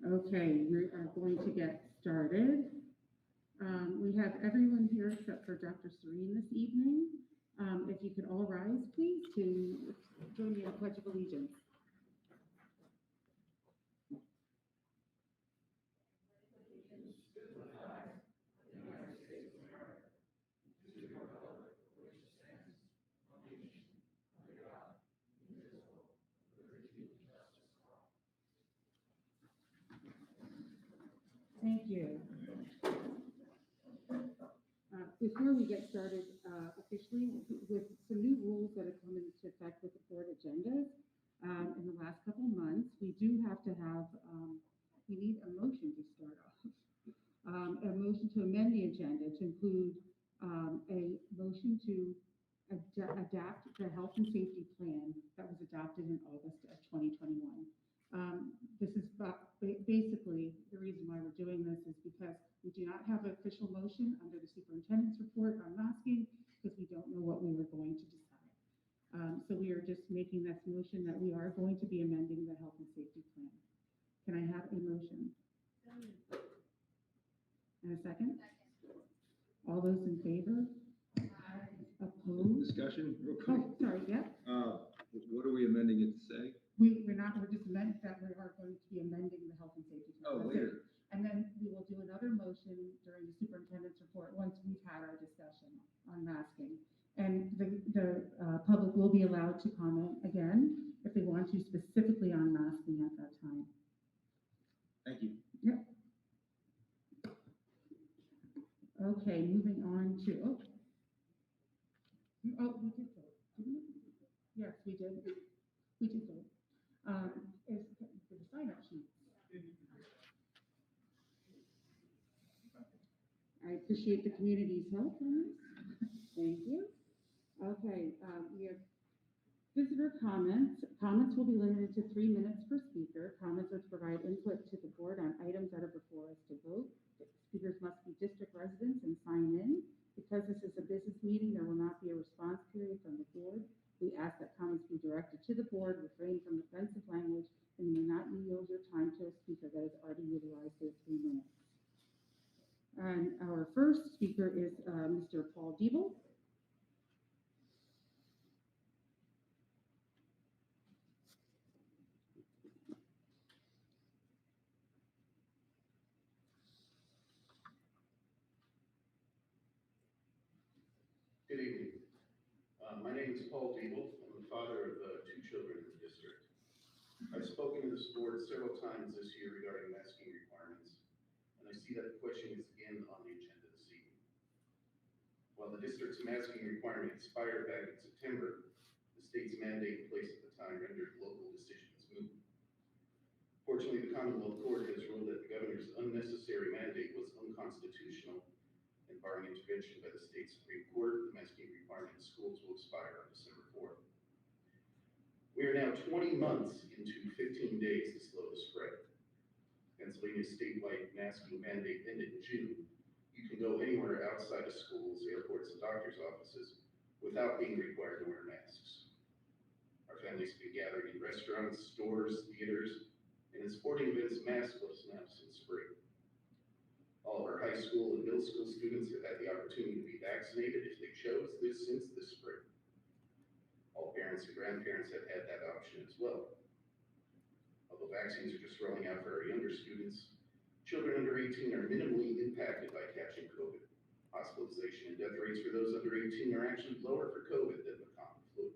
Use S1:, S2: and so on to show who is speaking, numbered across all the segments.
S1: Okay, we are going to get started. We have everyone here except for Dr. Serene this evening. If you could all rise, please, to join me in the Pledge of Allegiance. Thank you. Before we get started officially with some new rules that have come into effect with the board agendas in the last couple months, we do have to have, we need a motion to start off. A motion to amend the agenda to include a motion to adapt the health and safety plan that was adopted in August of 2021. This is basically the reason why we're doing this is because we do not have an official motion under the superintendent's report on masking because we don't know what we were going to decide. So we are just making this motion that we are going to be amending the health and safety plan. Can I have a motion? And a second? All those in favor? Opposed?
S2: Discussion, real quick.
S1: Oh, sorry, yeah.
S2: What are we amending it to say?
S1: We're just meant that we are going to be amending the health and safety plan.
S2: Oh,
S1: That's
S2: later.
S1: it. And then we will do another motion during the superintendent's report once we've had our discussion on masking. And the public will be allowed to comment again if they want to specifically on masking at that time.
S2: Thank you.
S1: Yep. Okay, moving on to, we did vote, didn't we? Yes, we did. We did vote. Is for the sign-up sheets. I appreciate the community's help on this. Thank you. Okay, we have visitor comments. Comments will be limited to 3 minutes per speaker. Comments are to provide input to the board on items that are before us to vote. Speakers must be district residents and sign in. Because this is a business meeting, there will not be a response period from the board. We ask that comments be directed to the board, refrain from offensive language, and may not yield your time to a speaker that has already utilized their 3 minutes. And our first speaker is Mr. Paul Diebel.
S3: Good evening. My name is Paul Diebel. I'm the father of 2 children in the district. I've spoken to this board several times this year regarding masking requirements, and I see that the question is again on the agenda this evening. While the district's masking requirement expired back in September, the state's mandate in place at the time rendered local decisions moot. Fortunately, the Commonwealth Court has ruled that the governor's unnecessary mandate was unconstitutional, and barring intervention by the state Supreme Court, the masking requirement in schools will expire on December 4th. We are now 20 months into 15 days to slow the spread. Pennsylvania's statewide masking mandate ended in June. You can go anywhere outside of schools, airports, and doctor's offices without being required to wear masks. Our families have been gathering in restaurants, stores, theaters, and in sporting events maskless now since spring. All of our high school and middle school students have had the opportunity to be vaccinated if they chose this since this spring. All parents and grandparents have had that option as well. Although vaccines are just rolling out for our younger students, children under 18 are minimally impacted by catching COVID. Hospitalization and death rates for those under 18 are actually lower for COVID than the common flu.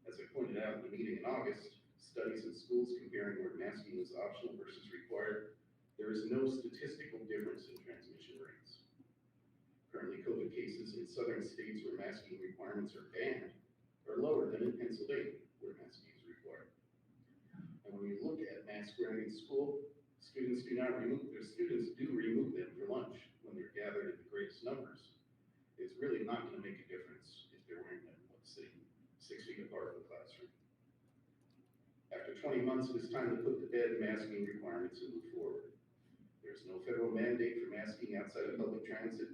S3: As I pointed out in the meeting in August, studies in schools comparing where masking is optional versus required, there is no statistical difference in transmission rates. Currently, COVID cases in southern states where masking requirements are banned are lower than in Pennsylvania, where masking is required. And when you look at mask wearing in school, students do remove them for lunch when they're gathered in the greatest numbers. It's really not going to make a difference if they're wearing them, sitting 6 feet apart from the classroom. After 20 months, it is time to put to bed masking requirements and move forward. There's no federal mandate for masking outside of public transit,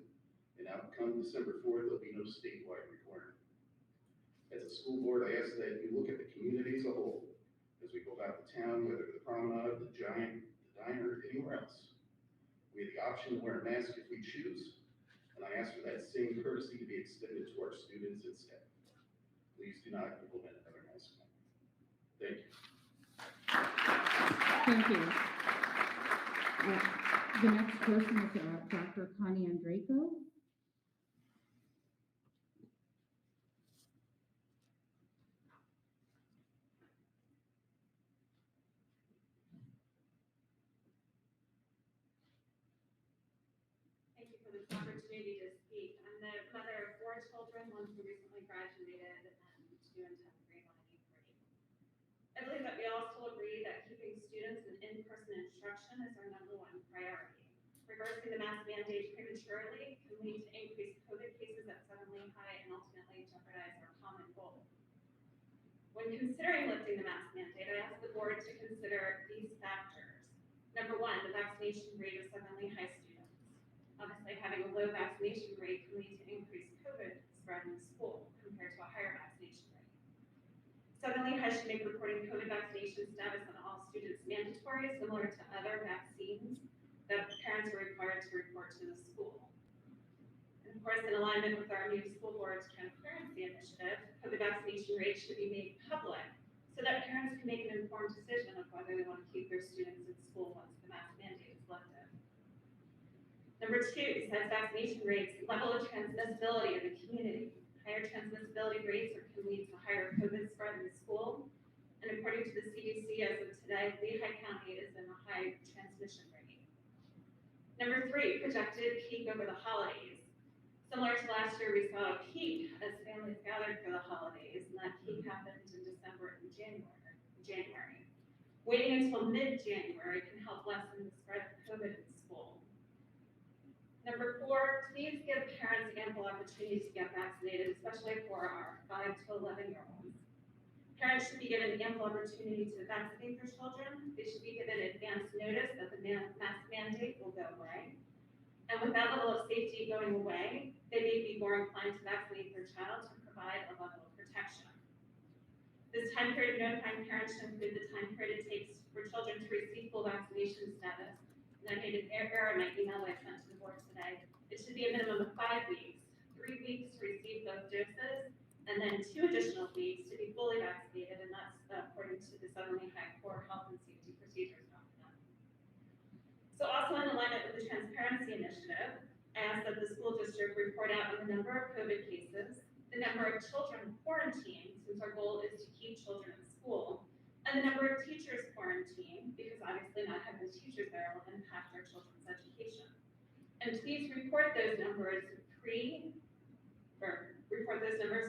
S3: and out come December 4th, there'll be no statewide requirement. As a school board, I ask that you look at the community as a whole. As we go about the town, whether the promenade restaurant, the diner, or anywhere else. We have the option to wear a mask if we choose, and I ask for that same courtesy to be extended to our students and staff. Please do not implement another mask mandate. Thank you.
S1: Thank you. The next person is Dr. Connie Andraco.
S4: Thank you for this opportunity to speak. I'm the mother of 4 children, one who recently graduated and 2 in 10th grade on 8th grade. I believe that we all still agree that keeping students in in-person instruction is our #1 priority. Reversing the mask mandate prematurely can lead to increased COVID cases at Lehigh and ultimately jeopardize our common goal. When considering lifting the mask mandate, I ask the board to consider these factors. #1, the vaccination rate of Lehigh students. Obviously, having a low vaccination rate can lead to increased COVID spread in the school compared to a higher vaccination rate. Lehigh should make reporting COVID vaccination status on all students mandatory, similar to other vaccines that parents are required to report to the school. And of course, in alignment with our new school board's transparency initiative, COVID vaccination rates should be made public so that parents can make an informed decision of whether they want to keep their students in school once the mask mandate is lifted. #2, besides vaccination rates, level of transmissibility in the community. Higher transmissibility rates can lead to higher COVID spread in the school. And according to the CDC, as of today, Lehigh County is in a high transmission rate. #3, projected peak over the holidays. Similar to last year, we saw a peak as families gathered for the holidays, and that peak happened in December and January. Waiting until mid-January can help lessen the spread of COVID in school. #4, please give parents ample opportunities to get vaccinated, especially for our 5 to 11-year-olds. Parents should be given ample opportunity to vaccinate their children. They should be given advance notice that the mask mandate will go away. And with that level of safety going away, they may be more inclined to vaccinate their child to provide a level of protection. This time period of notifying parents should include the time period it takes for children to receive full vaccination status. And I made an error in my email that I sent to the board today. It should be a minimum of 5 weeks, 3 weeks to receive both doses, and then 2 additional weeks to be fully vaccinated, and that's according to the Lehigh Core Health and Safety Procedures document. So also in alignment with the Transparency Initiative, I asked that the school district report out on the number of COVID cases, the number of children quarantined, since our goal is to keep children in school, and the number of teachers quarantined, because obviously not having the teachers there will impact our children's education. And please report those numbers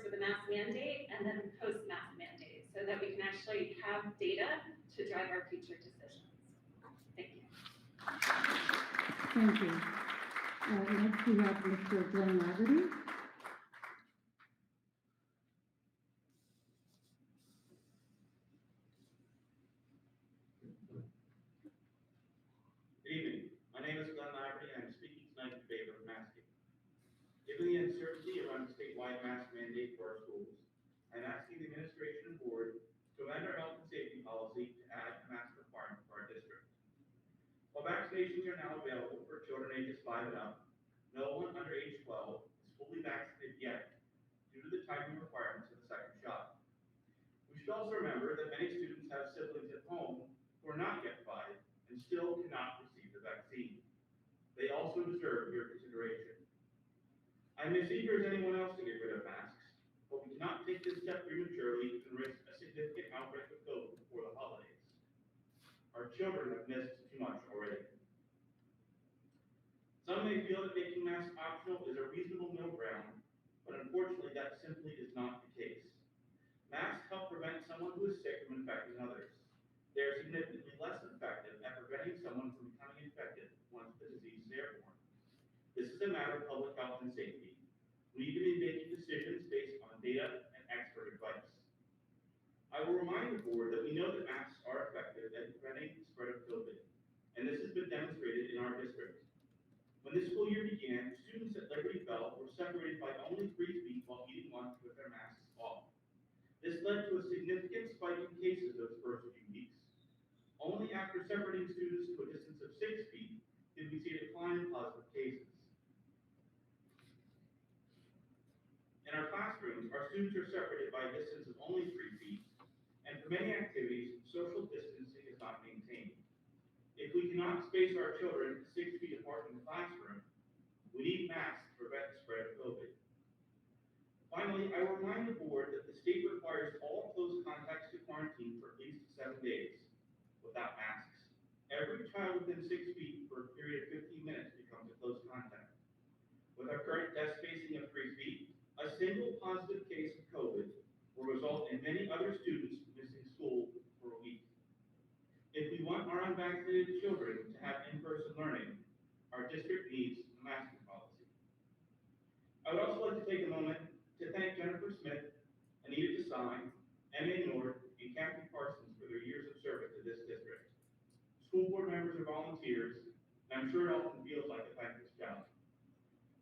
S4: for the mask mandate and then post-mask mandate, so that we can actually have data to drive our future decisions. Thank you.
S1: Thank you. Next we have Mr. Glenn Laverty.
S5: Good evening. My name is Glenn Laverty, and I'm speaking tonight in favor of masking. Given the uncertainty around the statewide mask mandate for our schools, I'm asking the administration and board to amend our health and safety policy to add a mask requirement for our district. While vaccinations are now available for children ages 5 and up, no one under age 12 is fully vaccinated yet due to the timing requirements of the second shot. We should also remember that many students have siblings at home who are not yet 5 and still cannot receive the vaccine. They also deserve your consideration. I'm as eager as anyone else to get rid of masks, but we cannot take this step prematurely and risk a significant outbreak of COVID before the holidays. Our children have missed too much already. Some may feel that making masks optional is a reasonable middle ground, but unfortunately that simply is not the case. Masks help prevent someone who is sick from infecting others. They are significantly less effective at preventing someone from becoming infected once the disease is airborne. This is a matter of public health and safety. We need to be making decisions based on data and expert advice. I will remind the board that we know that masks are effective at preventing the spread of COVID, and this has been demonstrated in our district. When this school year began, students at Liberty Bell were separated by only 3 feet while eating lunch with their masks off. This led to a significant spike in cases those first few weeks. Only after separating students to a distance of 6 feet did we see a decline in positive cases. In our classrooms, our students are separated by a distance of only 3 feet, and for many activities, social distancing is not maintained. If we cannot space our children 6 feet apart in the classroom, we need masks to prevent the spread of COVID. Finally, I will remind the board that the state requires all close contacts to quarantine for at least 7 days without masks. Every child within 6 feet for a period of 15 minutes becomes a close contact. With our current desk spacing of 3 feet, a single positive case of COVID will result in many other students missing school for a week. If we want our unvaccinated children to have in-person learning, our district needs a masking policy. I would also like to take a moment to thank Jennifer Smith, Anita Desai, M.A. Nord, and Kathy Parsons for their years of service to this district. School board members are volunteers, and I'm sure it often feels like a thankless job.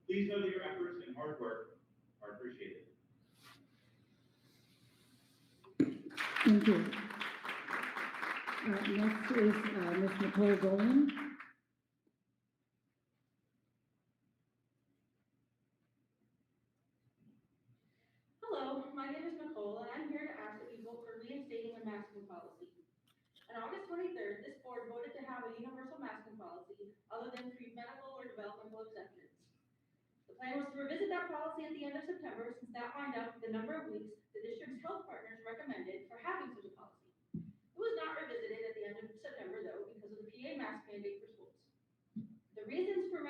S5: Please know that your efforts and hard work are appreciated.
S1: Thank you. Next is Ms. Nicole Golan.
S6: Hello, my name is Nicole, and I'm here to ask that you vote for reinstating a masking policy. On August 23rd, this board voted to have a universal masking policy other than pre-medical or developmental exceptions. The plan was to revisit that policy at the end of September, since that lined up with the number of weeks the district's health partners recommended for having such a policy. It was not revisited at the end of September, though, because of the PA mask mandate for schools. The reasons for a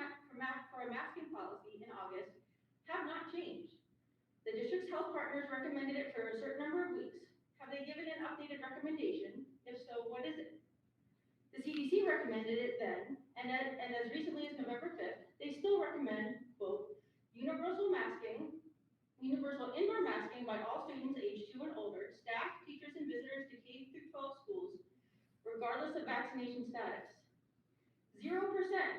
S6: masking policy in August have not changed. The district's health partners recommended it for a certain number of weeks. Have they given an updated recommendation? If so, what is it? The CDC recommended it then, and as recently as November 5th, they still recommend, quote, universal indoor masking by all students aged 2 and older, staff, teachers, and visitors to K through 12 schools, regardless of vaccination status. 0%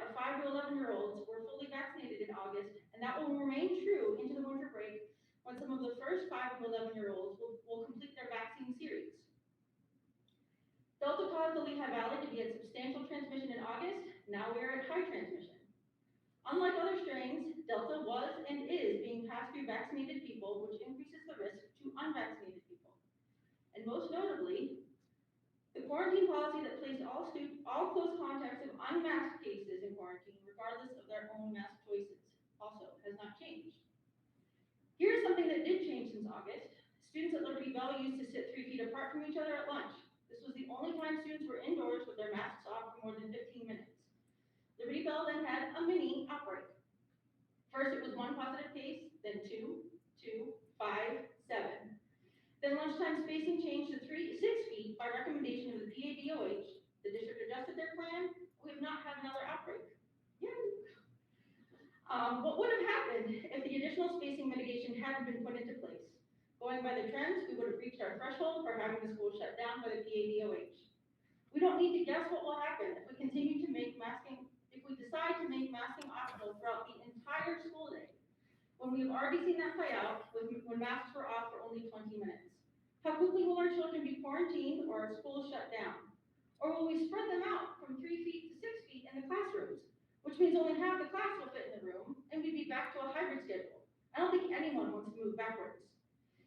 S6: of 5 to 11-year-olds were fully vaccinated in August, and that will remain true into the winter break when some of the first 5 to 11-year-olds will complete their vaccine series. Delta caused the Lehigh Valley to be at substantial transmission in August. Now we are at high transmission. Unlike other strains, Delta was and is being passed through vaccinated people, which increases the risk to unvaccinated people. And most notably, the quarantine policy that placed all close contacts of unmasked cases in quarantine, regardless of their own mask choices, also has not changed. Here's something that did change since August. Students at Liberty Bell used to sit 3 feet apart from each other at lunch. This was the only time students were indoors with their masks off for more than 15 minutes. Liberty Bell then had a mini outbreak. First, it was 1 positive case, then 2, 2, 5, 7. Then lunchtime spacing changed to 6 feet by recommendation of the PADOH. The district adjusted their plan. We have not had another outbreak. Yay! What would have happened if the additional spacing mitigation hadn't been put into place? Going by the trends, we would have reached our threshold for having the school shut down by the PADOH. We don't need to guess what will happen if we continue to make masking, if we decide to make masking optional throughout the entire school day, when we have already seen that play out when masks were off for only 20 minutes. How quickly will our children be quarantined or our schools shut down? Or will we spread them out from 3 feet to 6 feet in the classrooms, which means only half the class will fit in the room, and we'd be back to a hybrid schedule. I don't think anyone wants to move backwards.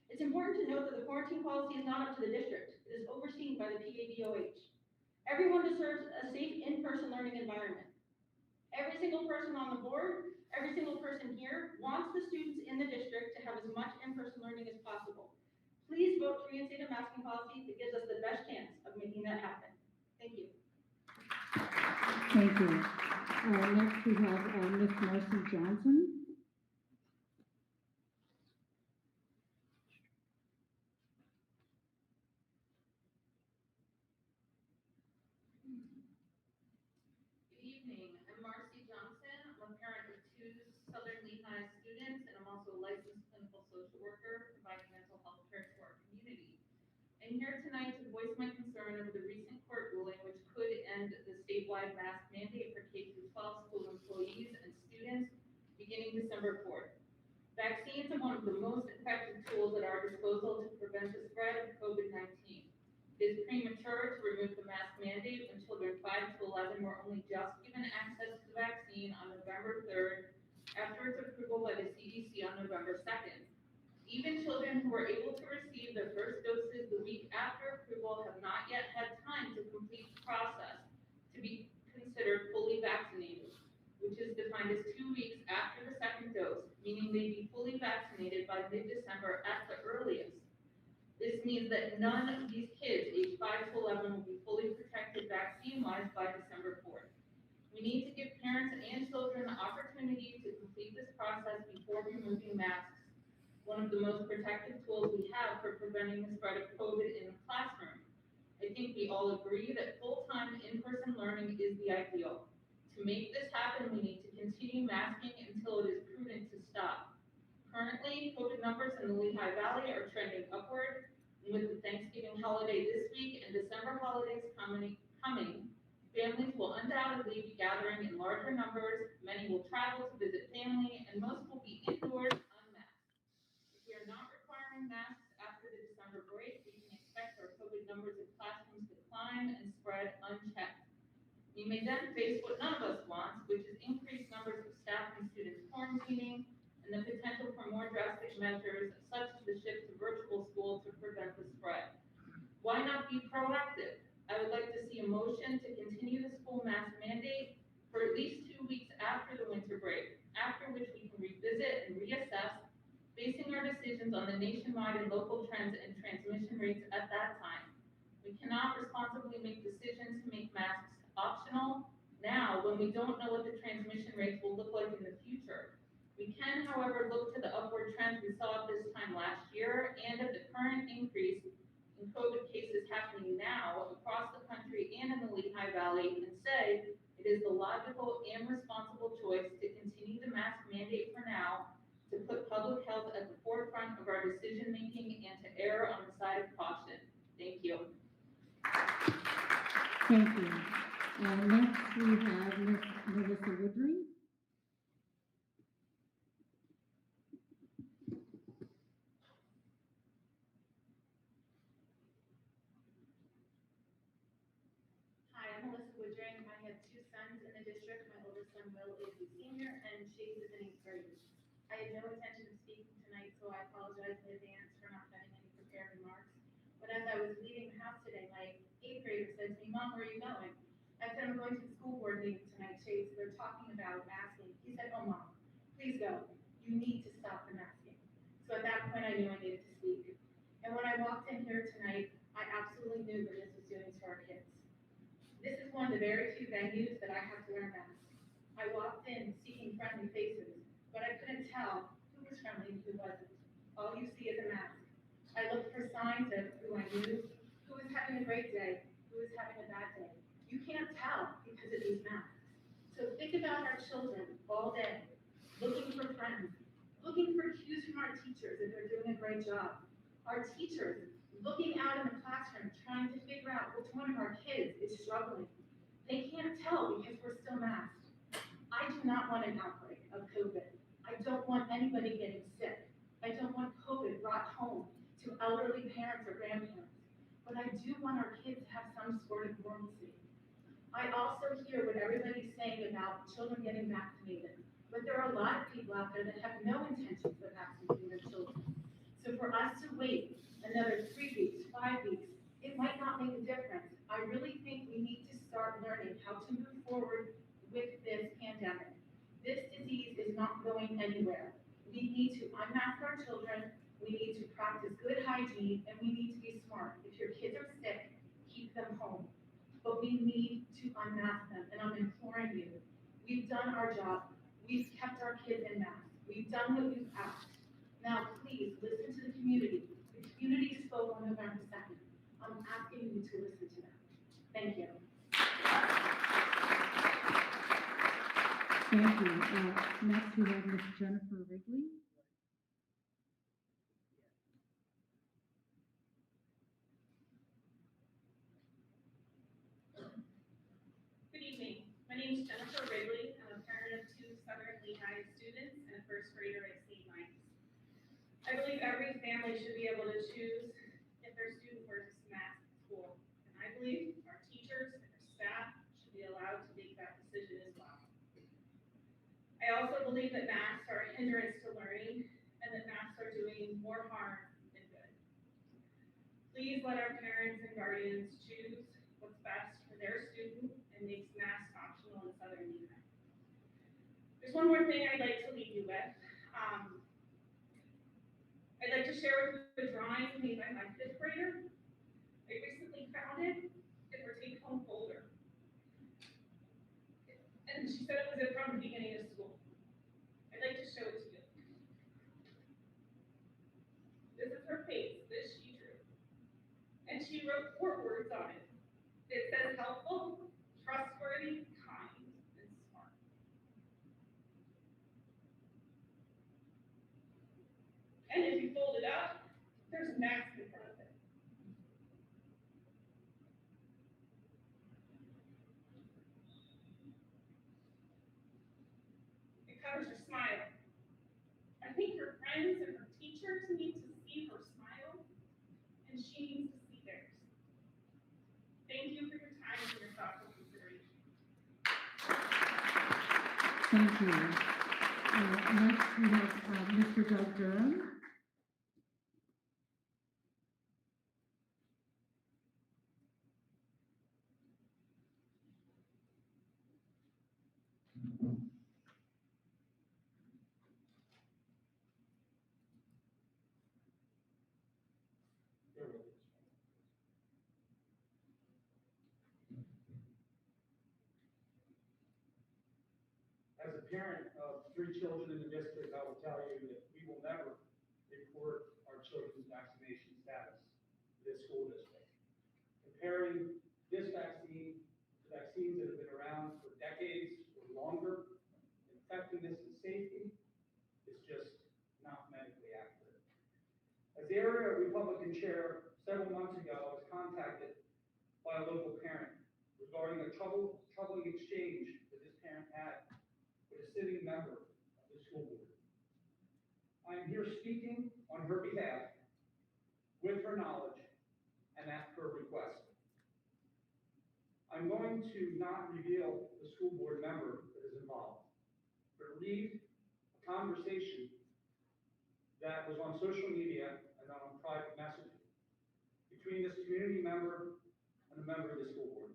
S6: It's important to note that the quarantine policy is not up to the district. It is overseen by the PADOH. Everyone deserves a safe in-person learning environment. Every single person on the board, every single person here wants the students in the district to have as much in-person learning as possible. Please vote to reinstate a masking policy that gives us the best chance of making that happen. Thank you.
S1: Thank you. Next we have Ms. Marcy Johnson.
S7: Good evening. I'm Marcy Johnson. I'm a parent of 2 Southern Lehigh students, and I'm also a licensed clinical social worker providing mental health care to our community. I'm here tonight to voice my concern over the recent court ruling which could end the statewide mask mandate for K-12 school employees and students beginning December 4th. Vaccines are one of the most effective tools at our disposal to prevent the spread of COVID-19. It is premature to remove the mask mandate when children 5 to 11 were only just given access to the vaccine on November 3rd after its approval by the CDC on November 2nd. Even children who were able to receive their first doses the week after approval have not yet had time to complete the process to be considered fully vaccinated, which is defined as 2 weeks after the second dose, meaning they'd be fully vaccinated by mid-December at the earliest. This means that none of these kids aged 5 to 11 will be fully protected vaccine-wise by December 4th. We need to give parents and children the opportunity to complete this process before removing masks, one of the most protective tools we have for preventing the spread of COVID in the classroom. I think we all agree that full-time in-person learning is the ideal. To make this happen, we need to continue masking until it is prudent to stop. Currently, COVID numbers in the Lehigh Valley are trending upward, and with the Thanksgiving holiday this week and December holidays coming, families will undoubtedly be gathering in larger numbers, many will travel to visit family, and most will be indoors unmasked. If we are not requiring masks after the December break, we can expect our COVID numbers in classrooms to climb and spread unchecked. We may then face what none of us wants, which is increased numbers of staff and students quarantining, and the potential for more drastic measures, such as the shift to virtual school to prevent the spread. Why not be proactive? I would like to see a motion to continue the school mask mandate for at least 2 weeks after the winter break, after which we can revisit and reassess, basing our decisions on the nationwide and local trends and transmission rates at that time. We cannot responsibly make decisions to make masks optional now when we don't know what the transmission rates will look like in the future. We can, however, look to the upward trends we saw at this time last year and at the current increase in COVID cases happening now across the country and in the Lehigh Valley and say it is the logical and responsible choice to continue the mask mandate for now, to put public health at the forefront of our decision-making and to err on the side of caution. Thank you.
S1: Thank you. Next, we have Ms. Melissa Woodring.
S8: Hi, I'm Melissa Woodring. I have 2 sons in the district. My oldest son, Will, is a senior, and Chase is in 8th grade. I had no intention of speaking tonight, so I apologize in advance for not having any prepared remarks. But as I was leaving the house today, my 8th grader said to me, "Mom, where are you going?" I said, "I'm going to the school board meeting tonight, Chase. They're talking about masking." He said, "Oh, Mom, please go. You need to stop the masking." So at that point, I knew I needed to speak. And when I walked in here tonight, I absolutely knew what this was doing to our kids. This is one of the very few venues that I have to wear a mask. I walked in seeking friendly faces, but I couldn't tell who was friendly and who wasn't. All you see is a mask. I looked for signs of who I knew, who was having a great day, who was having a bad day. You can't tell because of these masks. So think about our children all day, looking for friends, looking for cues from our teachers if they're doing a great job. Our teachers looking out in the classroom, trying to figure out which one of our kids is struggling. They can't tell because we're still masked. I do not want an outbreak of COVID. I don't want anybody getting sick. I don't want COVID brought home to elderly parents or grandparents. But I do want our kids to have some sort of normalcy. I also hear what everybody's saying about children getting vaccinated. But there are a lot of people out there that have no intentions of vaccinating their children. So for us to wait another 3 weeks, 5 weeks, it might not make a difference. I really think we need to start learning how to move forward with this pandemic. This disease is not going anywhere. We need to unmask our children, we need to practice good hygiene, and we need to be smart. If your kids are sick, keep them home. But we need to unmask them, and I'm imploring you. We've done our job. We've kept our kids in masks. We've done what we've asked. Now, please, listen to the community. The community spoke on November 2nd. I'm asking you to listen to them. Thank you.
S1: Thank you. Next, we have Ms. Jennifer Wrigley.
S9: Good evening. My name is Jennifer Wrigley. I'm a parent of 2 Southern Lehigh students and a first grader at St. Mike's. I believe every family should be able to choose if their student wears a mask at school. I also believe that masks are a hindrance to learning and that masks are doing more harm than good. Please let our parents and guardians choose what's best for their student and makes masks optional in Southern Lehigh. There's one more thing I'd like to leave you with. I'd like to share with you a drawing made by my 5th grader. I recently found it in her take-home folder. And she said it was from the beginning of school. I'd like to show it to you. This is her face that she drew. And she wrote 4 words on it. It says helpful, trustworthy, kind, and smart. And if you fold it up, there's max in front of it. It covers her smile. I think her friends and her teachers need to see her smile, and she needs to see theirs. Thank you for your time and your thoughtful consideration.
S1: Thank you. Next, we have Mr. Doug Durham.
S10: As a parent of 3 children in the district, I will tell you that we will never report our children's vaccination status to this school district. Comparing this vaccine to vaccines that have been around for decades or longer, effectiveness and safety is just not medically accurate. As the area Republican chair, several months ago, I was contacted by a local parent regarding a troubling exchange that this parent had with a sitting member of the school board. I am here speaking on her behalf with her knowledge and at her request. I'm going to not reveal the school board member that is involved, but read a conversation that was on social media and on private messaging between this community member and a member of the school board.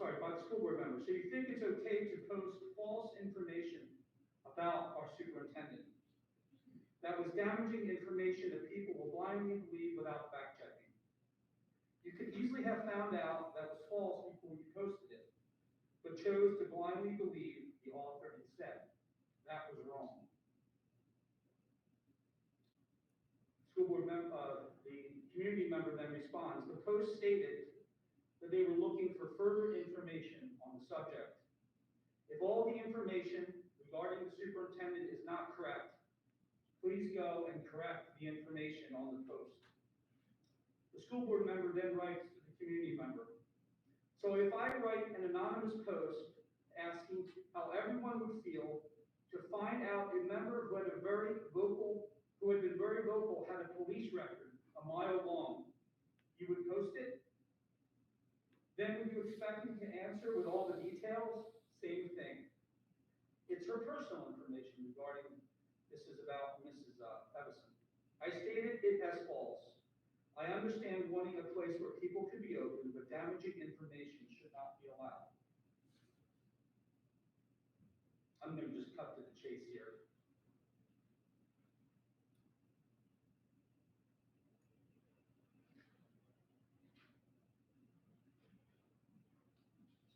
S10: By the school board member. So you think it's okay to post false information about our superintendent? That was damaging information that people will blindly believe without fact checking. You could easily have found out that was false before you posted it, but chose to blindly believe the author instead. That was wrong. School board member, the community member then responds, the post stated that they were looking for further information on the subject. If all the information regarding the superintendent is not correct, please go and correct the information on the post. The school board member then writes to the community member, so if I write an anonymous post asking how everyone would feel to find out a member who had been very vocal had a police record a mile long, you would post it? Then would you expect me to answer with all the details? Same thing. It's her personal information regarding, this is about Mrs. Evison. I stated it as false. I understand wanting a place where people can be open, but damaging information should not be allowed. I'm going to just cut to the chase here.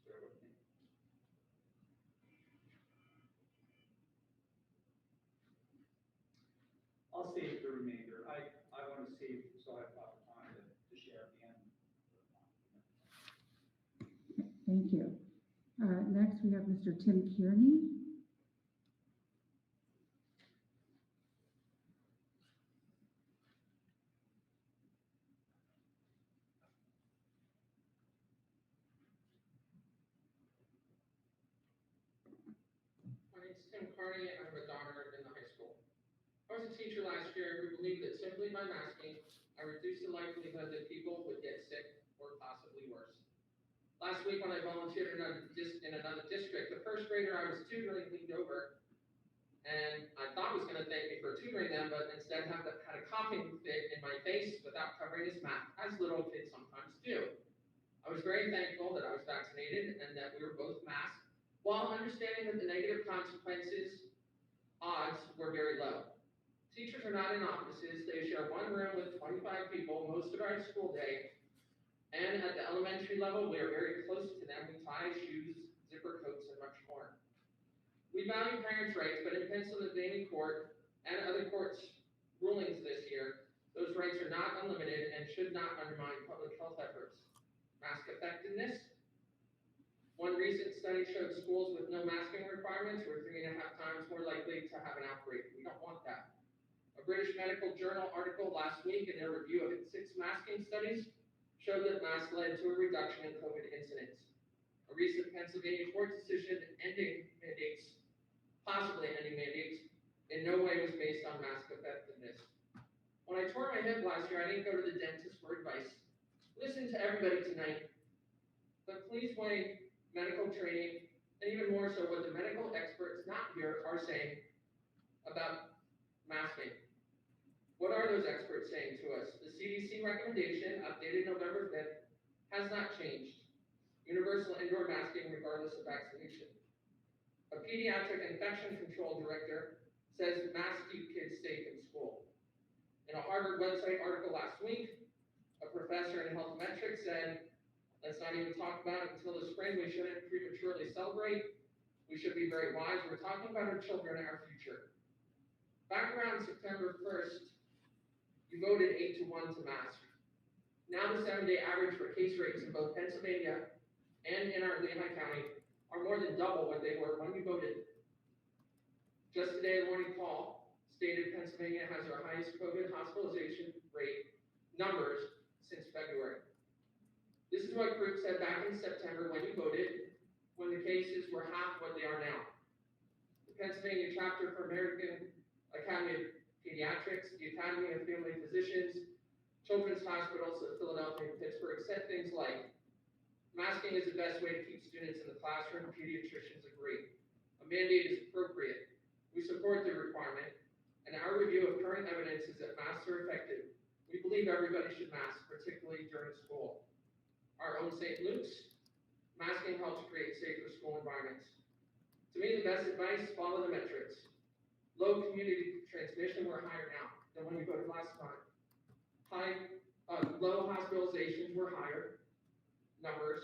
S10: Bear with me. I'll save the remainder. I want to save so I have proper time to share at the end.
S1: Thank you. Next, we have Mr. Tim Kearney.
S11: My name is Tim Carney, and I have a daughter in the high school. I was a teacher last year who believed that simply by masking, I reduced the likelihood that people would get sick or possibly worse. Last week when I volunteered in another district, the first grader I was tutoring leaned over and I thought was gonna thank me for tutoring them, but instead had a coughing fit in my face without covering his mouth, as little kids sometimes do. I was very thankful that I was vaccinated and that we were both masked, while understanding that the negative consequences odds were very low. Teachers are not in offices, they share one room with 25 people most of our school day, and at the elementary level, we are very close to them with ties, shoes, zipper coats, and much more. We value parents' rights, but in Pennsylvania court and other courts' rulings this year, those rights are not unlimited and should not undermine public health efforts. Mask effectiveness. One recent study showed schools with no masking requirements were 3.5 times more likely to have an outbreak. We don't want that. A British Medical Journal article last week in their review of its 6 masking studies showed that masks led to a reduction in COVID incidence. A recent Pennsylvania court decision possibly ending mandates, in no way was based on mask effectiveness. When I tore my hip last year, I didn't go to the dentist for advice. Listen to everybody tonight, but please weigh medical training, and even more so what the medical experts not here are saying about masking. What are those experts saying to us? The CDC recommendation, updated November 5th, has not changed. Universal indoor masking regardless of vaccination. A pediatric infection control director says masks keep kids safe in school. In a Harvard website article last week, a professor in health metrics said, let's not even talk about it until the spring. We shouldn't prematurely celebrate. We should be very wise. We're talking about our children and our future. Back around September 1st, you voted 8-1 to mask. Now the 7-day average for case rates in both Pennsylvania and in our Lehigh County are more than double what they were when you voted. Just today, the morning call stated Pennsylvania has our highest COVID hospitalization rate numbers since February. This is what groups said back in September when you voted, when the cases were half what they are now. The Pennsylvania chapter for American Academy of Pediatrics, the Academy of Family Physicians, Children's Hospitals of Philadelphia and Pittsburgh said things like, masking is the best way to keep students in the classroom. Pediatricians agree. A mandate is appropriate. We support the requirement, and our review of current evidence is that masks are effective. We believe everybody should mask, particularly during school. Our own St. Luke's, masking helps create safer school environments. To me, the best advice, follow the metrics. Low community transmission, we're higher now than when we voted last time. Low hospitalizations were higher numbers,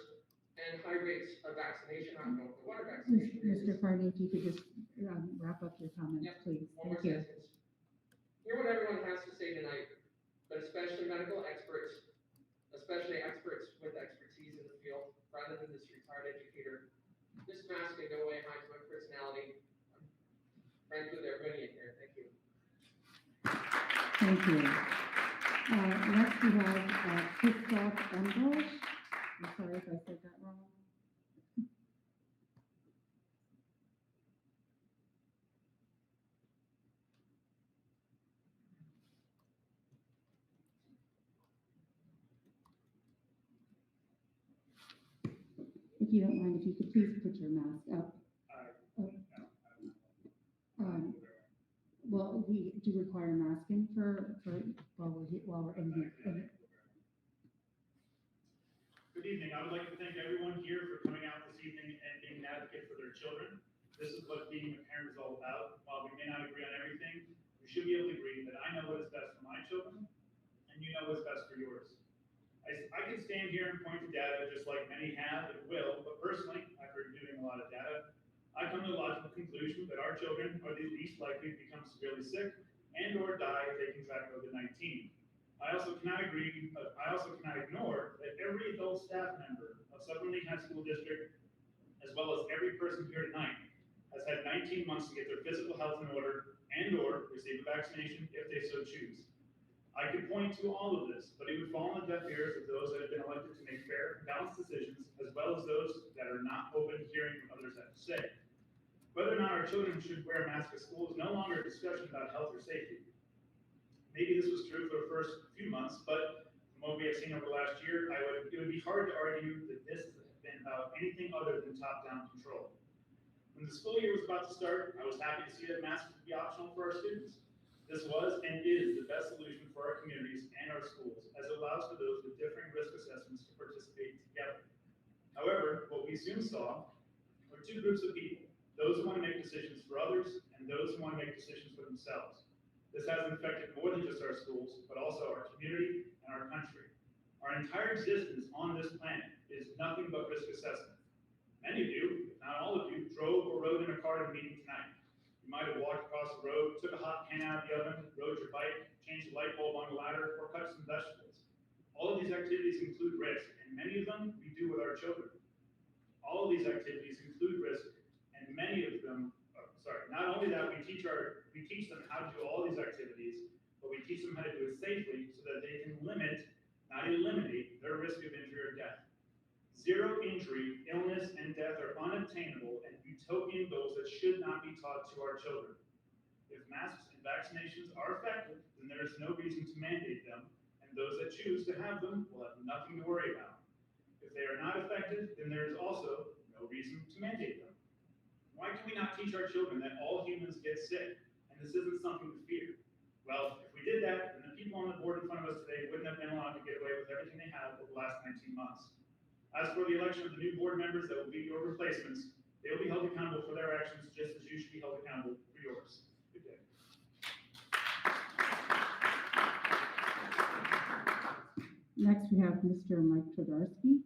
S11: and high rates of vaccination. I don't know what a vaccination is.
S1: Mr. Carney, if you could just wrap up your comments,
S11: Yep.
S1: please.
S11: One more
S1: Thank you.
S11: sentence. Hear what everyone has to say tonight, but especially medical experts, especially experts with expertise in the field, rather than this retired educator. This mask in no way hides my personality. I'm friends with everybody in here. Thank you.
S1: Thank you. Next we have Christoph English. I'm sorry if I said that wrong. If you don't mind, if you could please put your mask up. Well, we do require masking for while we're in here.
S12: Good evening. I would like to thank everyone here for coming out this evening and being an advocate for their children. This is what being a parent is all about. While we may not agree on everything, we should be able to agree that I know what is best for my children, and you know what's best for yours. I can stand here and point to data just like many have and will, but personally, after reviewing a lot of data, I come to the logical conclusion that our children are the least likely to become severely sick and or die if they contract COVID-19. I also cannot ignore that every adult staff member of Southern Lehigh School District, as well as every person here tonight, has had 19 months to get their physical health in order and or receive a vaccination if they so choose. I could point to all of this, but it would fall on the deaf ears of those that have been elected to make fair, balanced decisions, as well as those that are not open to hearing what others have to say. Whether or not our children should wear masks at school is no longer a discussion about health or safety. Maybe this was true for the first few months, but from what we have seen over the last year, it would be hard to argue that this has been about anything other than top-down control. When the school year was about to start, I was happy to see that masks would be optional for our students. This was and is the best solution for our communities and our schools, as it allows for those with differing risk assessments to participate together. However, what we soon saw were two groups of people, those who want to make decisions for others and those who want to make decisions for themselves. This has affected more than just our schools, but also our community and our country. Our entire existence on this planet is nothing but risk assessment. Many of you, if not all of you, drove or rode in a car to the meeting tonight. You might have walked across the road, took a hot pan out of the oven, rode your bike, changed the light bulb on the ladder, or cut some vegetables. All of these activities include risk, and many of them we do with our children. All of these activities include risk, and many of them, not only that, we teach them how to do all these activities, but we teach them how to do it safely so that they can limit, not eliminate, their risk of injury or death. Zero injury, illness, and death are unobtainable and utopian goals that should not be taught to our children. If masks and vaccinations are effective, then there is no reason to mandate them, and those that choose to have them will have nothing to worry about. If they are not effective, then there is also no reason to mandate them. Why can we not teach our children that all humans get sick, and this isn't something to fear? Well, if we did that, then the people on the board in front of us today wouldn't have been allowed to get away with everything they have over the last 19 months. As for the election of the new board members that will be your replacements, they will be held accountable for their actions just as you should be held accountable for yours. Good day.
S1: Next, we have Mr. Mike Todarski.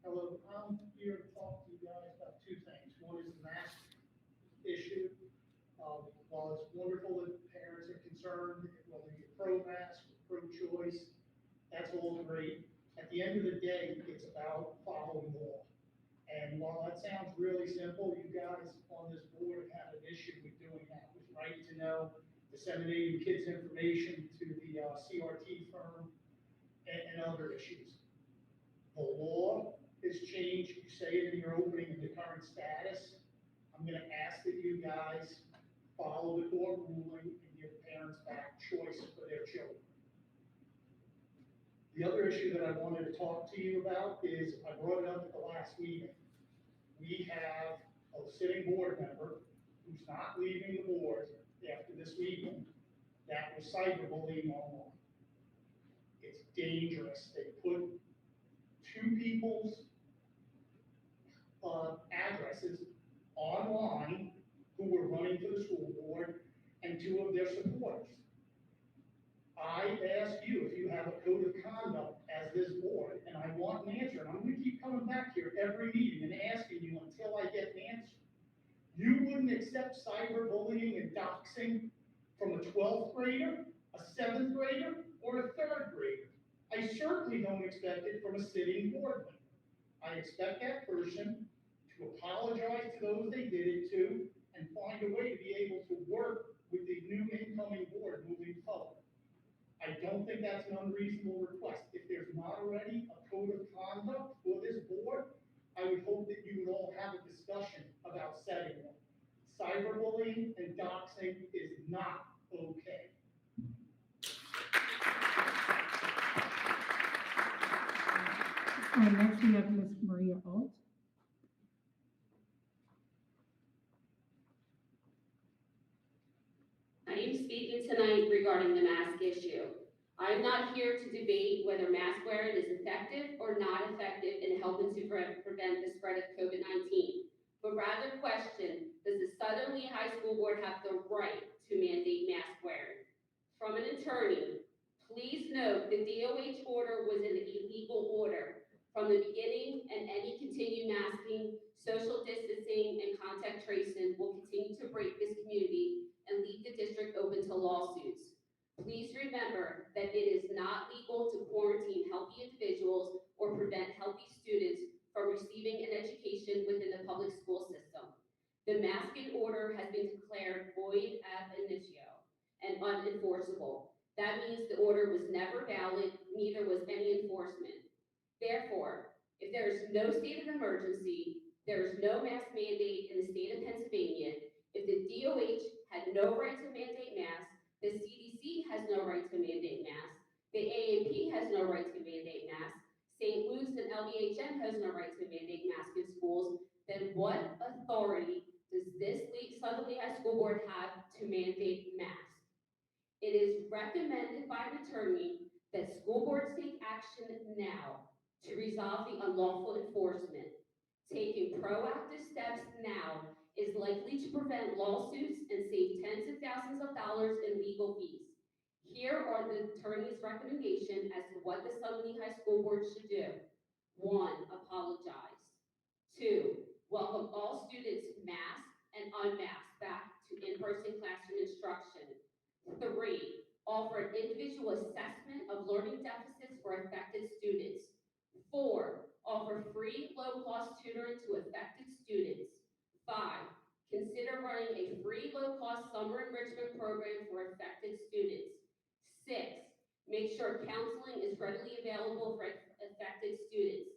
S13: Hello, I'm here to talk to you guys about two things. One is the mask issue. While it's wonderful that parents are concerned, whether you're pro-mask or pro-choice, that's all great. At the end of the day, it's about following law. And while that sounds really simple, you guys on this board have an issue with doing that, with right to know, disseminating kids' information to the CRT firm, and other issues. The law has changed. You say it in your opening in the current status. I'm gonna ask that you guys follow the court ruling and give parents back choice for their children. The other issue that I wanted to talk to you about is, I brought it up at the last meeting. We have a sitting board member who's not leaving the board after this meeting that was cyberbullying online. It's dangerous. They put two people's addresses online who were running for the school board and two of their supporters. I ask you if you have a code of conduct as this board, and I want an answer, and I'm gonna keep coming back here every meeting and asking you until I get an answer. You wouldn't accept cyberbullying and doxing from a 12th grader, a 7th grader, or a 3rd grader. I certainly don't expect it from a sitting board member. I expect that person to apologize to those they did it to and find a way to be able to work with the new incoming board moving forward. I don't think that's an unreasonable request. If there's not already a code of conduct for this board, I would hope that you would all have a discussion about setting one. Cyberbullying and doxing is not okay.
S1: Next, we have Ms. Maria Alt.
S14: I am speaking tonight regarding the mask issue. I am not here to debate whether mask wearing is effective or not effective in helping to prevent the spread of COVID-19, but rather question, does the Southern Lehigh School Board have the right to mandate mask wearing? From an attorney, please note the DOH order was an illegal order from the beginning, and any continued masking, social distancing, and contact tracing will continue to break this community and leave the district open to lawsuits. Please remember that it is not legal to quarantine healthy individuals or prevent healthy students from receiving an education within the public school system. The masking order has been declared void ab initio and unenforceable. That means the order was never valid neither was any enforcement. Therefore, if there is no state of emergency, there is no mask mandate in the state of Pennsylvania. If the DOH had no right to mandate masks, the CDC has no right to mandate masks, the AAP has no right to mandate masks, St. Luke's and LBHM has no right to mandate masks in schools, then what authority does this Southern Lehigh School Board have to mandate masks? It is recommended by the attorney that school boards take action now to resolve the unlawful enforcement. Taking proactive steps now is likely to prevent lawsuits and save tens of thousands of dollars in legal fees. Here are the attorney's recommendations as to what the Southern Lehigh School Board should do. 1, apologize. 2, welcome all students masked and unmasked back to in-person classroom instruction. 3, offer an individual assessment of learning deficits for affected students. 4, offer free low-cost tutoring to affected students. 5, consider running a free low-cost summer enrichment program for affected students. 6, make sure counseling is readily available for affected students.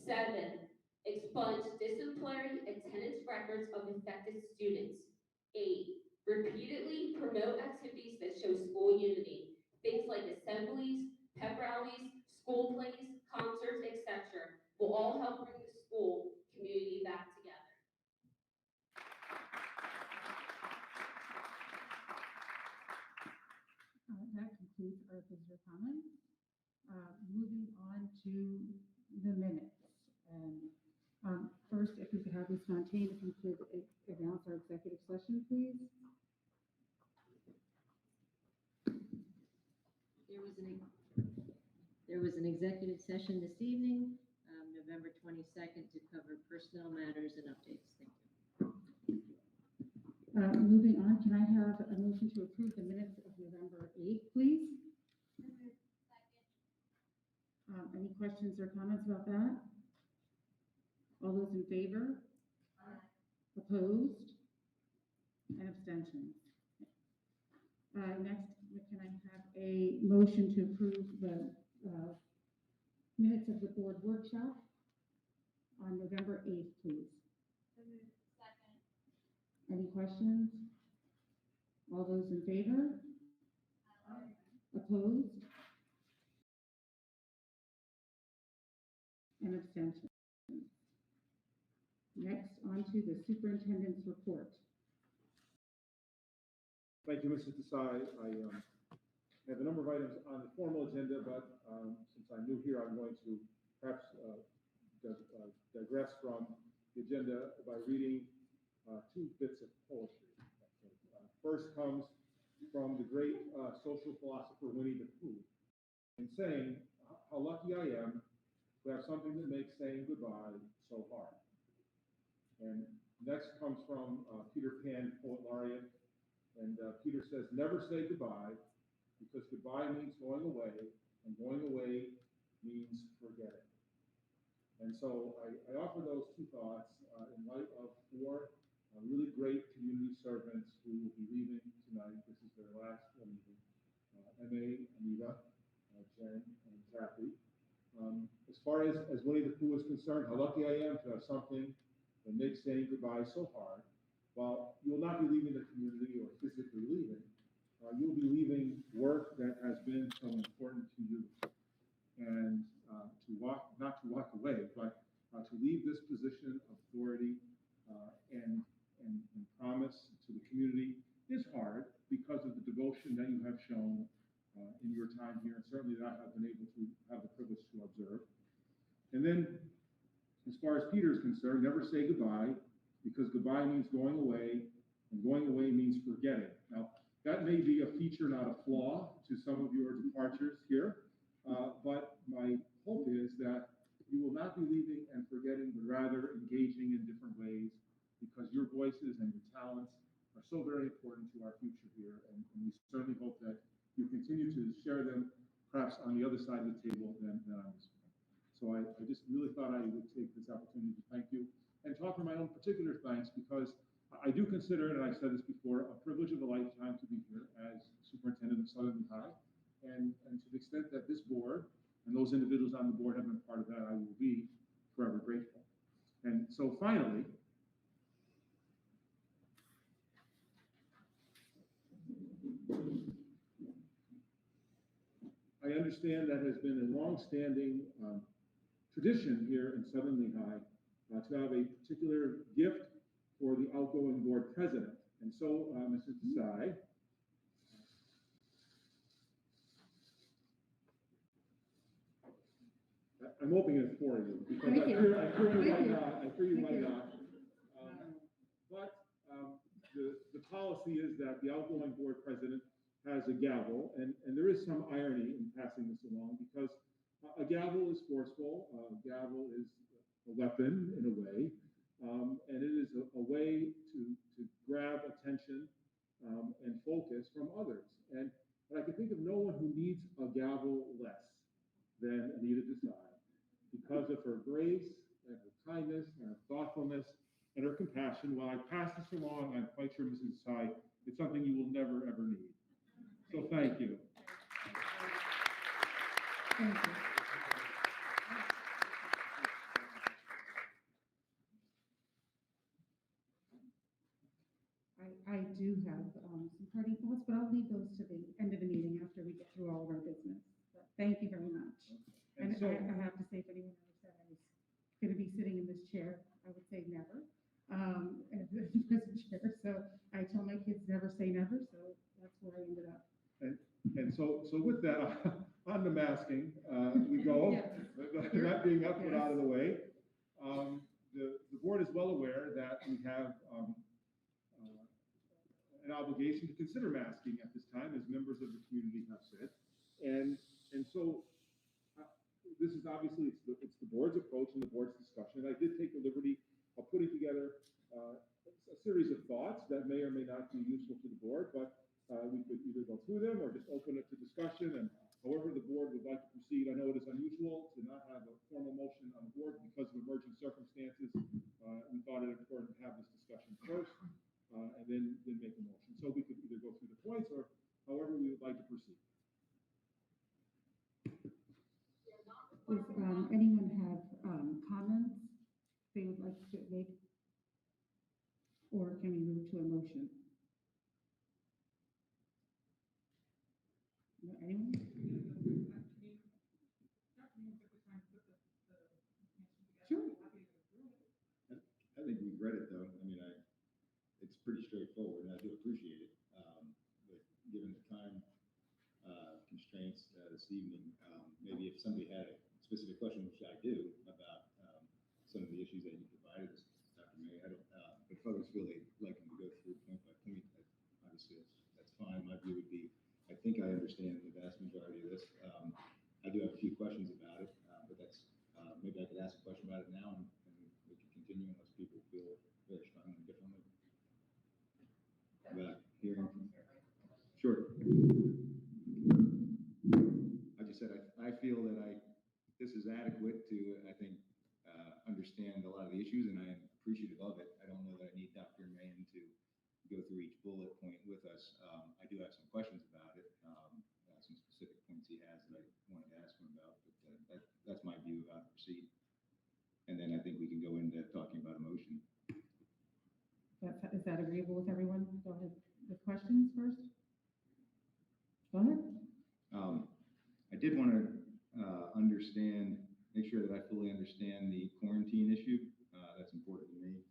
S14: 7, expunge disciplinary attendance records of affected students. 8, repeatedly promote activities that show school unity. Things like assemblies, pep rallies, school plays, concerts, etc. will all help bring the school community back together.
S1: That concludes our visitor comments. Moving on to the minutes. First, if we could have Ms. Fontaine, if you could announce our executive session, please.
S15: There was an executive session this evening, November 22nd, to cover personnel matters and updates. Thank you.
S1: Moving on, can I have a motion to approve the minutes of November 8th, please? Any questions or comments about that? All those in favor? Aye. Opposed? And abstentions? Next, can I have a motion to approve the minutes of the board workshop on November 8th, please?
S8: Second.
S1: Any questions? All those in favor? Aye. Opposed? And abstentions? Next, on to the superintendent's report.
S16: Thank you, Mrs. Desai. I have a number of items on the formal agenda, but since I'm new here, I'm going to perhaps digress from the agenda by reading 2 bits of poetry. First comes from the great social philosopher Winnie the Pooh, in saying, "How lucky I am to have something that makes saying goodbye so hard." And next comes from Peter Pan, poet laureate. And Peter says, "Never say goodbye, because goodbye means going away, and going away means forgetting." And so I offer those 2 thoughts in light of 4 really great community servants who will be leaving tonight. This is their last one leaving. M.A., Anita, Jen, and Kathy. As far as Winnie the Pooh is concerned, how lucky I am to have something that makes saying goodbye so hard. While you will not be leaving the community or physically leaving, you'll be leaving work that has been so important to you. And not to walk away, but to leave this position of authority and promise to the community is hard because of the devotion that you have shown in your time here, and certainly that I have been able to have the privilege to observe. And then, as far as Peter is concerned, never say goodbye, because goodbye means going away, and going away means forgetting. Now, that may be a feature, not a flaw, to some of your departures here, but my hope is that you will not be leaving and forgetting, but rather engaging in different ways, because your voices and your talents are so very important to our future here, and we certainly hope that you continue to share them, perhaps on the other side of the table than on this one. So I just really thought I would take this opportunity to thank you and to offer my own particular thanks, because I do consider it, and I've said this before, a privilege of a lifetime to be here as superintendent of Southern Lehigh. and to the extent that this board and those individuals on the board have been part of that, I will be forever grateful. And so finally, I understand that has been a long-standing tradition here in Southern Lehigh to have a particular gift for the outgoing board president. And so, Mrs. Desai, I'm opening it for you because I fear you might not. But the policy is that the outgoing board president has a gavel, and there is some irony in passing this along because a gavel is forceful, a gavel is a weapon in a way, and it is a way to grab attention and focus from others. But I can think of no one who needs a gavel less than Anita Desai because of her grace and her kindness and her thoughtfulness and her compassion. While I pass this along, I'm quite sure, Mrs. Desai, it's something you will never, ever need. So thank you.
S1: Thank you. I do have some parting thoughts, but I'll leave those to the end of the meeting after we get through all of our business. But thank you very much. And
S16: so,
S1: I have to say, if anyone ever said I was going to be sitting in this chair, I would say never. As the present chair. So I tell my kids never say never. So that's where I ended up.
S16: And so with that, on the masking, we go.
S1: Yes.
S16: That being put out of the way. The board is well aware that we have an obligation to consider masking at this time, as members of the community have said. And so this is obviously, it's the board's approach and the board's discussion. And I did take the liberty of putting together a series of thoughts that may or may not be useful to the board, but we could either go through them or just open it to discussion, and however the board would like to proceed. I know it is unusual to not have a formal motion on the board because of emergent circumstances. We thought it important to have this discussion first, and then make a motion. So we could either go through the points or however we would like to proceed.
S1: Does anyone have comments they would like to make? Or can we move to a motion? No, anyone? Sure.
S2: I think we've read it though. I mean, it's pretty straightforward and I do appreciate it. But given the time constraints this evening, maybe if somebody had a specific question, which I do, about some of the issues that you provided us, Dr. May, I don't, but folks really like them to go through point by point. Obviously, that's fine. My view would be, I think I understand the vast majority of this. I do have a few questions about it, but that's, maybe I could ask a question about it now and we can continue unless people feel very strongly differently. About hearing from, sure. I just said, I feel that this is adequate to, I think, understand a lot of the issues, and I am appreciative of it. I don't know that I need Dr. Mahan to go through each bullet point with us. I do have some questions about it, some specific points he has that I wanted to ask him about, but that's my view of how to proceed. And then I think we can go into talking about a motion.
S1: Is that agreeable with everyone? Go ahead with questions first. Go ahead.
S2: I did want to make sure that I fully understand the quarantine issue. That's important to me.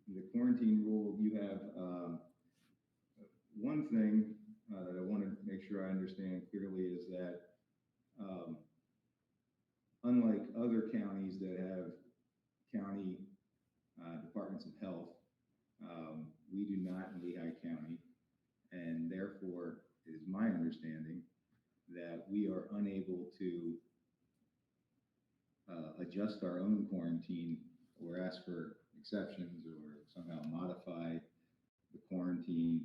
S2: The quarantine rule, you have one thing that I want to make sure I understand clearly is that unlike other counties that have county departments of health, we do not in Lehigh County, and therefore it is my understanding that we are unable to adjust our own quarantine or ask for exceptions or somehow modify the quarantine,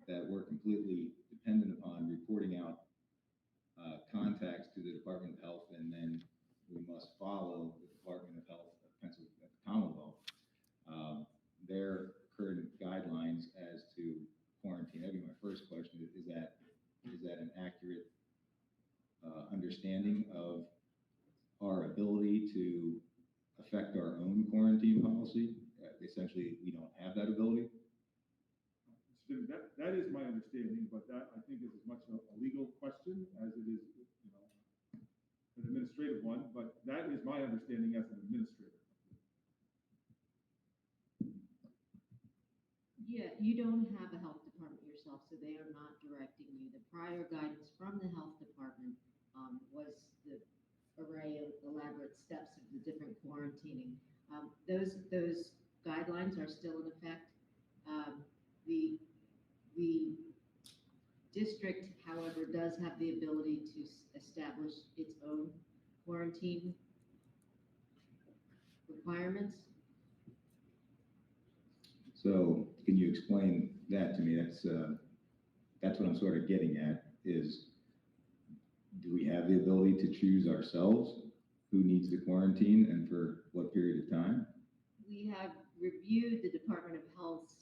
S2: that we're completely dependent upon reporting out contacts to the Department of Health, and then we must follow the Department of Health of Pennsylvania, Commonwealth, their current guidelines as to quarantine. That'd be my first question. understanding of our ability to affect our own quarantine policy. Essentially, we don't have that ability.
S16: That is my understanding, but that I think is as much a legal question as it is, an administrative one, but that is my understanding as an administrator.
S15: Yeah, you don't have a health department yourself, so they are not directing you. The prior guidance from the health department was the array of elaborate steps of the different quarantining. Those guidelines are still in effect. The district, however, does have the ability to establish its own quarantine requirements.
S2: So can you explain that to me? That's what I'm sort of getting at is, do we have the ability to choose ourselves who needs the quarantine and for what period of time?
S15: We have reviewed the Department of Health's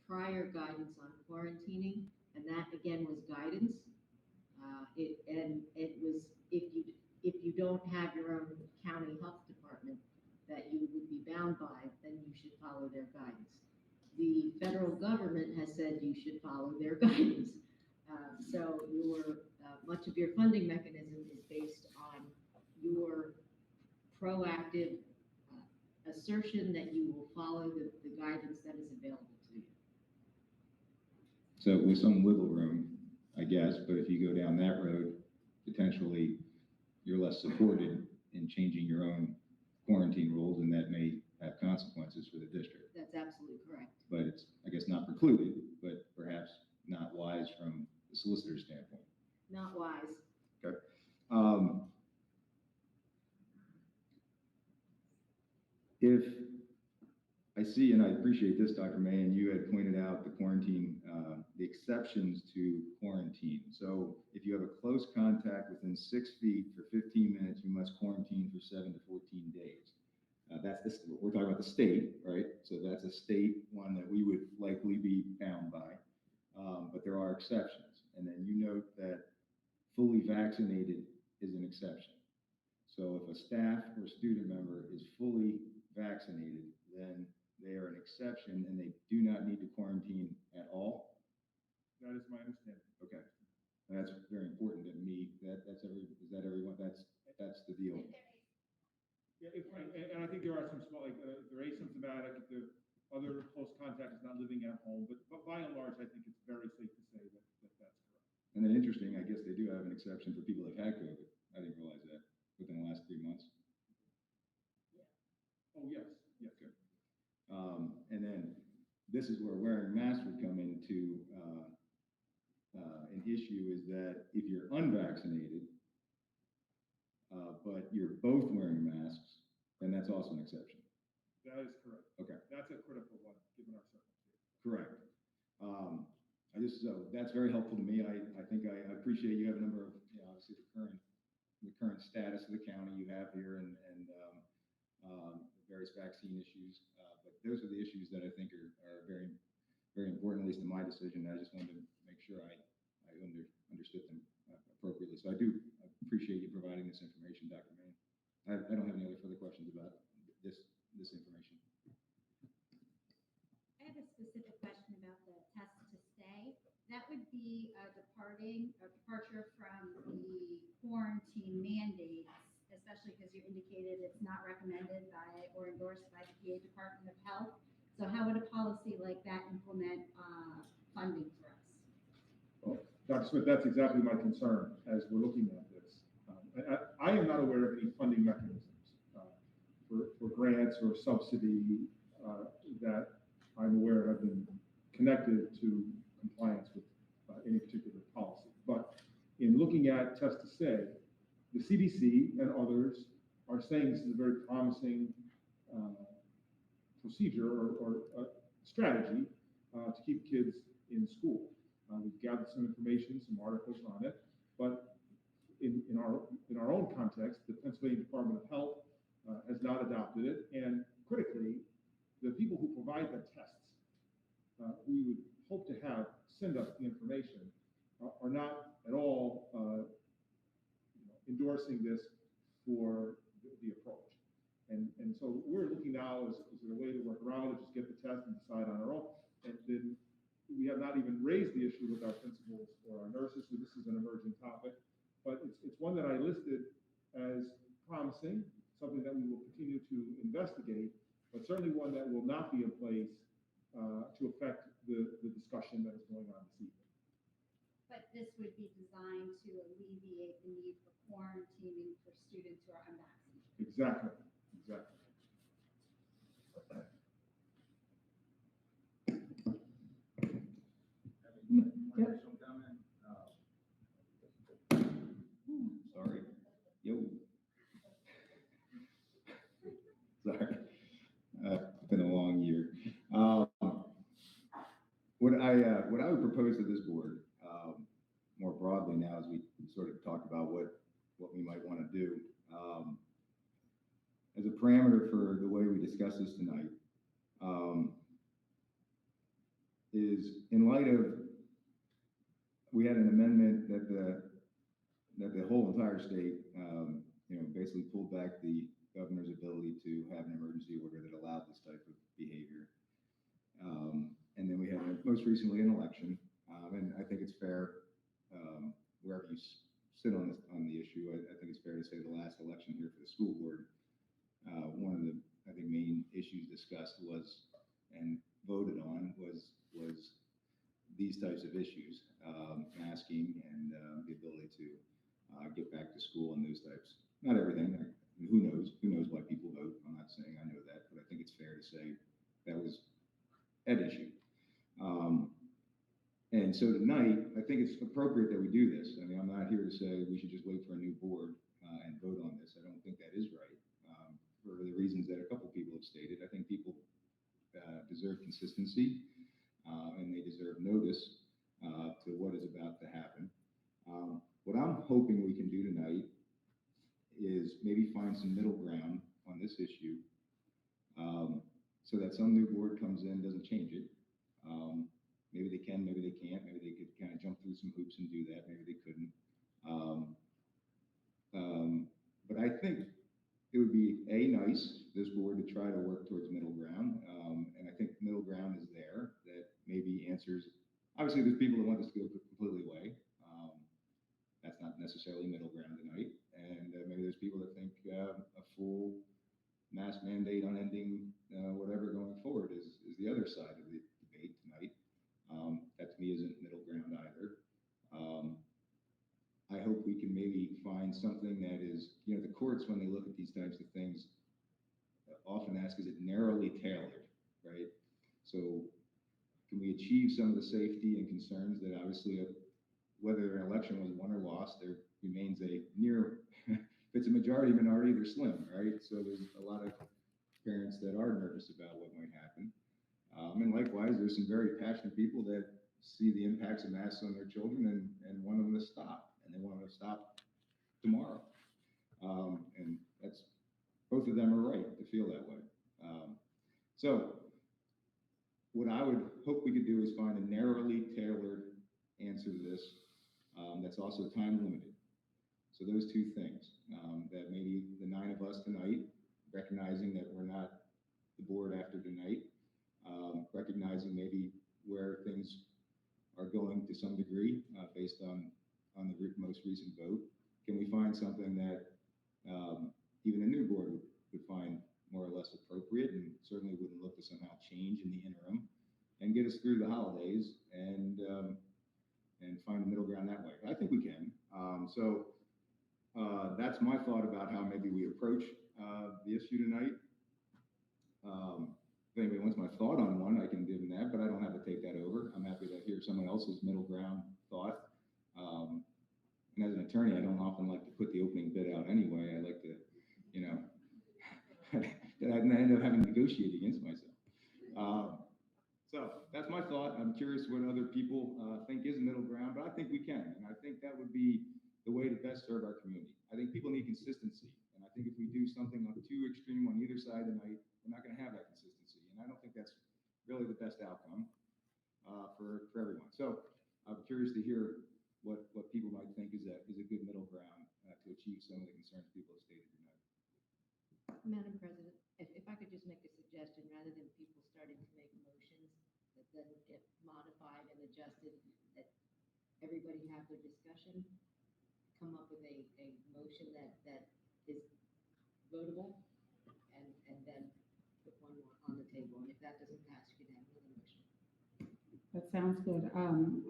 S15: prior guidance on quarantining, and that again was guidance. It was if you don't have your own county health department that you would be bound by, then you should follow their guidance. The federal government has said you should follow their guidance. So much of your funding mechanism is based on your proactive assertion that you will follow the guidance that is available to you.
S2: So with some wiggle room, I guess, but if you go down that road, potentially you're less supported in changing your own quarantine rules, and that may have consequences for the district.
S15: That's absolutely correct.
S2: But it's, I guess, not precluded, but perhaps not wise from the solicitor's standpoint.
S15: Not wise.
S2: Okay. If I see, and I appreciate this, Dr. May, and you had pointed out the quarantine, the exceptions to quarantine. So if you have a close contact within 6 feet for 15 minutes, you must quarantine for 7 to 14 days. That's this, we're talking about the state, right? So that's a state one that we would likely be bound by. But there are exceptions. And then you note that fully vaccinated is an exception. So if a staff or student member is fully vaccinated, then they are an exception and they do not need to quarantine at all.
S16: That is my understanding.
S2: Okay. And that's very important to me. Is that everyone? That's the deal.
S16: Yeah, and I think there are some small, like they're asymptomatic, if the other close contact is not living at home, but by and large, I think it's very safe to say that that's correct.
S2: And then interesting, I guess they do have an exception for people that have had COVID. I didn't realize that within the last 3 months.
S16: Yeah. Oh, yes. Yes.
S2: Okay. And then this is where wearing masks would come into an issue, is that if you're unvaccinated, but you're both wearing masks, then that's also an exception.
S16: That is correct.
S2: Okay.
S16: That's a critical one, given our circumstances.
S2: Correct. That's very helpful to me. I think I appreciate you have a number of, obviously the current status of the county you have here and various vaccine issues. But those are the issues that I think are very, very important, at least in my decision. I just wanted to make sure I understood them appropriately. So I do appreciate you providing this information, Dr. May. I don't have any other further questions about this information.
S17: I have a specific question about the test to stay. That would be a departure from the quarantine mandates, especially because you indicated it's not recommended by or endorsed by the PA Department of Health. So how would a policy like that implement funding for us?
S16: Well, Dr. Smith, that's exactly my concern as we're looking at this. I am not aware of any funding mechanisms for grants or subsidy that I'm aware have been connected to compliance with any particular policy. But in looking at test to say, the CDC and others are saying this is a very promising procedure or strategy to keep kids in school. We've gathered some information, some articles on it, but in our own context, the Pennsylvania Department of Health has not adopted it, and critically, the people who provide the tests we would hope to have send us the information are not at all endorsing this for the approach. And so we're looking now, is there a way to work around it, just get the test and decide on our own? And then we have not even raised the issue with our principals or our nurses, so this is an emerging topic. But it's one that I listed as promising, something that we will continue to investigate, but certainly one that will not be in place to affect the discussion that is going on this evening.
S17: But this would be designed to alleviate the need for quarantining for students who are unvaccinated.
S16: Exactly.
S2: Additional comment? Sorry. Yo. Sorry. It's been a long year. What I would propose to this board, more broadly now, as we sort of talk about what we might want to do, as a parameter for the way we discuss this tonight, is in light of, we had an amendment that the whole entire state, basically pulled back the governor's ability to have an emergency order that allowed this type of behavior. And then we had most recently an election, and I think it's fair, wherever you sit on the issue, I think it's fair to say the last election here for the school board, one of the, I think, main issues discussed was, and voted on, was these types of issues, masking and the ability to get back to school and those types. Not everything. Who knows why people vote? I'm not saying I know that, but I think it's fair to say that was an issue. And so tonight, I think it's appropriate that we do this. I mean, I'm not here to say we should just wait for a new board and vote on this. I don't think that is right, for the reasons that a couple people have stated. I think people deserve consistency, and they deserve notice to what is about to happen. What I'm hoping we can do tonight is maybe find some middle ground on this issue, so that some new board comes in, doesn't change it. Maybe they can, maybe they can't, maybe they could kind of jump through some hoops and do that, maybe they couldn't. But I think it would be nice, this board, to try to work towards middle ground. And I think middle ground is there, that maybe answers, obviously there's people that want this to go completely away. That's not necessarily middle ground tonight. And maybe there's people that think a full mask mandate on ending whatever going forward is the other side of the debate tonight. That to me isn't middle ground either. I hope we can maybe find something that is, the courts, when they look at these types of things, often ask, is it narrowly tailored, right? So can we achieve some of the safety and concerns that obviously, whether an election was won or lost, there remains a near, if it's a majority minority, they're slim, right? So there's a lot of parents that are nervous about what might happen. And likewise, there's some very passionate people that see the impacts of masks on their children and want them to stop, and they want them to stop tomorrow. And that's, both of them are right to feel that way. So what I would hope we could do is find a narrowly tailored answer to this, that's also time limited. So those two things, that maybe the 9 of us tonight, recognizing that we're not the board after tonight, recognizing maybe where things are going to some degree, based on the most recent vote. Can we find something that even a new board would find more or less appropriate, and certainly wouldn't look to somehow change in the interim, and get us through the holidays and find a middle ground that way? I think we can. So that's my thought about how maybe we approach the issue tonight. If anybody wants my thought on one, I can give them that, but I don't have to take that over. I'm happy to hear someone else's middle ground thought. And as an attorney, I don't often like to put the opening bid out anyway. I like to, I end up having to negotiate against myself. So that's my thought. I'm curious what other people think is middle ground, but I think we can. And I think that would be the way to best serve our community. I think people need consistency. And I think if we do something too extreme on either side tonight, we're not going to have that consistency. And I don't think that's really the best outcome for everyone. So I'm curious to hear what people might think is a good middle ground to achieve some some of the concerns people have stated tonight.
S15: Madam President, if I could just make a suggestion, rather than people starting to make motions that then get modified and adjusted, that everybody have their discussion, come up with a motion that is votable, and then put one more on the table. And if that doesn't pass, you can have another motion.
S1: That sounds good.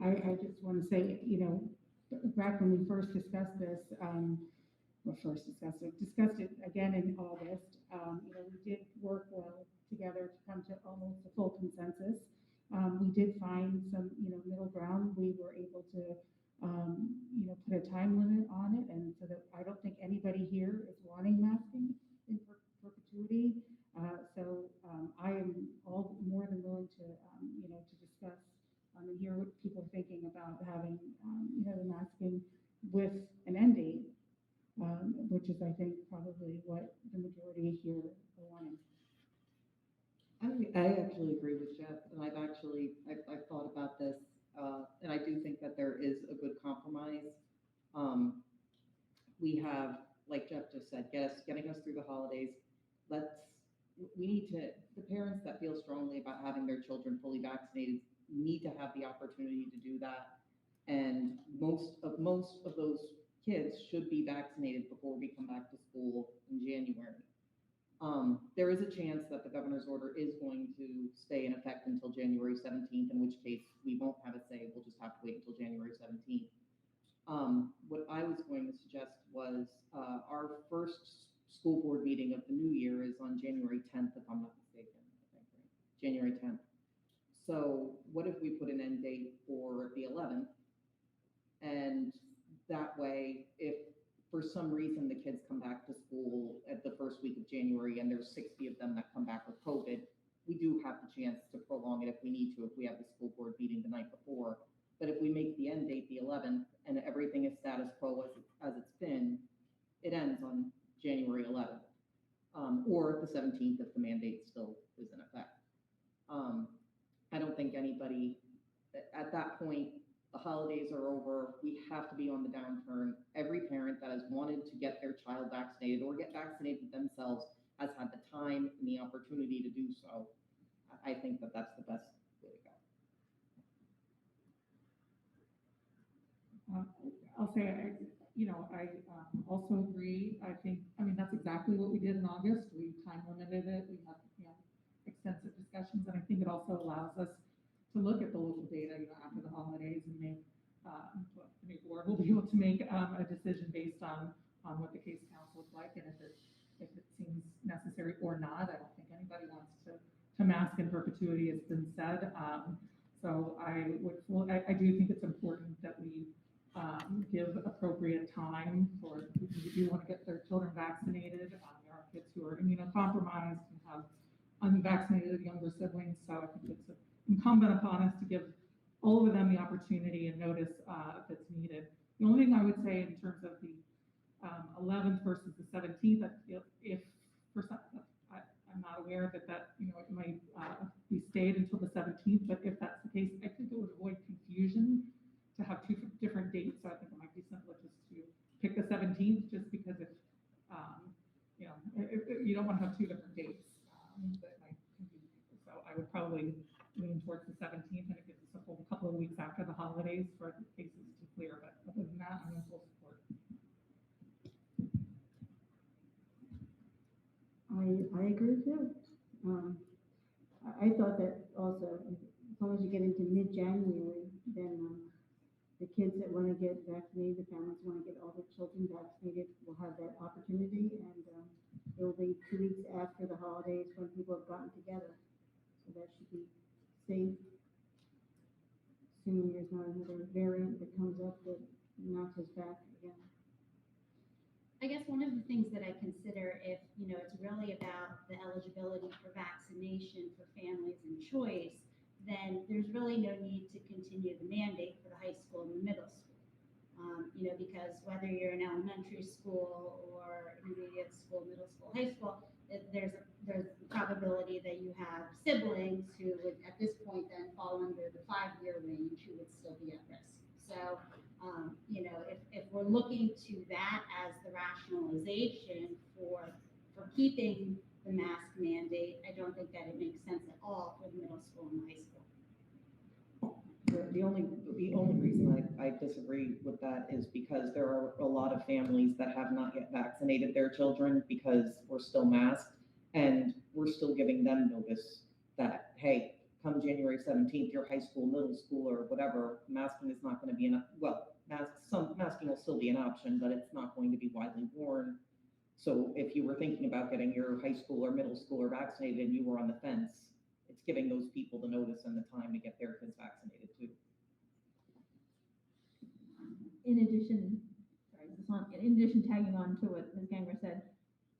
S1: I just want to say, back when we first discussed this, discussed it again in August. We did work well together to come to almost a full consensus. We did find some, middle ground. We were able to, put a time limit on it, and so that I don't think anybody here is wanting masking in perpetuity. I am all more than willing to, to discuss and hear what people are thinking about having, the masking with an end date. Which is, I think, probably what the majority here are wanting.
S18: I actually agree with Jeff, and I've thought about this, and I do think that there is a good compromise. We have, like Jeff just said, getting us through the holidays. The parents that feel strongly about having their children fully vaccinated need to have the opportunity to do that, and most of those kids should be vaccinated before we come back to school in January. There is a chance that the governor's order is going to stay in effect until January 17th, in which case we won't have a say. We'll just have to wait until January 17th. What I was going to suggest was our first school board meeting of the new year is on January 10th, if I'm not mistaken, I think, right? January 10th. So what if we put an end date for the 11th? And that way, if for some reason the kids come back to school at the first week of January and there's 60 of them that come back with COVID, we do have the chance to prolong it if we need to, if we have the school board meeting the night before. But if we make the end date the 11th and everything is status quo as it's been, it ends on January 11th, or the 17th if the mandate still is in effect. I don't think anybody, at that point, the holidays are over, we have to be on the downturn. Every parent that has wanted to get their child vaccinated or get vaccinated themselves has had the time and the opportunity to do so. I think that that's the best way to go.
S19: I'll say, I also agree. That's exactly what we did in August. We time limited it. We had, extensive discussions, and I think it also allows us to look at the local data, after the holidays and make, the new board will be able to make a decision based on what the case counts look like, and if it seems necessary or not. I don't think anybody wants to mask in perpetuity, it's been said. So I do think it's important that we give appropriate time for people who do want to get their children vaccinated. There are kids who are immunocompromised and have unvaccinated younger siblings, so I think it's incumbent upon us to give all of them the opportunity and notice that's needed. The only thing I would say in terms of the 11th versus the 17th, if for some, I'm not aware that it might be stayed until the 17th, but if that's the case, I think it would avoid confusion to have two different dates. So I think it might be simpler just to pick the 17th, just because if you don't want to have two different dates, that might confuse people. So I would probably lean towards the 17th, and it gives us a full couple of weeks after the holidays for the cases to clear. But other than that, I'm in full support.
S1: I agree with you. I thought that also, as long as you get into mid-January, then the kids that want to get vaccinated, the families want to get all their children vaccinated, will have that opportunity, and it will be 2 weeks after the holidays when people have gotten together. So that should be safe, assuming there's not another variant that comes up that knocks us back again.
S17: I guess one of the things that I consider, if, it's really about the eligibility for vaccination for families and choice, then there's really no need to continue the mandate for the high school and the middle school. Because whether you're in elementary school or intermediate school, middle school, high school, there's a probability that you have siblings who would, at this point, then fall under the 5-year range who would still be at risk. So You know, if we're looking to that as the rationalization for keeping the mask mandate, I don't think that it makes sense at all for the middle school and high school.
S18: The only reason I disagree with that is because there are a lot of families that have not yet vaccinated their children because we're still masked, and we're still giving them notice that, hey, come January 17th, your high school, middle school, or whatever, masking is not going to be enough. Well, masking will still be an option, but it's not going to be widely worn. So if you were thinking about getting your high school or middle schooler vaccinated and you were on the fence, it's giving those people the notice and the time to get their kids vaccinated too.
S20: In addition, tagging on to what Ms. Ganger said,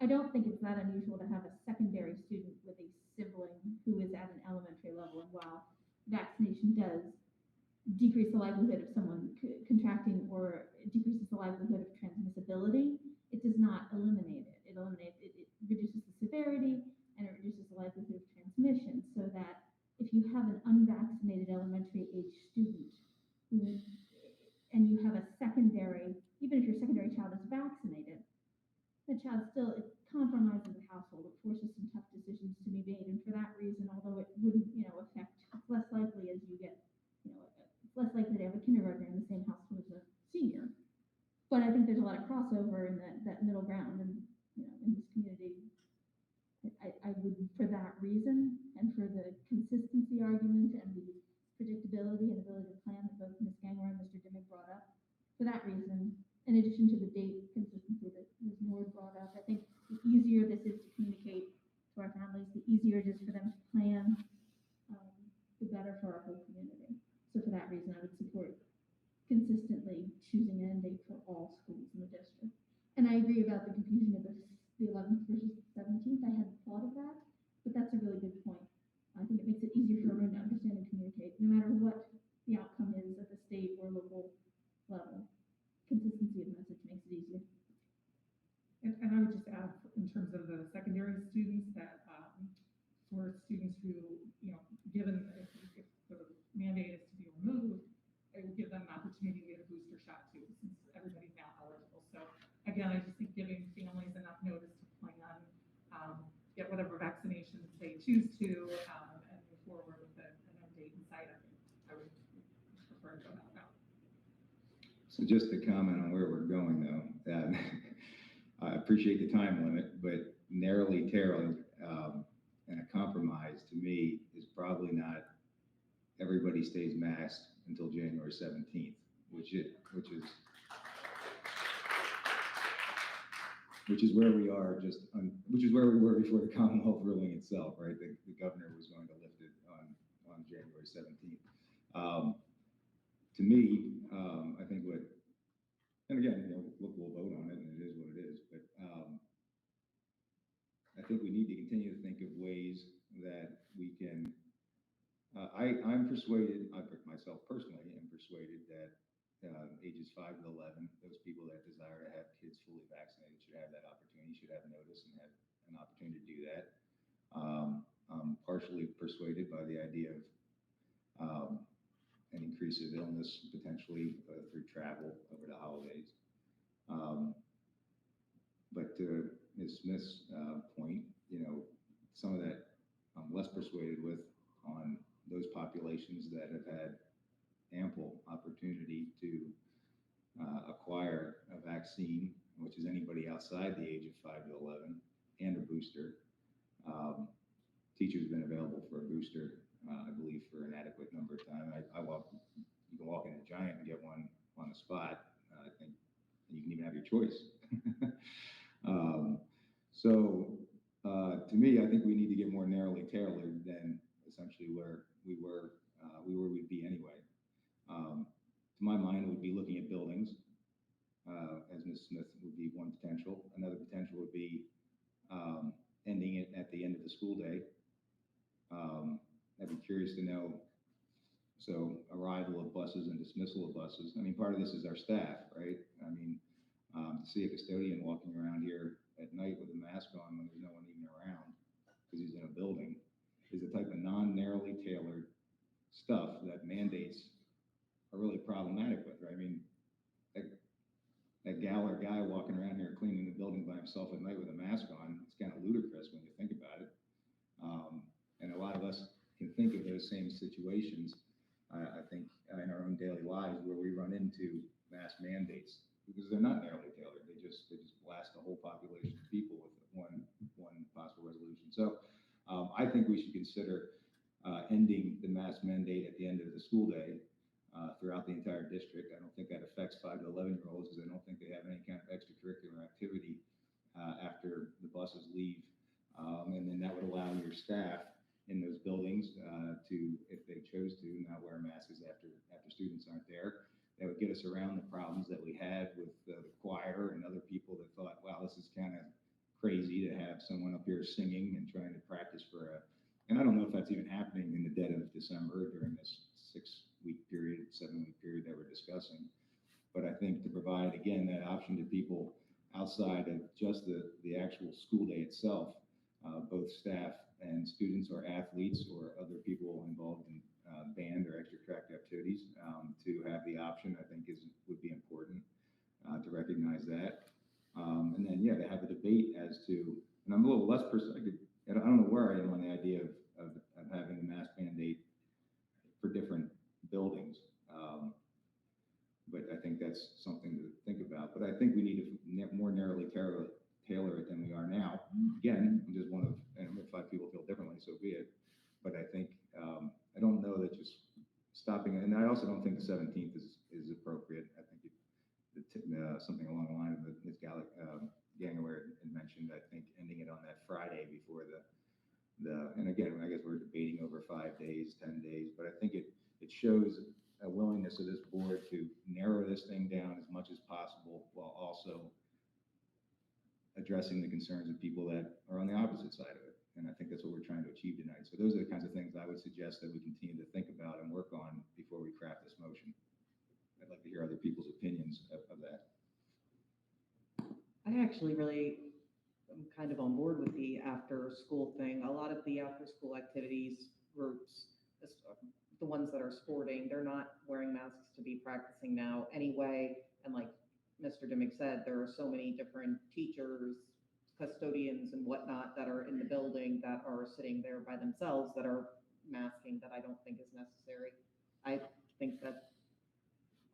S20: I don't think it's that unusual to have a secondary student with a sibling who is at an elementary level. And while vaccination does decrease the likelihood of someone contracting or decreases the likelihood of transmissibility, it does not eliminate it. It reduces the severity and it reduces the likelihood of transmission, so that if you have an unvaccinated elementary age student and you have a secondary, even if your secondary child is vaccinated, the child still, it compromises the household. It forces some tough decisions to be made. And for that reason, although it wouldn't, affect, it's less likely as you get, it's less likely to have a kindergartner in the same household as a senior. But I think there's a lot of crossover in that middle ground. And, in this community, I would, for that reason, and for the consistency argument and the predictability and ability to plan that both Ms. Ganger and Mr. Dimmick brought up, for that reason, in addition to the date consistency that Ms. Nord brought up, I think the easier this is to communicate to our families, the easier it is for them to plan, the better for our whole community. So for that reason, I would support consistently choosing an end date for all schools in the district. And I agree about the confusion of the 11th versus the 17th. I hadn't thought of that, but that's a really good point. I think it makes it easier for everyone to understand and communicate, no matter what the outcome is at the state or local level. Consistency of message makes it easier.
S19: And I would just add, in terms of the secondary students, that for students who, given if the mandate is to be removed, it will give them an opportunity to get a booster shot too, since everybody's now eligible. So again, I just think giving families enough notice to plan, get whatever vaccinations they choose to, and move forward with an end date in sight. I would prefer to go that route.
S2: So just to comment on where we're going though, I appreciate the time limit, but narrowly tailored and a compromise to me is probably not everybody stays masked until January 17th, which is where we are which is where we were before the Commonwealth ruling itself, right? The governor was going to lift it on January 17th. To me, I think and again, we'll vote on it and it is what it is, but I think we need to continue to think of ways that we can, I'm persuaded, myself personally am persuaded that ages 5 to 11, those people that desire to have kids fully vaccinated should have that opportunity, should have notice and have an opportunity to do that. I'm partially persuaded by the idea of an increase of illness potentially through travel over the holidays. But to Ms. Smith's point, some of that I'm less persuaded with on those populations that have had ample opportunity to acquire a vaccine, which is anybody outside the age of 5 to 11, and a booster. Teachers have been available for a booster, I believe, for an adequate number of time. You can walk in a Giant and get one on the spot. I think you can even have your choice. To me, I think we need to get more narrowly tailored than essentially where we'd be anyway. To my mind, it would be looking at buildings, as Ms. Smith would be one potential. Another potential would be ending it at the end of the school day. I'd be curious to know, so arrival of buses and dismissal of buses. I mean, part of this is our staff, right? I mean, to see a custodian walking around here at night with a mask on when there's no one even around because he's in a building is the type of non-narrowly tailored stuff that mandates are really problematic with, right? I mean, that gal or guy walking around here cleaning the building by himself at night with a mask on. It's kind of ludicrous when you think about it. And a lot of us can think of those same situations, I think, in our own daily lives where we run into mask mandates because they're not narrowly tailored. They just blast the whole population of people with one possible resolution. So I think we should consider ending the mask mandate at the end of the school day throughout the entire district. I don't think that affects 5 to 11-year-olds because I don't think they have any kind of extracurricular activity after the buses leave. And then that would allow your staff in those buildings to, if they chose to, not wear masks after students aren't there. That would get us around the problems that we had with the choir and other people that thought, wow, this is kind of crazy to have someone up here singing and trying to practice for and I don't know if that's even happening in the dead of December during this 6-week period, 7-week period that we're discussing. But I think to provide, again, that option to people outside of just the actual school day itself, both staff and students or athletes or other people involved in band or extracurricular activities, to have the option, I think would be important to recognize that. And then, yeah, to have a debate as to, and I'm a little less I don't know where I am on the idea of having a mask mandate for different buildings. But I think that's something to think about. But I think we need to more narrowly tailor it than we are now. Again, I'm just one of, and if 5 people feel differently, so be it. But I think, I don't know that just stopping it, and I also don't think the 17th is appropriate. I think something along the line of Ms. Gangaware had mentioned, I think ending it on that Friday before and again, I guess we're debating over 5 days, 10 days, but I think it shows a willingness of this board to narrow this thing down as much as possible while also addressing the concerns of people that are on the opposite side of it. And I think that's what we're trying to achieve tonight. So those are the kinds of things I would suggest that we continue to think about and work on before we craft this motion. I'd like to hear other people's opinions of that.
S18: I actually really am kind of on board with the after-school thing. A lot of the after-school activities groups, the ones that are sporting, they're not wearing masks to be practicing now anyway. And like Mr. Dimick said, there are so many different teachers, custodians and whatnot that are in the building that are sitting there by themselves that are masking that I don't think is necessary. I think that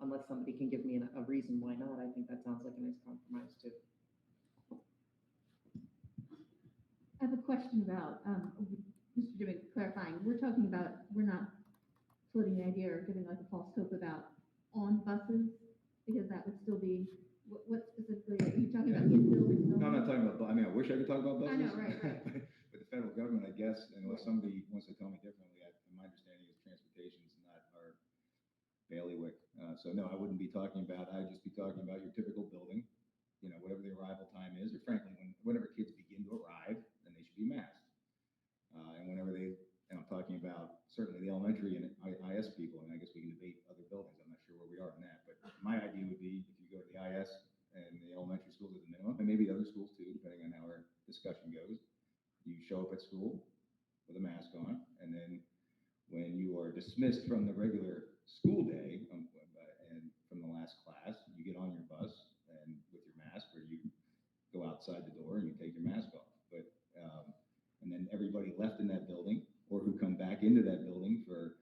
S18: unless somebody can give me a reason why not, I think that sounds like a nice compromise too.
S20: I have a question about, Mr. Dimick clarifying, we're talking about, we're not floating the idea or giving like a false hope about on buses, because that would still be, what specifically, are you talking about in buildings?
S2: No, I'm not talking about, I mean, I wish I could talk about buses.
S20: I know, right.
S2: But the federal government, I guess, unless somebody wants to tell me differently, my understanding is transportation is not our bailiwick. So no, I wouldn't be talking about, I'd just be talking about your typical building, whatever the arrival time is, or frankly, whenever kids begin to arrive, then they should be masked. And whenever and I'm talking about certainly the elementary and IS people, and I guess we can debate other buildings. I'm not sure where we are on that, but my idea would be if you go to the IS and the elementary schools at the minimum, and maybe the other schools too, depending on how our discussion goes, you show up at school with a mask on, and then when you are dismissed from the regular school day and from the last class, you get on your bus and with your mask, or you go outside the door and you take your mask off. But and then everybody left in that building or who come back into that building for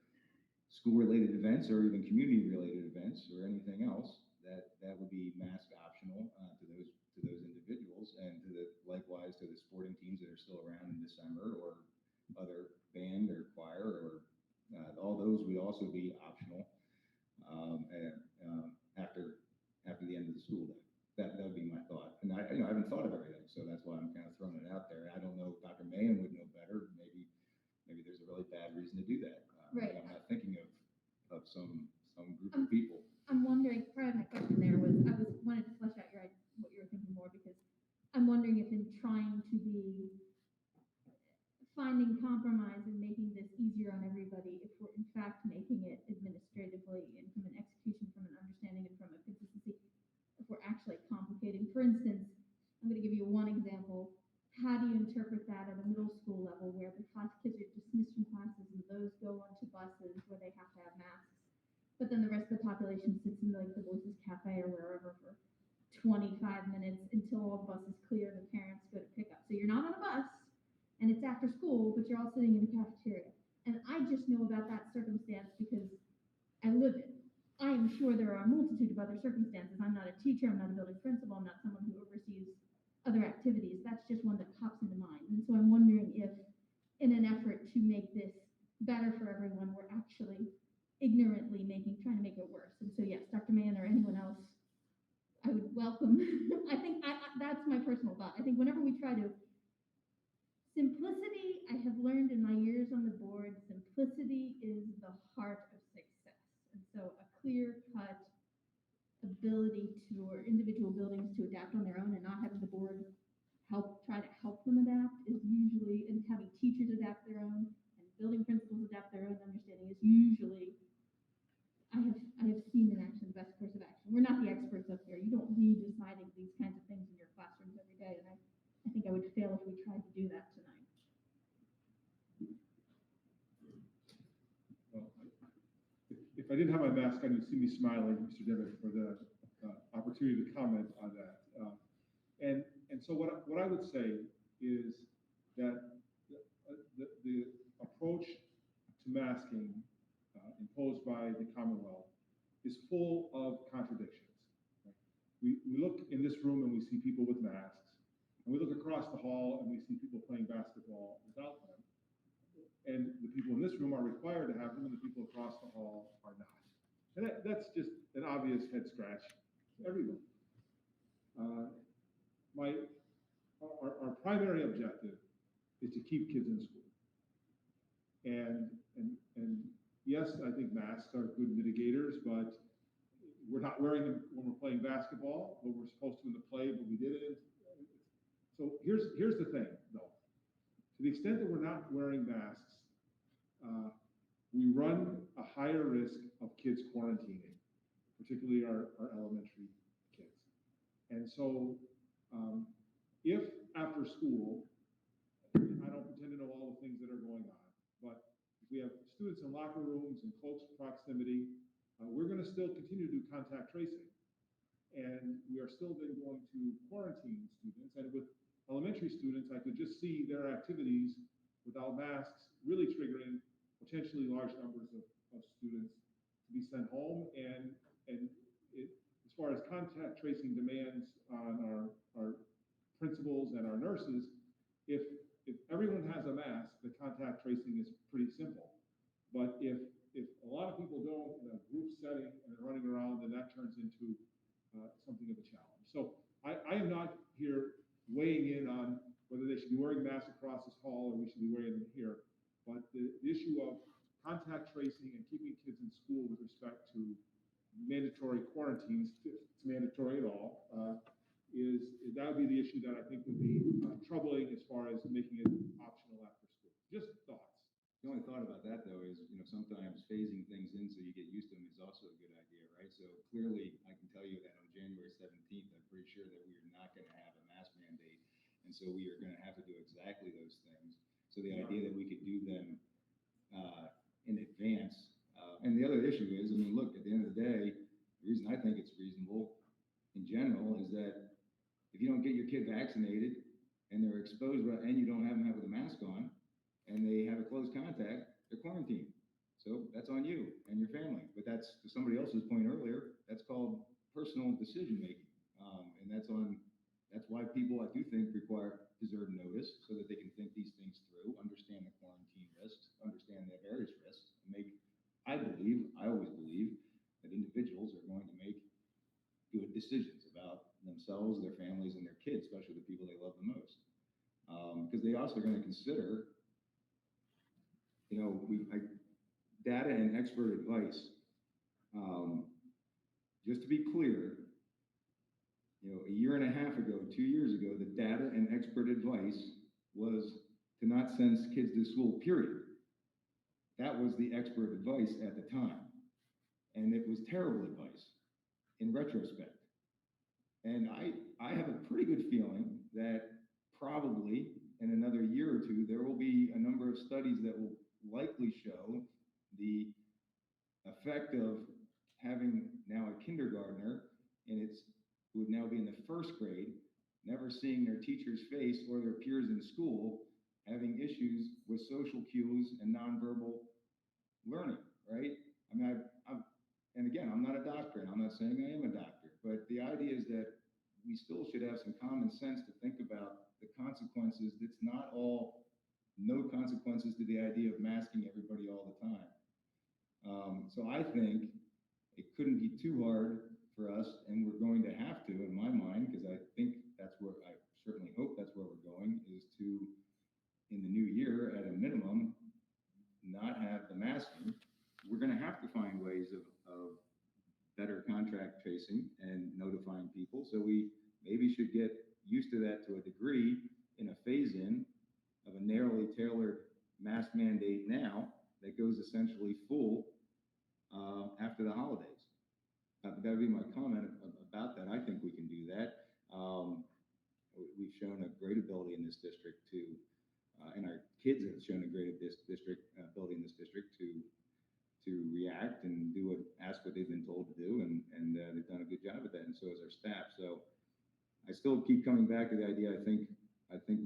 S2: school-related events or even community-related events or anything else, that would be mask optional to those individuals, and likewise to the sporting teams that are still around in December, or other band or choir, or all those would also be optional after the end of the school day. That would be my thought. And I haven't thought of everything, so that's why I'm kind of throwing it out there. I don't know if Dr. Mahan would know better. Maybe there's a really bad reason to do that.
S20: Right.
S2: I'm not thinking of some group of people.
S20: I'm wondering, part of my question there was, wanted to flesh out what you were thinking more, because I'm wondering if in trying to be finding compromise and making this easier on everybody, if we're in fact making it administratively and from an execution, from an understanding and from a consistency, if we're actually complicating. For instance, I'm going to give you one example. How do you interpret that at a middle school level where the kids are dismissed from classes and those go onto buses where they have to have masks, but then the rest of the population sits in like the Voices Cafe or wherever for 25 minutes until all the bus is clear and the parents go to pick up. So you're not on a bus and it's after school, but you're all sitting in the cafeteria. And I just know about that circumstance because I live it. I am sure there are a multitude of other circumstances. I'm not a teacher, I'm not a building principal, I'm not someone who oversees other activities. That's just one that pops into mind. And so I'm wondering if, in an effort to make this better for everyone, we're actually ignorantly trying to make it worse. And so yes, Dr. Mann or anyone else, I would welcome. I think that's my personal thought. I think whenever we try to, simplicity, I have learned in my years on the board, simplicity is the heart of success. And so a clear-cut ability to, or individual buildings to adapt on their own and not having the board try to help them adapt is usually, and having teachers adapt their own and building principals adapt their own understanding is usually, I have seen in action the best course of action. We're not the experts up here. You don't read deciding these kinds of things in your classrooms every day, and I think I would fail if we tried to do that tonight.
S16: Well, if I didn't have my mask on, you'd see me smiling, Mr. Demmett, for the opportunity to comment on that. And so what I would say is that the approach to masking imposed by the Commonwealth is full of contradictions. Right? We look in this room and we see people with masks, and we look across the hall and we see people playing basketball without them. And the people in this room are required to have them, and the people across the hall are not. And that's just an obvious head scratch to everyone. Our primary objective is to keep kids in school. And yes, I think masks are good mitigators, but we're not wearing them when we're playing basketball, but we're supposed to in the play, but we didn't. So here's the thing, though. To the extent that we're not wearing masks, we run a higher risk of kids quarantining, particularly our elementary kids. And so if after school, I don't pretend to know all the things that are going on, but if we have students in locker rooms in close proximity, we're going to still continue to do contact tracing. And we are still then going to quarantine students. And with elementary students, I could just see their activities without masks really triggering potentially large numbers of students to be sent home. And as far as contact tracing demands on our principals and our nurses, if everyone has a mask, the contact tracing is pretty simple. But if a lot of people don't in a group setting and are running around, then that turns into something of a challenge. So I am not here weighing in on whether they should be wearing masks across this hall or we should be wearing them here. But the issue of contact tracing and keeping kids in school with respect to mandatory quarantines, if it's mandatory at all, that would be the issue that I think would be troubling as far as making it optional after school. Just thoughts.
S2: The only thought about that, though, is, sometimes phasing things in so you get used to them is also a good idea, right? So clearly, I can tell you that on January 17th, I'm pretty sure that we are not going to have a mask mandate. And so we are going to have to do exactly those things. So the idea that we could do them in advance. And the other issue is, look, at the end of the day, the reason I think it's reasonable in general is that if you don't get your kid vaccinated and they're exposed and you don't have them with a mask on and they have a close contact, they're quarantined. So that's on you and your family. But that's, to somebody else's point earlier, that's called personal decision making. And that's why people, I do think, deserve notice so that they can think these things through, understand the quarantine risks, understand the various risks, and I always believe that individuals are going to make good decisions about themselves, their families, and their kids, especially the people they love the most. Because they also are going to consider, data and expert advice. Just to be clear, a year and a half ago, 2 years ago, the data and expert advice was to not send kids to school, period. That was the expert advice at the time. And it was terrible advice in retrospect. And I have a pretty good feeling that probably in another year or two, there will be a number of studies that will likely show the effect of having now a kindergartner in its who would now be in the first grade, never seeing their teacher's face or their peers in school, having issues with social cues and nonverbal learning, right? I mean, and again, I'm not a doctor, and I'm not saying I am a doctor, but the idea is that we still should have some common sense to think about the consequences. It's not all no consequences to the idea of masking everybody all the time. So I think it couldn't be too hard for us, and we're going to have to, in my mind, because I think that's where, I certainly hope that's where we're going, is to, in the new year, at a minimum, not have the masking. We're going to have to find ways of better contract tracing and notifying people. So we maybe should get used to that to a degree in a phase-in of a narrowly tailored mask mandate now that goes essentially full after the holidays. That would be my comment about that. I think we can do that. We've shown a great ability in this district to, and our kids have shown a great ability in this district to react and ask what they've been told to do, and they've done a good job at that, and so has our staff. So I still keep coming back to the idea. I think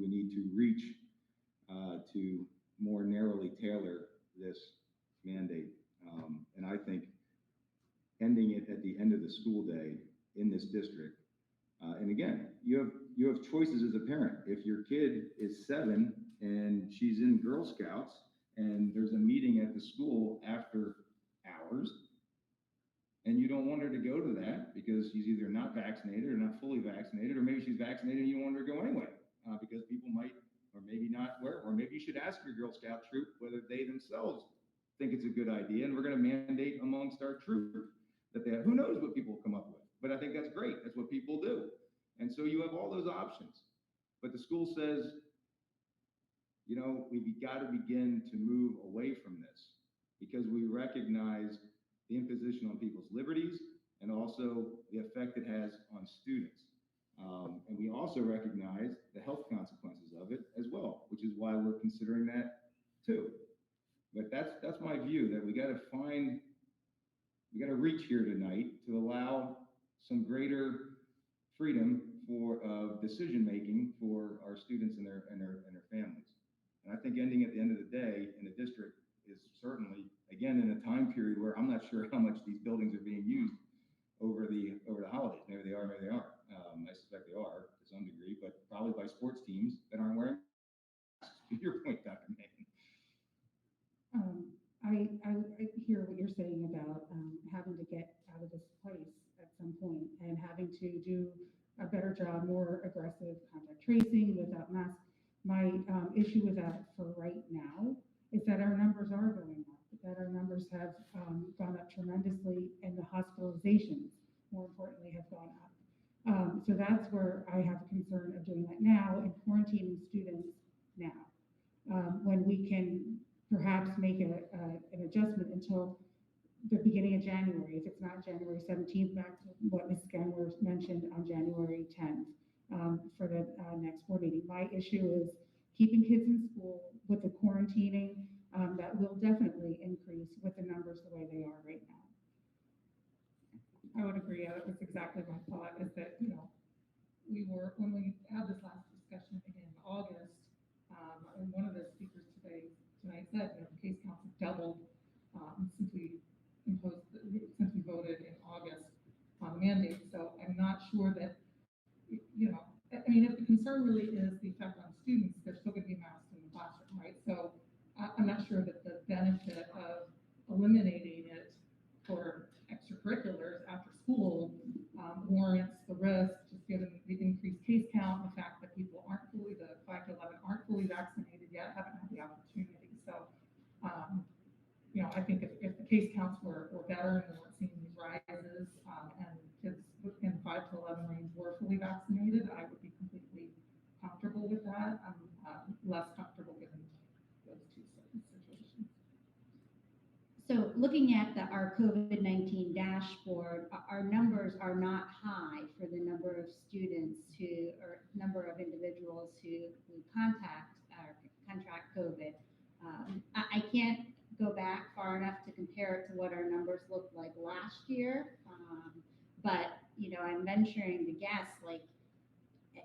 S2: we need to reach to more narrowly tailor this mandate, and I think ending it at the end of the school day in this district. And again, you have choices as a parent. If your kid is 7 and she's in Girl Scouts and there's a meeting at the school after hours, and you don't want her to go to that because she's either not vaccinated or not fully vaccinated, or maybe she's vaccinated and you want her to go anyway, because people might, or maybe not wear, or maybe you should ask your Girl Scout troop whether they themselves think it's a good idea, and we're going to mandate amongst our troop that they have. Who knows what people will come up with? But I think that's great. That's what people do. And so you have all those options. But the school says, we've got to begin to move away from this because we recognize the imposition on people's liberties and also the effect it has on students. And we also recognize the health consequences of it as well, which is why we're considering that too. But that's my view, that we got to reach here tonight to allow some greater freedom for decision-making for our students and their families. And I think ending at the end of the day in the district is certainly, again, in a time period where I'm not sure how much these buildings are being used over the holidays. Maybe they are, maybe they aren't. I suspect they are to some degree, but probably by sports teams that aren't wearing masks. To your point, Dr. Megan.
S1: I hear what you're saying about having to get out of this place at some point and having to do a better job, more aggressive contact tracing without masks. My issue with that for right now is that our numbers are going up, that our numbers have gone up tremendously, and the hospitalizations, more importantly, have gone up. So that's where I have a concern of doing that now and quarantining students now, when we can perhaps make an adjustment until the beginning of January, if it's not January 17th, back to what Ms. Gangler mentioned on January 10th for the next board meeting. My issue is keeping kids in school with the quarantining. That will definitely increase with the numbers the way they are right now.
S19: I would agree. That was exactly my thought, is that, when we had this last discussion in August, and one of the speakers tonight said, the case counts have doubled since we voted in August on the mandate. So I'm not sure that, if the concern really is the effect on students, they're still going to be masked in the classroom, right? So I'm not sure that the benefit of eliminating it for extracurriculars after school warrants the risk, just given the increased case count, the fact that people the 5 to 11 aren't fully vaccinated yet, haven't had the opportunity. So, I think if the case counts were better and we weren't seeing these rises, and kids in 5 to 11 range were fully vaccinated, I would be completely comfortable with that. I'm less comfortable given those two situations.
S17: So looking at our COVID-19 dashboard, our numbers are not high for the number of students or number of individuals who contract COVID. I can't go back far enough to compare it to what our numbers looked like last year, But, you know, I'm venturing to guess, like,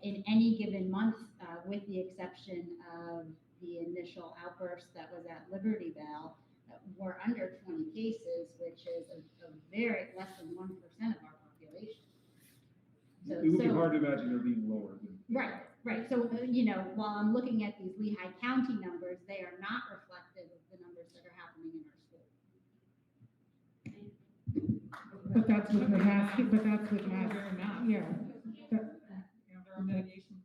S17: in any given month, with the exception of the initial outburst that was at Liberty Bell, we're under 20 cases, which is a very less than 1% of our population. So,
S16: It would be hard to imagine there being lower than.
S17: Right, right. So, you know, while I'm looking at these Lehigh County numbers, they are not reflective of the numbers that are happening in our school.
S19: But that's with the mask, yeah. Mitigation.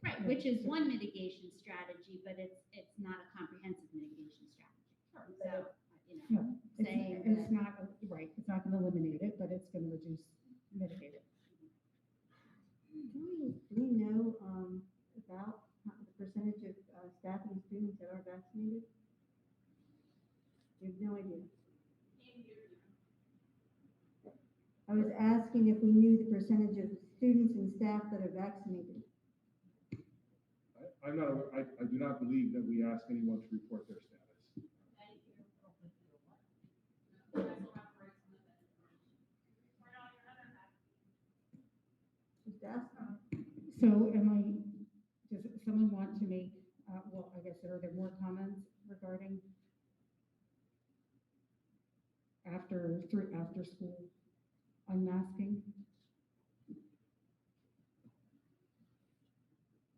S17: Right, which is one mitigation strategy, but it's not a comprehensive mitigation strategy. So, you know, saying
S19: It's
S17: that.
S19: not, right, it's not gonna eliminate it, but it's gonna mitigate it.
S21: Do we know, about the percentage of, staff and students that are vaccinated? We have no idea. I was asking if we knew the percentage of students and staff that are vaccinated.
S16: I'm not, I do not believe that we ask anyone to report their status.
S21: Just asking.
S19: So does someone want to make, well, I guess, are there more comments regarding after school unmasking?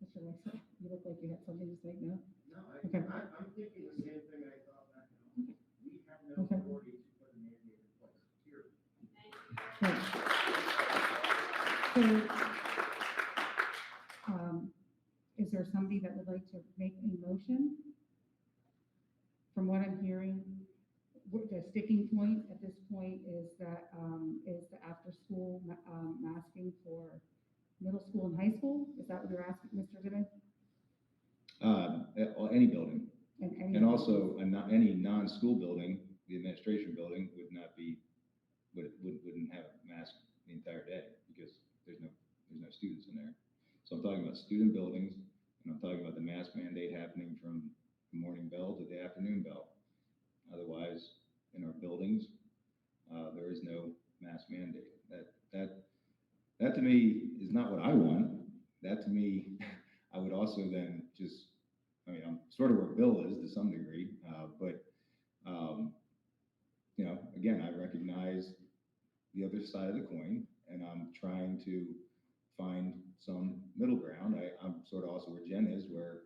S19: Mr. Lexer, you look like you had something to say, no?
S22: No,
S19: Okay.
S22: I'm thinking the same thing I thought back in August. We have no
S19: Okay.
S22: authority to put a mandate in place, period.
S19: Right. So, is there somebody that would like to make a motion? From what I'm hearing, the sticking point at this point is that, is the after-school, masking for middle school and high school? Is that what you're asking, Mr. Zimmerman?
S2: Any building.
S19: And
S2: Also, any non-school building, the administration building would not be, wouldn't have a mask the entire day because there's no students in there. So I'm talking about student buildings, and I'm talking about the mask mandate happening from the morning bell to the afternoon bell. Otherwise, in our buildings, there is no mask mandate. That to me is not what I want. That to me, I would also then just, I mean, I'm sort of where Bill is to some degree, but you know, again, I recognize the other side of the coin, and I'm trying to find some middle ground. I'm sort of also where Jen is, where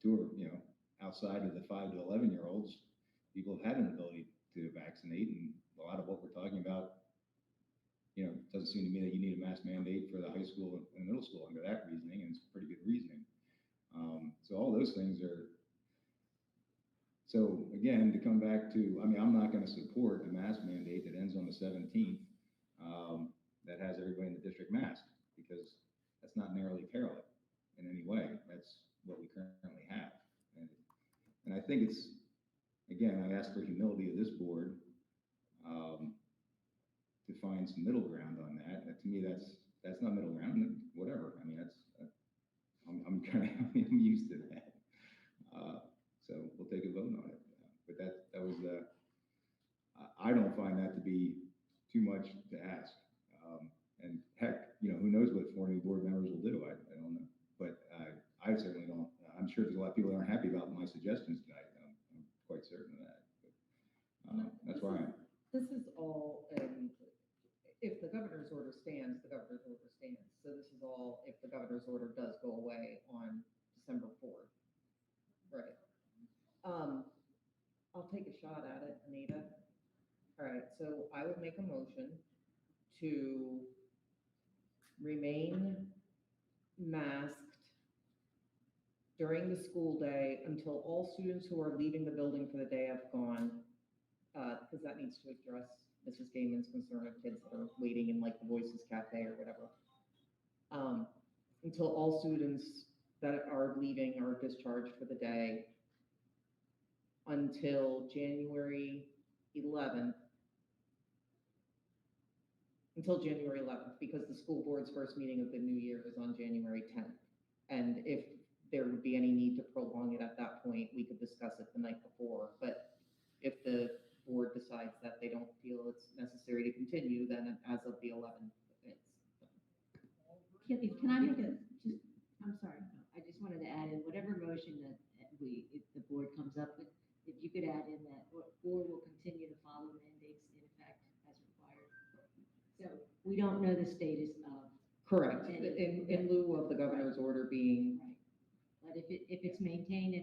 S2: you know, outside of the 5 to 11-year-olds, people have had an ability to vaccinate, and a lot of what we're talking about, you know, doesn't seem to me that you need a mask mandate for the high school and middle school under that reasoning, and it's pretty good reasoning. So all those things are, so again, to come back to, I mean, I'm not going to support a mask mandate that ends on the 17th, that has everybody in the district masked, because that's not narrowly tailored in any way. That's what we currently have. And I think it's, again, I ask for humility of this board, to find some middle ground on that. To me, that's not middle ground, whatever. I mean, I'm I'm used to that. So we'll take a vote on it. But that was, I don't find that to be too much to ask. And heck, you know, who knows what 4 new board members will do? I don't know. But I certainly don't. I'm sure there's a lot of people that aren't happy about my suggestions tonight. I'm quite certain of that. But that's where I am.
S18: This is all, if the governor's order stands, the governor's order stands. So this is all if the governor's order does go away on December 4th. Right. I'll take a shot at it, Anita. All right, so I would make a motion to remain masked during the school day until all students who are leaving the building for the day have gone, because that needs to address Mrs. Gaiman's concern of kids that are waiting in like the Voices Cafe or whatever. Until all students that are leaving are discharged for the day until January 11th, because the school board's first meeting of the new year is on January 10th. And if there would be any need to prolong it at that point, we could discuss it the night before. But if the board decides that they don't feel it's necessary to continue, then as of the 11th,
S15: motion that if the board comes up with, if you could add in that, or will continue to follow mandates in effect as required. So we don't know the status of.
S18: Correct,
S15: any-
S18: in lieu of the governor's order being,
S15: Right. But if it's maintained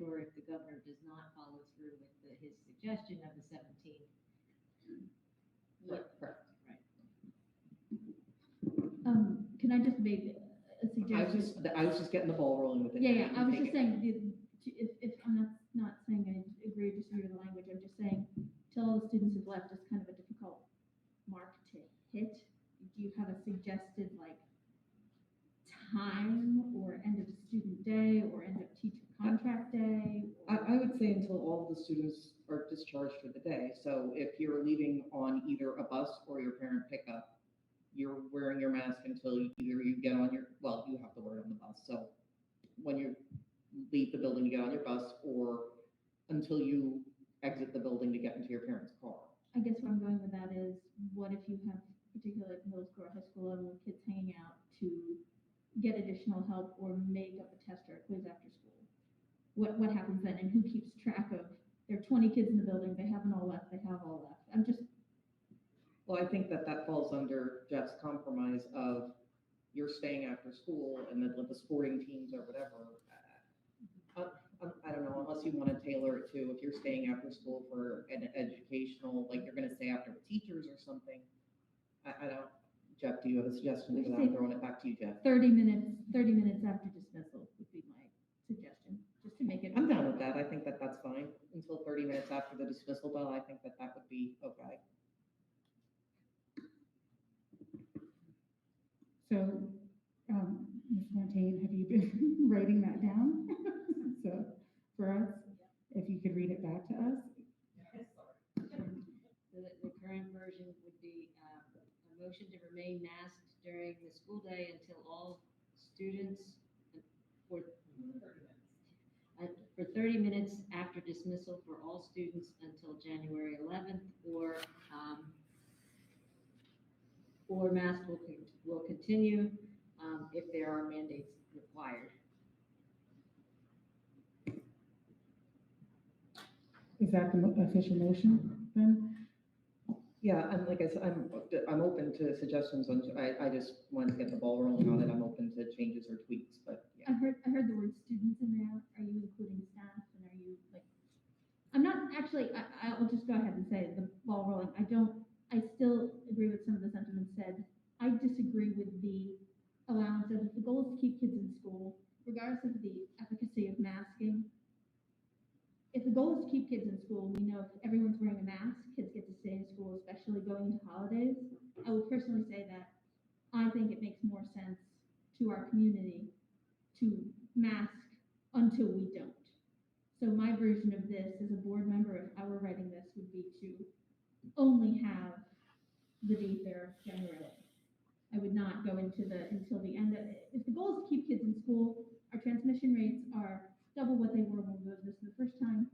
S15: or if the governor does not follow through with his suggestion of the 17th.
S18: correct.
S15: Right.
S20: Can I just make a suggestion?
S18: I was just getting the ball rolling with it.
S20: Yeah, I was just saying, if I'm not saying I agree or disagree with the language, I'm just saying, till all the students have left is kind of a difficult mark to hit. Do you have a suggested, like, time or end of student day or end of teacher contract day?
S18: I would say until all of the students are discharged for the day. So if you're leaving on either a bus or your parent pickup, you're wearing your mask until either you get on your, well, you have to wear it on the bus. So when you leave the building to get on your bus, or until you exit the building to get into your parent's car.
S20: I guess where I'm going with that is, what if you have, particularly at middle school or high school level, kids hanging out to get additional help or make up a test or a quiz after school? What happens then, and who keeps track of, there are 20 kids in the building, they haven't all left, they have all left?
S18: Well, I think that falls under Jeff's compromise of you're staying after school and then with the sporting teams or whatever. I don't know, unless you want to tailor it to if you're staying after school for an educational, like you're going to stay after with teachers or something. I don't, Jeff, do you have a suggestion for that? I'm throwing it back to you, Jeff.
S20: 30 minutes after dismissal would be my suggestion, just to make it.
S18: I'm down with that. I think that that's fine. Until 30 minutes after the dismissal bell, I think that would be okay.
S1: So, Ms. Fontaine, have you been writing that down? So, for us, if you could read it back to us?
S15: The current version would be a motion to remain masked during the school day until all students, for 30 minutes after dismissal for all students until January 11th, or mask will continue if there are mandates required.
S1: Is that the official motion then?
S18: Yeah, and like I said, I'm open to suggestions on, I just wanted to get the ball rolling on it. I'm open to changes or tweaks, but yeah.
S20: I heard the word students in there. Are you including staff, and are you like, I'm not actually, I'll just go ahead and say the ball rolling. I still agree with some of the sentiments said. I disagree with the allowance of, if the goal is to keep kids in school, regardless of the efficacy of masking. If the goal is to keep kids in school, we know if everyone's wearing a mask, kids get to stay in school, especially going into holidays. I will personally say that I think it makes more sense to our community to mask until we don't. So my version of this as a board member, if I were writing this, would be to only have the date there, January. I would not go until the end of it. If the goal is to keep kids in school, our transmission rates are double what they were when we wrote this the first time.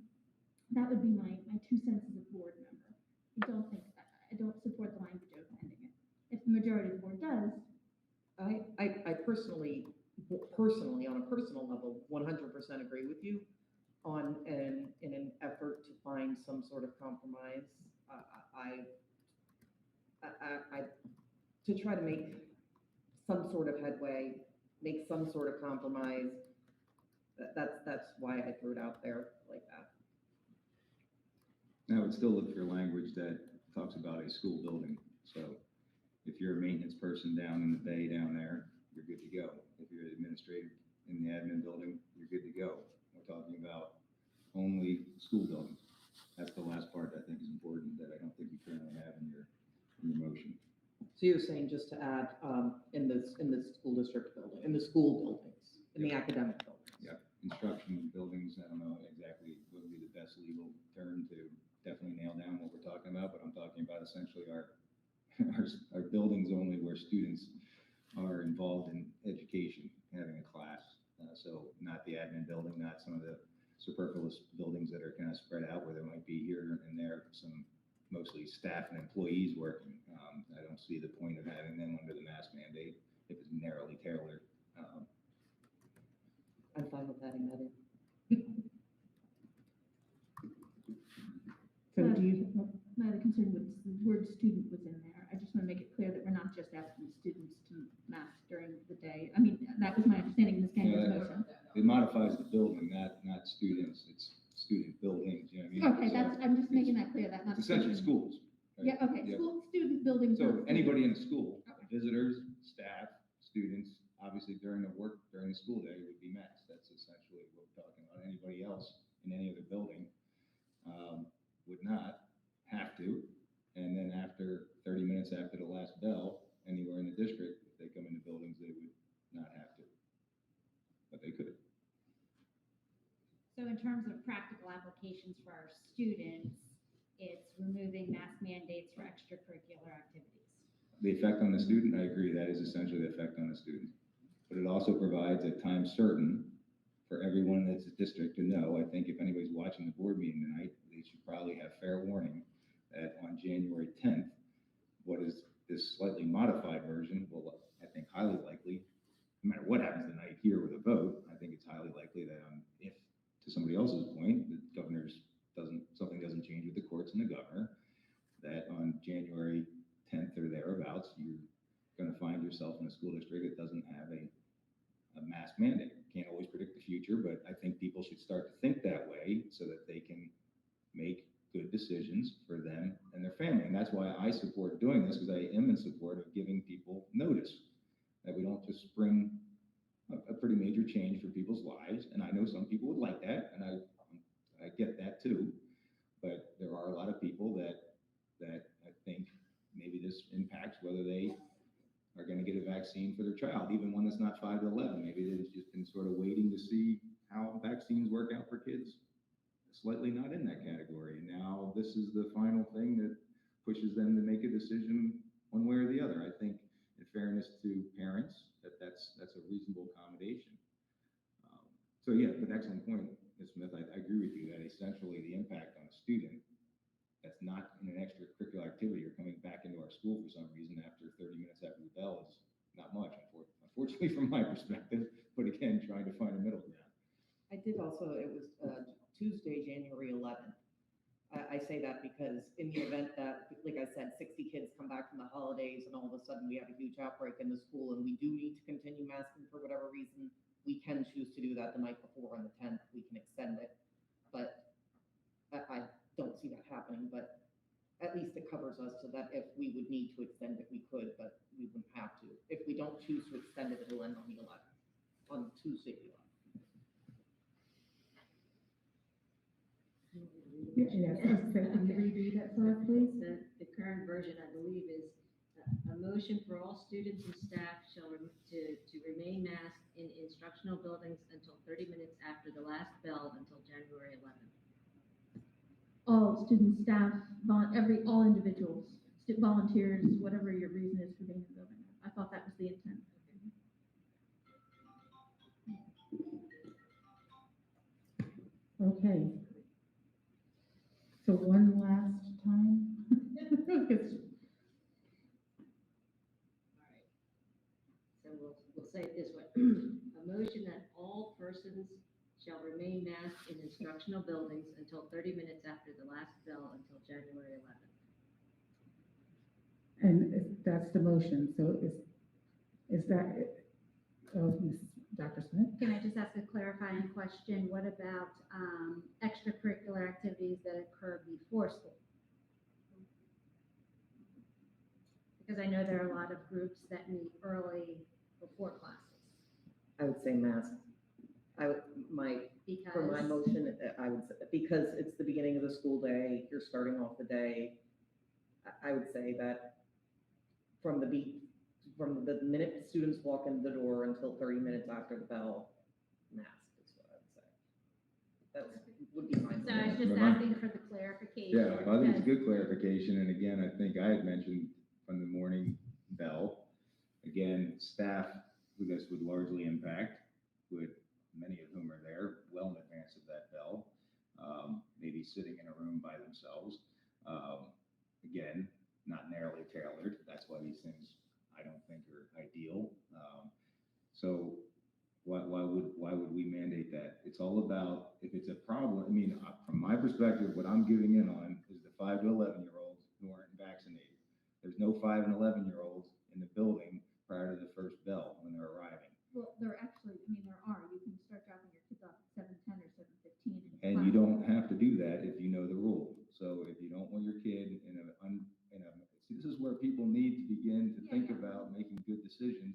S20: That would be my 2 cents as a board member. I don't support the language of ending it. If the majority of the board does.
S18: I personally, on a personal level, 100% agree with you on in an effort to find some sort of compromise. To try to make some sort of headway, make some sort of compromise. That's why I threw it out there like that.
S2: I would still look for language that talks about a school building. So if you're a maintenance person down in the bay down there, you're good to go. If you're an administrator in the admin building, you're good to go. We're talking about only school buildings. That's the last part I think is important that I don't think you currently have in your motion.
S18: So you're saying just to add in the school district building, in the school buildings, in the academic buildings.
S2: Yeah, instruction buildings, I don't know exactly what would be the best legal term to definitely nail down what we're talking about, but I'm talking about essentially our buildings only where students are involved in education, having a class. So not the admin building, not some of the superfluous buildings that are kind of spread out where there might be here and there some mostly staff and employees working. I don't see the point of having them under the mask mandate if it's narrowly tailored.
S18: I'm fine with adding that in.
S19: So do you, my other concern with the word student was in there. I just want to make it clear that we're not just asking students to mask during the day. I mean, that was my understanding of Ms. Ganger's motion.
S2: It modifies the building, not students, it's student buildings, you know what I mean?
S19: Okay, that's, I'm just making that clear, that not.
S2: It's essentially schools. right?
S19: Yeah, okay, school, student buildings.
S2: So anybody in the school, visitors, staff, students, obviously during the school day would be masked. That's essentially what we're talking about. Anybody else in any other building would not have to. And then after 30 minutes after the last bell, anywhere in the district, if they come into buildings, they would not have to. But they could.
S17: So in terms of practical applications for our students, it's removing mask mandates for extracurricular activities.
S2: The effect on the student, I agree, that is essentially the effect on the student. But it also provides a time certain for everyone that's a district to know. I think if anybody's watching the board meeting tonight, they should probably have fair warning that on January 10th, what is this slightly modified version will, I think, highly likely, no matter what happens tonight here with a vote, I think it's highly likely that if, to somebody else's point, the something doesn't change with the courts and the governor, that on January 10th or thereabouts, you're going to find yourself in a school district that doesn't have a mask mandate. Can't always predict the future, but I think people should start to think that way so that they can make good decisions for them and their family. And that's why I support doing this, because I am in support of giving people notice that we don't just spring a pretty major change for people's lives. And I know some people would like that, and I get that too. But there are a lot of people that I think maybe this impacts whether they are going to get a vaccine for their child, even one that's not 5 to 11. Maybe they've just been sort of waiting to see how vaccines work out for kids slightly not in that category. And now this is the final thing that pushes them to make a decision one way or the other. I think, in fairness to parents, that's a reasonable accommodation. So yeah, but excellent point, Ms. Smith. I agree with you that essentially the impact on a student that's not in an extracurricular activity or coming back into our school for some reason after 30 minutes after the bell is not much, unfortunately from my perspective, but again, trying to find a middle ground.
S18: I did also, it was Tuesday, January 11th. I say that because in the event that, like I said, 60 kids come back from the holidays and all of a sudden we have a huge outbreak in the school and we do need to continue masking for whatever reason, we can choose to do that the night before on the 10th. We can extend it. But I don't see that happening, but at least it covers us so that if we would need to extend it, we could, but we wouldn't have to. If we don't choose to extend it, it'll end on the 11th, on Tuesday, the 11th.
S21: Yes, so can you redo that for us, please?
S3: The current version, I believe, is a motion for all students and staff to remain masked in instructional buildings until 30 minutes after the last bell until January 11th.
S20: All students, staff, all individuals, volunteers, whatever your reason is for being in the building. I thought that was the intent.
S21: Okay. So one last time.
S3: So we'll say it this way. A motion that all persons shall remain masked in instructional buildings until 30 minutes after the last bell until January 11th.
S21: And that's the motion. So is that, Dr. Smith?
S17: Can I just ask a clarifying question? What about extracurricular activities that occur before school? Because I know there are a lot of groups that meet early before classes.
S18: I would say mask. For my motion, I would say, because it's the beginning of the school day, you're starting off the day, I would say that from the minute students walk in the door until 30 minutes after the bell, mask is what I would say. That would be my.
S17: So I was just asking for the clarification.
S2: Yeah, I think it's a good clarification. And again, I think I had mentioned from the morning bell, again, staff who this would largely impact, many of whom are there well in advance of that bell, maybe sitting in a room by themselves. Again, not narrowly tailored. That's why these things I don't think are ideal. So why why would we mandate that? It's all about, if it's a problem, I mean, from my perspective, what I'm giving in on is the 5 to 11-year-olds who aren't vaccinated. There's no 5 and 11-year-olds in the building prior to the first bell when they're arriving.
S20: Well, there actually, I mean, there are, you can start dropping your kids off at 7:10 or 7:15.
S2: And you don't have to do that if you know the rule. So if you don't want your kid see, this is where people need to begin to think about making good decisions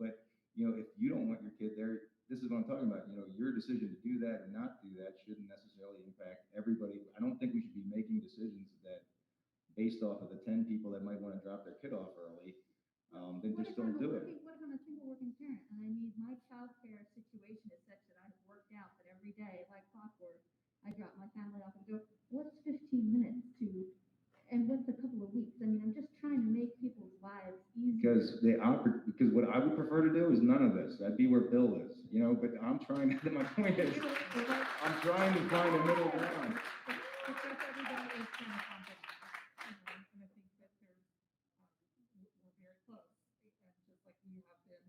S2: but if you don't want your kid there, this is what I'm talking about, your decision to do that or not do that shouldn't necessarily impact everybody. I don't think we should be making decisions that based off of the 10 people that might want to drop their kid off early, then just don't do it.
S20: What if I'm a single working parent and I need my childcare situation is such that I've worked out that every day, like clockwork, I drop my family off and go, what's 15 minutes and what's a couple of weeks? I mean, I'm just trying to make people's lives easier.
S2: Because what I would prefer to do is none of this. That'd be where Bill is, but I'm trying to, my point is, I'm trying to find a middle ground.
S19: Because everybody is trying to compromise, and I think that we're very close, and just like you have been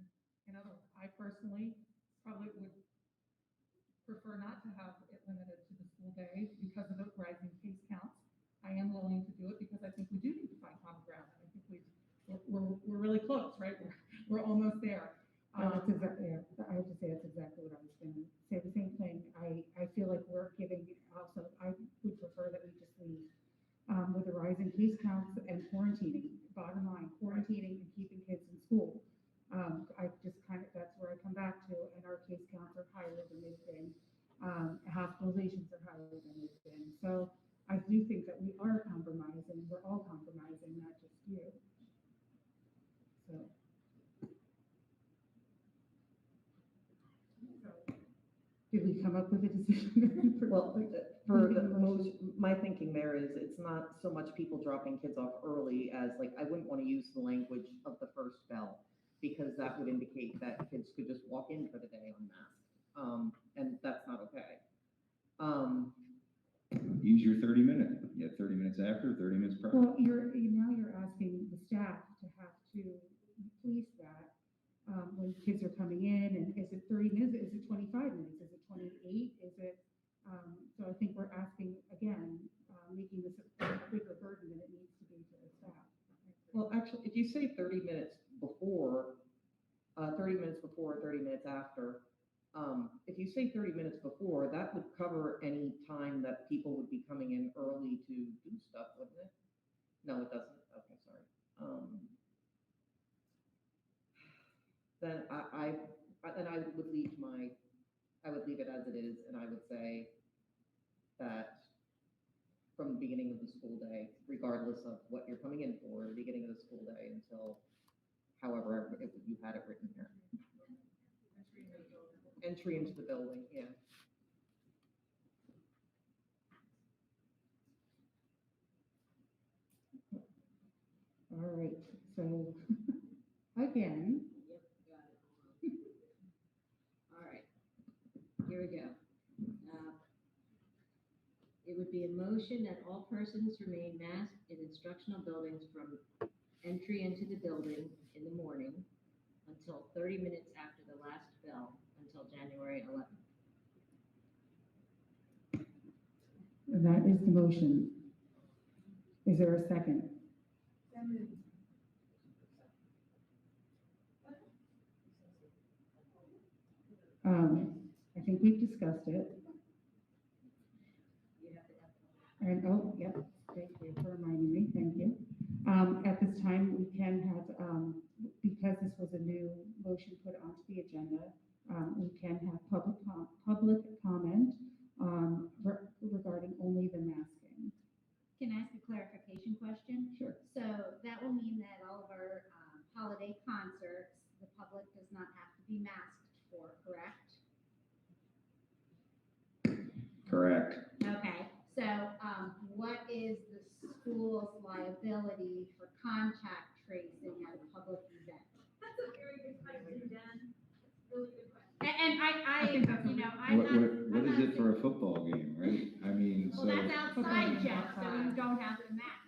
S19: in other ones. I personally probably would prefer not to have it limited to the school day because of the rising case counts. I am willing to do it because I think we do need to find common ground. I think we're really close, right? We're almost there.
S1: That's exactly, I have to say that's exactly what I was going to say. The same thing. I feel like we're giving also. I would prefer that we just leave with the rise in case counts and quarantining. Bottom line, quarantining and keeping kids in school. I just that's where I come back to, and our case counts are higher than they've been. Hospitalizations are higher than they've been. So I do think that we are compromising. We're all compromising, not just you. So. Did we come up with a decision?
S18: Well, my thinking there is it's not so much people dropping kids off early as I wouldn't want to use the language of the first bell because that would indicate that kids could just walk in for the day unmasked, and that's not okay.
S2: Use your 30 minutes. You have 30 minutes after, 30 minutes prior.
S1: Well, you're asking the staff to have to police that when kids are coming in, and is it 30 minutes? Is it 25 minutes? Is it 28? Is it? So I think we're asking again, making this a bigger burden than it needs to be for the staff.
S18: Well, actually, if you say 30 minutes before, 30 minutes before, 30 minutes after. If you say 30 minutes before, that would cover any time that people would be coming in early to do stuff, wouldn't it? No, it doesn't. Okay, sorry. Then I would leave it as it is, and I would say that from the beginning of the school day, regardless of what you're coming in for, the beginning of the school day until however you had it written here. Entry into the building, yeah.
S1: All right, so again.
S3: Yep, got it. All right, here we go. It would be a motion that all persons remain masked in instructional buildings from entry into the building in the morning until 30 minutes after the last bell until January 11th.
S1: And that is the motion. Is there a second? I think we've discussed it. And, oh, yep, thank you for reminding me, thank you. At this time, we can have, because this was a new motion put onto the agenda, we can have public comment regarding only the masking.
S17: Can I ask a clarification question?
S1: Sure.
S17: So that will mean that all of our holiday concerts, the public does not have to be masked for, correct?
S2: Correct.
S17: Okay, so what is the school's liability for contact tracing at a public event?
S8: That's a very good question, Jen. Really good question.
S17: And
S2: What is it for a football game, right? I mean,
S17: well, that's outside, Jeff, so you don't have to mask.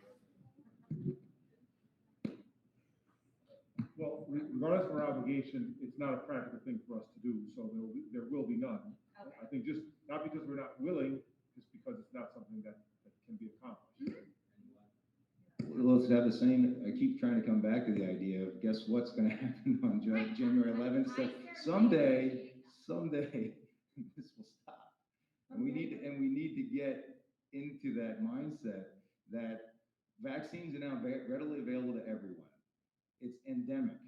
S16: Well, regardless of our obligation, it's it's not a practical thing for us to do, so there will be none.
S17: Okay.
S16: I think just, not because we're not willing, just because it's not something that can be accomplished.
S2: Well, let's have the same, I keep trying to come back to the idea of, guess what's gonna happen on January 11th? So someday, this will stop. And we need to get into that mindset that vaccines are now readily available to everyone. It's endemic.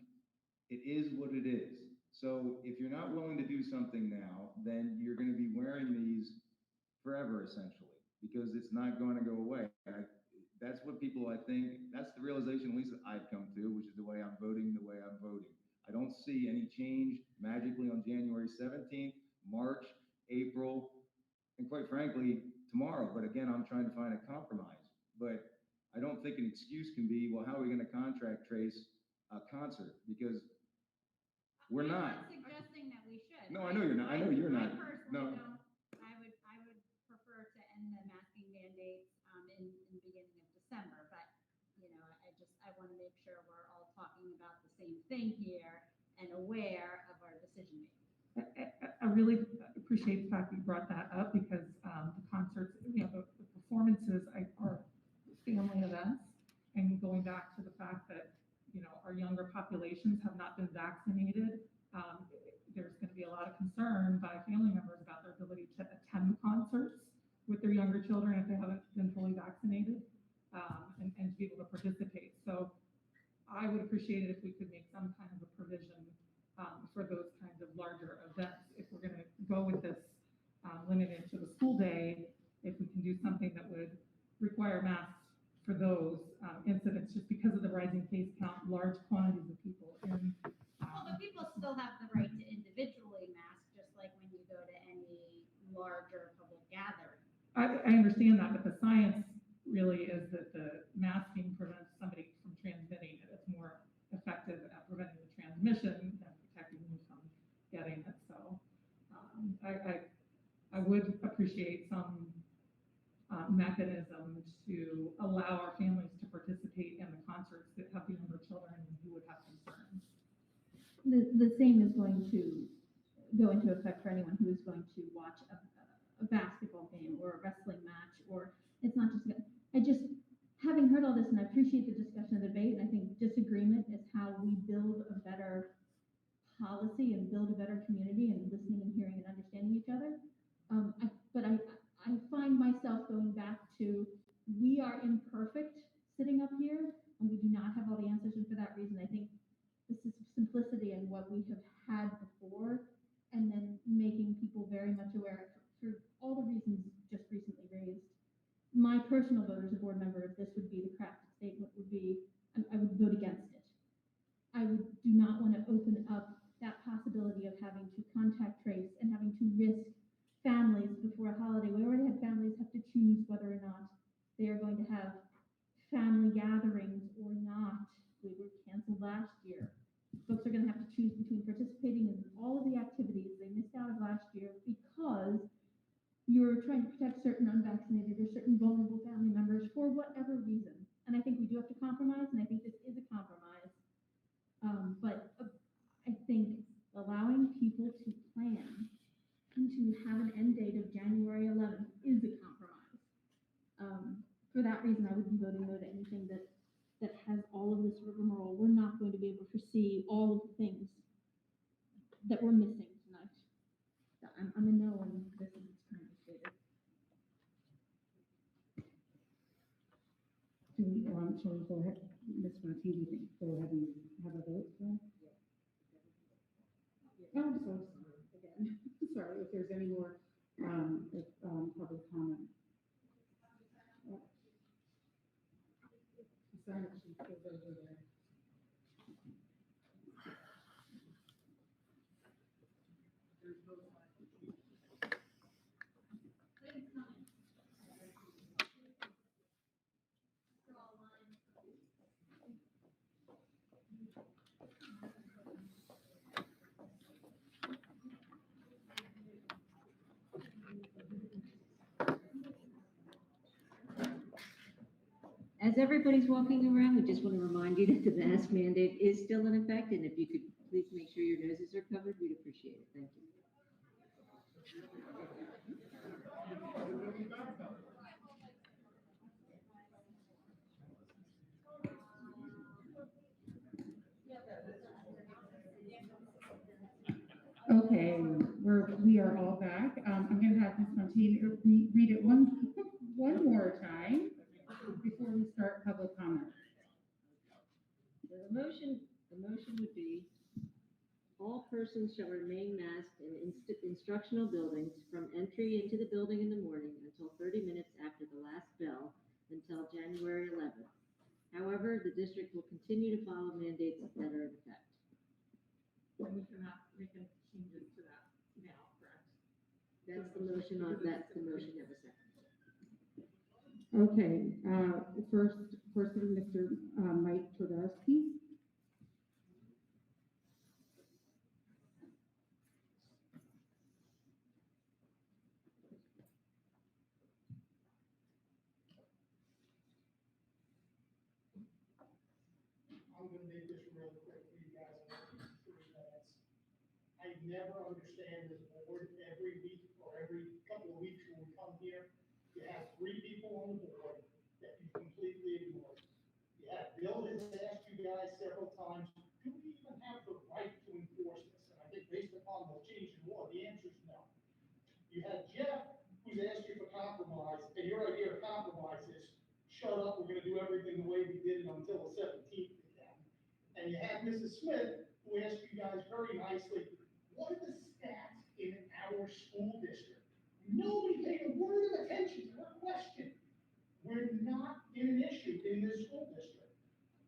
S2: It is what it is. So if you're not willing to do something now, then you're going to be wearing these forever, essentially, because it's not going to go away. That's what people, I think, that's the realization at least that I've come to, which is the way I'm voting the way I'm voting. I don't see any change magically on January 17th, March, April, and quite frankly, tomorrow. But again, I'm trying to find a compromise. But I don't think an excuse can be, well, how are we going to contract trace a concert? Because we're not.
S17: I'm not suggesting that we should.
S16: No, I know you're not. I know you're not.
S17: I personally
S16: No.
S17: don't. I would prefer to end the masking mandates in the beginning of December, but I want to make sure we're all talking about the same thing here and aware of our decision making.
S19: I really appreciate the fact that you brought that up because the concerts, the performances are family events, and going back to the fact that our younger populations have not been vaccinated. There's going to be a lot of concern by family members about their ability to attend concerts with their younger children if they haven't been fully vaccinated, and to be able to participate. So I would appreciate it if we could make some kind of a provision for those kinds of larger events. If we're going to go with this limited to the school day, if we can do something that would require masks for those incidents, just because of the rising case count, large quantities of people in.
S17: Well, but people still have the right to individually mask, just like when you go to any larger public gathering.
S19: I understand that, but the science really is that the masking prevents somebody from transmitting it. It's more effective at preventing the transmission than protecting you from getting it. So I would appreciate some mechanism to allow our families to participate in the concerts that have younger children who would have concerns.
S20: The same is going to go into effect for anyone who is going to watch a basketball game or a wrestling match, or it's not just, having heard all this, and I appreciate the discussion and debate, and I think disagreement is how we build a better policy and build a better community and listening and hearing and understanding each other. But I find myself going back to, we are imperfect sitting up here, and we do not have all the answers, and for that reason, I think this is simplicity in what we have had before, and then making people very much aware for all the reasons just recently raised. My personal vote as a board member, if this would be the crafted statement, would be, I would vote against it. I do not want to open up that possibility of having to contact trace and having to risk families before a holiday. We already had families have to choose whether or not they are going to have family gatherings or not. We were canceled last year. Folks are going to have to choose between participating in all of the activities they missed out of last year because you're trying to protect certain unvaccinated or certain vulnerable family members for whatever reason. And I think we do have to compromise, and I think this is a compromise. But I think allowing people to plan and to have an end date of January 11th is a compromise. For that reason, I would be voting no to anything that has all of this rigmarole. We're not going to be able to foresee all of the things that we're missing tonight. So I'm a no on this as it's currently stated.
S1: Shall we go ahead, Ms. Martini, go ahead and have a vote then? Oh, I'm so sorry again. Sorry if there's any more public comment. Sorry, she goes over there.
S3: As everybody's walking around, we just want to remind you that the mask mandate is still in effect, and if you could Please make sure your noses are covered. We'd appreciate it. Thank you.
S19: Okay, we are all back. I'm gonna have Ms. Fontaine read it one more time before we start public comment.
S3: So the motion would be, all persons shall remain masked in instructional buildings from entry into the building in the morning until 30 minutes after the last bell until January 11th. However, the district will continue to follow mandates that are in effect.
S19: And we cannot make any changes to that now, correct?
S3: That's the motion of a second.
S1: Okay, first person, Mr. Mike Twardowski.
S13: I'm gonna make this real quick for you guys in 3 minutes. I never understand this board. Every week or every couple of weeks when we come here, you have 3 people on the board that you completely ignore. You have Bill has asked you guys several times, do we even have the right to enforce this? And I think based upon the change in law, the answer is no. You have Jeff, who's asked you for compromise, and your idea of compromise is, shut up, we're gonna do everything the way we did it until the 17th again. And you have Mrs. Smith, who asked you guys very nicely, what are the stats in our school district? Nobody paid a word of attention to her question. We're not in an issue in this school district.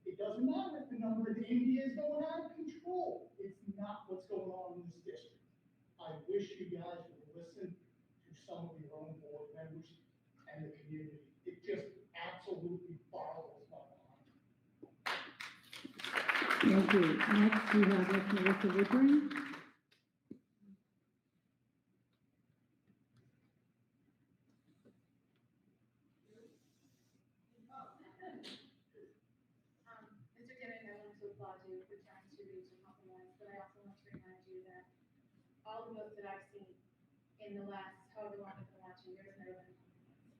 S13: It doesn't matter if the number in India is going out of control. It's not what's going on in this district. I wish you guys would listen to some of your own board members and the community. It just absolutely boggles my mind.
S1: Thank you. Next, we have Ms. Melissa Woodring.
S8: Mr. Gibbon, I want to applaud you for trying to reach a compromise, but I also want to remind you that all the votes that I've seen in the last however long I've been watching, there's never been a compromise.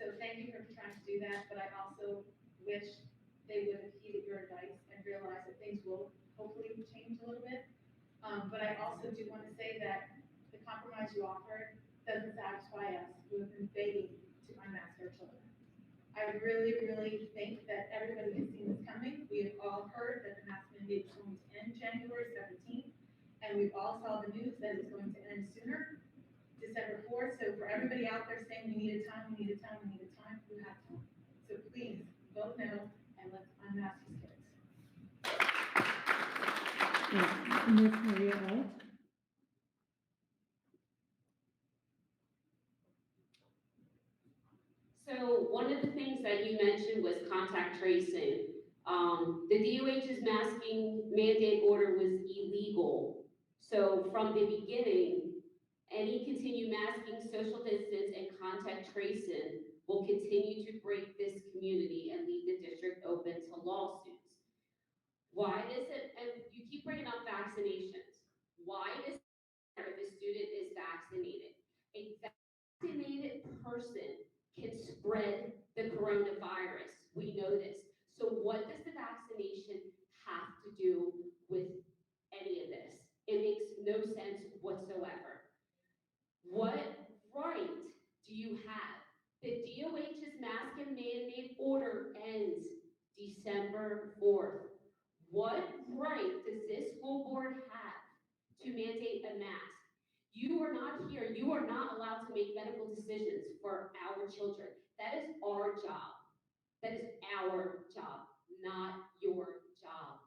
S8: So thank you for trying to do that, but I also wish they would have heeded your advice and realized that things will hopefully change a little bit. But I also do want to say that the compromise you offered doesn't satisfy us who have been begging to unmask our children. I really, really think that everybody has seen this coming. We have all heard that the mask mandate is going to end January 17th, and we've all saw the news that it's going to end sooner, December 4th. So for everybody out there saying we needed time, we needed time, we needed time, you have time. So please vote no and let's unmask these kids.
S1: Ms. Maria Alt.
S14: So one of the things that you mentioned was contact tracing. The DOH's masking mandate order was illegal. So from the beginning, any continued masking, social distance, and contact tracing will continue to break this community and leave the district open to lawsuits. Why does it, and you keep bringing up vaccinations. Why does it matter if a student is vaccinated? A vaccinated person can spread the coronavirus. We know this. So what does the vaccination have to do with any of this? It makes no sense whatsoever. What right do you have? The DOH's mask and mandate order ends December 4th. What right does this school board have to mandate a mask? You are not here, you are not allowed to make medical decisions for our children. That is our job. That is our job, not your job.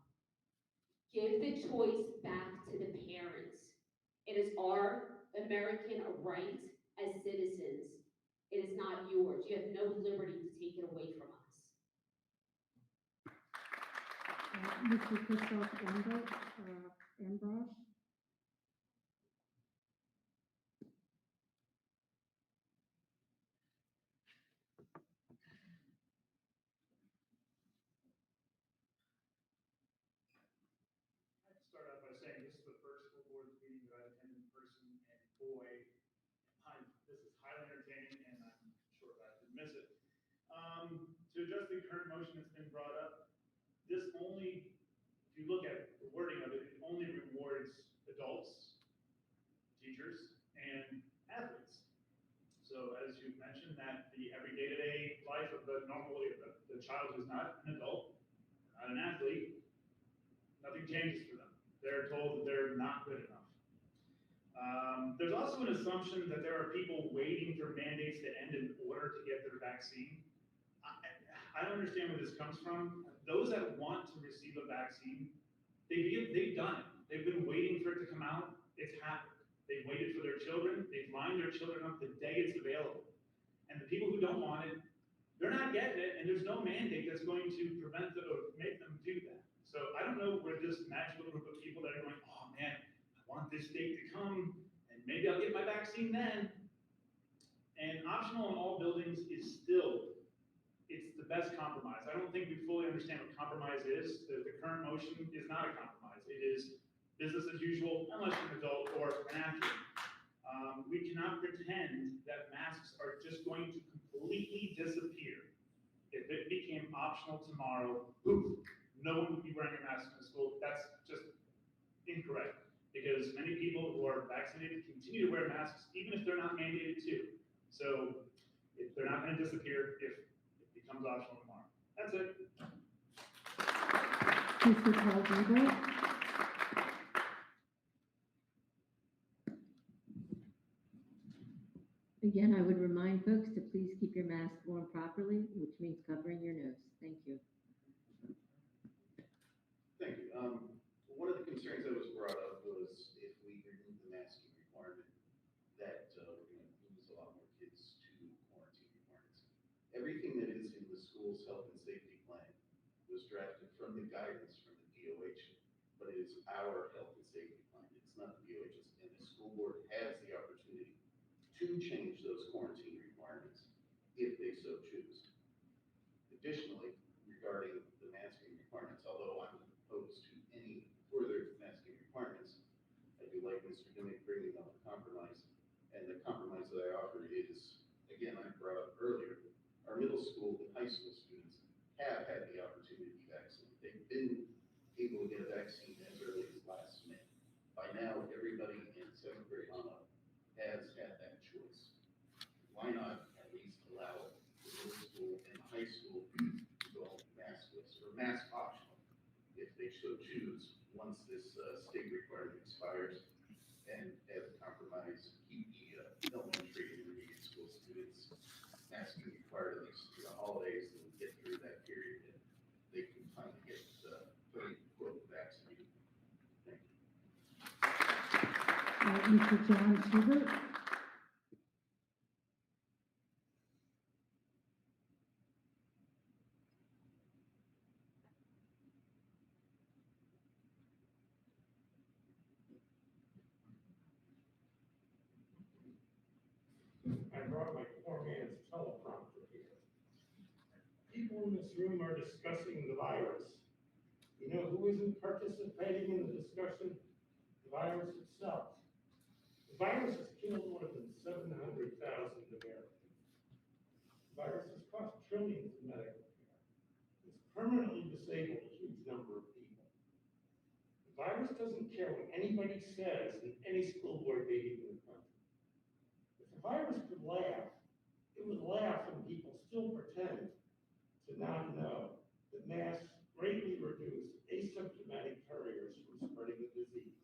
S14: Give the choice back to the parents. It is our American right as citizens. It is not yours. You have no liberty to take it away from us.
S1: Mr. Christoph Ambrosch.
S12: Start out address the current motion that's been brought up, this only, if you look at the wording of it, it only rewards adults, teachers, and athletes. So as you mentioned, that the every day-to-day life of the child who's not an adult, not an athlete, nothing changes for them. They're told that they're not good enough. There's also an assumption that there are people waiting for mandates to end in order to get their vaccine. I don't understand where this comes from. Those that want to receive a vaccine, they've done it. They've been waiting for it to come out. It's happened. They've waited for their children. They've lined their children up the day it's available. And the people who don't want it, they're not getting it, and there's no mandate that's going to prevent them or make them do that. So I don't know where this magical group of people that are going, oh man, I want this date to come, and maybe I'll get my vaccine then. And optional in all buildings is still, it's the best compromise. I don't think we fully understand what compromise is. The current motion is not a compromise. It is business as usual, unless you're an adult or an athlete. We cannot pretend that masks are just going to completely disappear. If it became optional tomorrow, poof, no one would be wearing a mask in school. That's just incorrect, because many people who are vaccinated continue to wear masks, even if they're not mandated to. So if they're not going to disappear if it becomes optional tomorrow. That's it.
S20: Mr. Paul Gilbert.
S3: Again, I would remind folks to please keep your mask worn properly, which means covering your nose. Thank you.
S4: Thank you. One of the concerns that was brought up was if we remove the masking requirement, that we're going to lose a lot more kids to quarantine requirements. Everything that is in the school's health and safety plan was drafted from the guidance from the DOH, but it is our health and safety plan. It's not the DOH's, and the school board has the opportunity to change those quarantine requirements if they so choose. Additionally, regarding the masking requirements, although I'm opposed to any further masking requirements, I do like Mr. Dimick bringing up a compromise. And the compromise that I offer is, again, I brought up earlier, our middle school and high school students have had the opportunity to be vaccinated. They've been able to get a vaccine as early as last May. By now, everybody in seventh grade on up has had that choice. Why not at least allow the middle school and the high school to go maskless or mask optional if they so choose once this state requirement expires? And as a compromise, keep the elementary and intermediate school students masking required at least through the holidays and get through that period and they can finally get fully quote vaccinated. Thank you.
S20: Mr. John Schubert.
S5: I brought my poor man's teleprompter here. People in this room are discussing the virus. You know who isn't participating in the discussion? The virus itself. The virus has killed more than 700,000 Americans. The virus has cost trillions in medical care. It's permanently disabled a huge number of people. The virus doesn't care what anybody says in any school board meeting in the country. If the virus could laugh, it would laugh when people still pretend to not know that masks greatly reduce asymptomatic carriers from spreading the disease.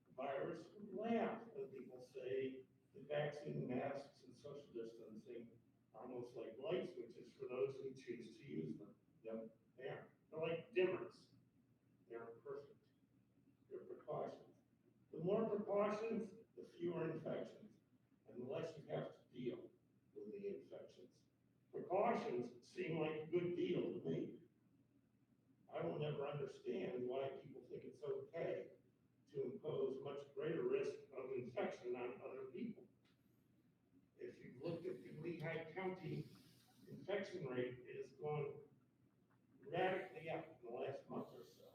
S5: The virus would laugh when people say that vaccine, masks, and social distancing are almost like light switches for those who choose to use them. Yep, they are. They're like dimmers. They aren't perfect. They're precautions. The more precautions, the fewer infections, and the less you have to deal with the infections. Precautions seem like a good deal to me. I will never understand why people think it's okay to impose much greater risk of infection on other people. If you've looked at the Lehigh County infection rate, it has gone radically up in the last month or so.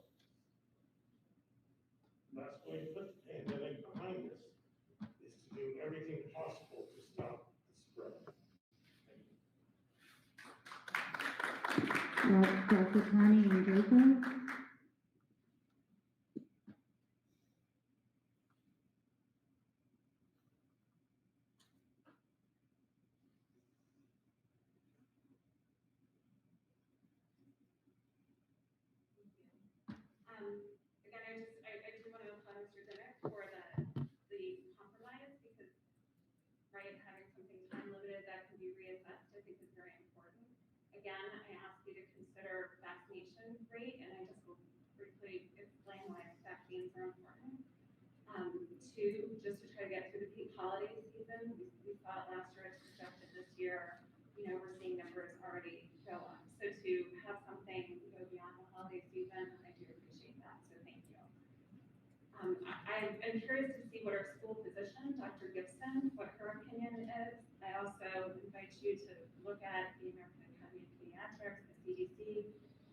S5: The best way to put the pandemic behind us is to do everything possible to stop the spread. Thank you.
S1: Dr. Connie Draper.
S8: Again, I do want to applaud Mr. Dimick for the compromise, because, right, having something time limited that can be reassessed, I think is very important. Again, I ask you to consider vaccination rate, and I just will briefly explain why vaccines are important. Two, just to try to get through the peak holiday season, we saw it last year, it's projected this year, we're seeing numbers already go up. So to have something go beyond the holiday season, I do appreciate that, so thank you. I'm curious to see what our school physician, Dr. Gibson, what her opinion is. I also invite you to look at the American Academy of Pediatrics, the CDC,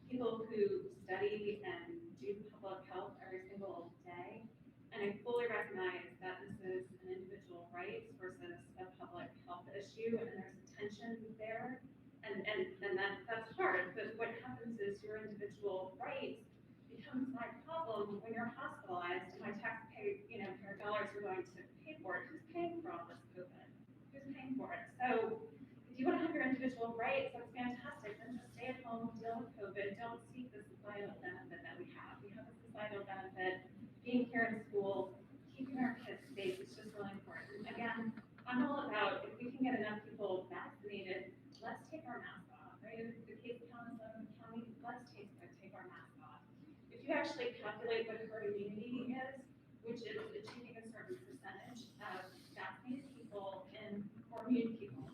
S8: people who study and do public health every single day. And I fully recognize that this is an individual rights versus a public health issue, and there's a tension there. And that's hard, but what happens is your individual rights becomes my problem when you're hospitalized and my taxpayer, your dollars are going to pay for it. Who's paying for all this COVID? Who's paying for it? So if you want to have your individual rights, that's fantastic. Then just stay at home, deal with COVID. Don't seek the societal benefit that we have. We have a societal benefit, being here in school, keeping our kids safe. It's just really important. Again, I'm all about, if we can get enough people vaccinated, let's take our masks off, right? If the case count is 11 county, let's take our masks off. If you actually calculate what herd immunity is, which is achieving a certain percentage of vaccinated people or immune people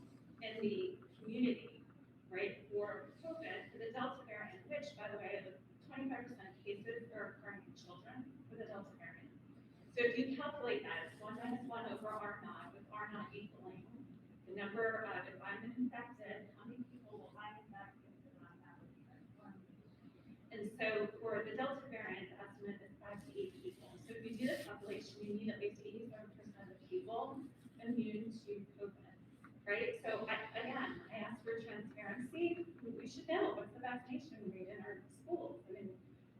S8: in the community, right, for COVID, for the Delta variant, which, by the way, 25% of cases are occurring in children with the Delta variant. So if you calculate that, it's 1 minus 1 over R naught, with R naught equaling the number of, if I'm infected, how many people will I infect if I'm not infected? And so for the Delta variant, the estimate is 5 to 8 people. So if you do the calculation, you need at least 87% of people immune to COVID, right? So again, I ask for transparency. We should know what's the vaccination rate in our schools. I mean,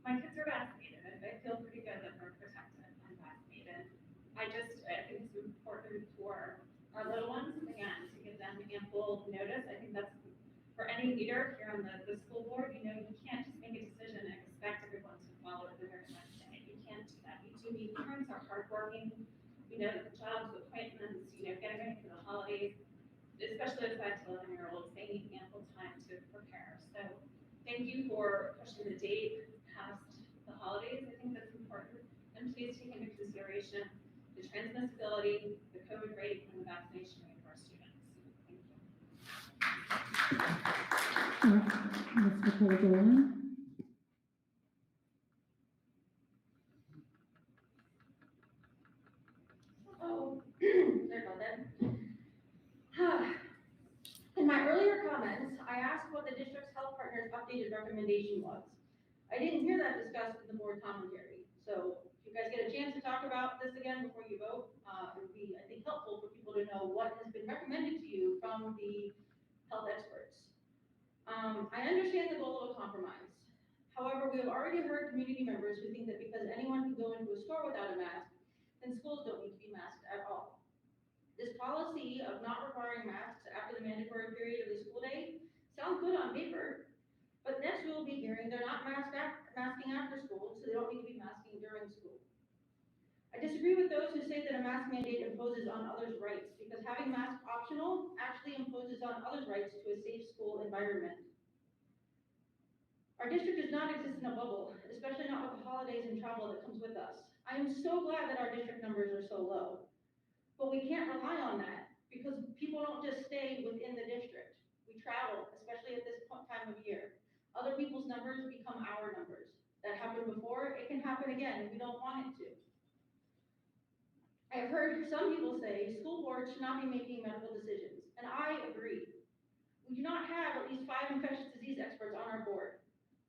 S8: my kids are vaccinated. I feel pretty good that we're protected and vaccinated. I think it's important for our little ones, again, to give them ample notice. I think that's for any leader here on the school board, you can't just make a decision and expect everyone to follow it the very next day. You can't do that. You do need, parents are hardworking, jobs, appointments, getting ready for the holidays, especially the 5 to 11-year-olds, they need ample time to prepare. So thank you for pushing the date past the holidays. I think that's important. And please take into consideration the transmissibility, the COVID rate, and the vaccination rate for our students. Thank you.
S1: Ms. Nicole Dolan.
S6: Oh, sorry about that. In my earlier comments, I asked what the district's health partner's updated recommendation was. I didn't hear that discussed in the board commentary. So if you guys get a chance to talk about this again before you vote, it would be, I think, helpful for people to know what has been recommended to you from the health experts. I understand the goal of a compromise. However, we have already heard community members who think that because anyone can go into a store without a mask, then schools don't need to be masked at all. This policy of not requiring masks after the mandatory period of the school day sounds good on paper, but next we will be hearing they're not masking after school, so they don't need to be masking during school. I disagree with those who say that a mask mandate imposes on others' rights, because having masks optional actually imposes on others' rights to a safe school environment. Our district does not exist in a bubble, especially not with the holidays and travel that comes with us. I am so glad that our district numbers are so low. But we can't rely on that, because people don't just stay within the district. We travel, especially at this time of year. Other people's numbers become our numbers. That happened before, it can happen again, and we don't want it to. I have heard some people say school boards should not be making medical decisions, and I agree. We do not have at least 5 infectious disease experts on our board.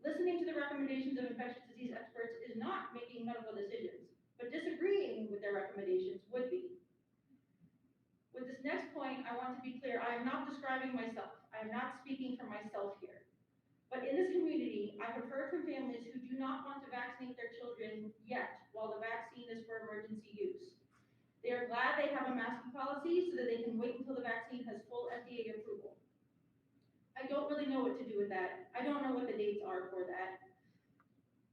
S6: Listening to the recommendations of infectious disease experts is not making medical decisions, but disagreeing with their recommendations would be. With this next point, I want to be clear, I am not describing myself. I am not speaking for myself here. But in this community, I have heard from families who do not want to vaccinate their children yet while the vaccine is for emergency use. They are glad they have a masking policy so that they can wait until the vaccine has full FDA approval. I don't really know what to do with that. I don't know what the dates are for that.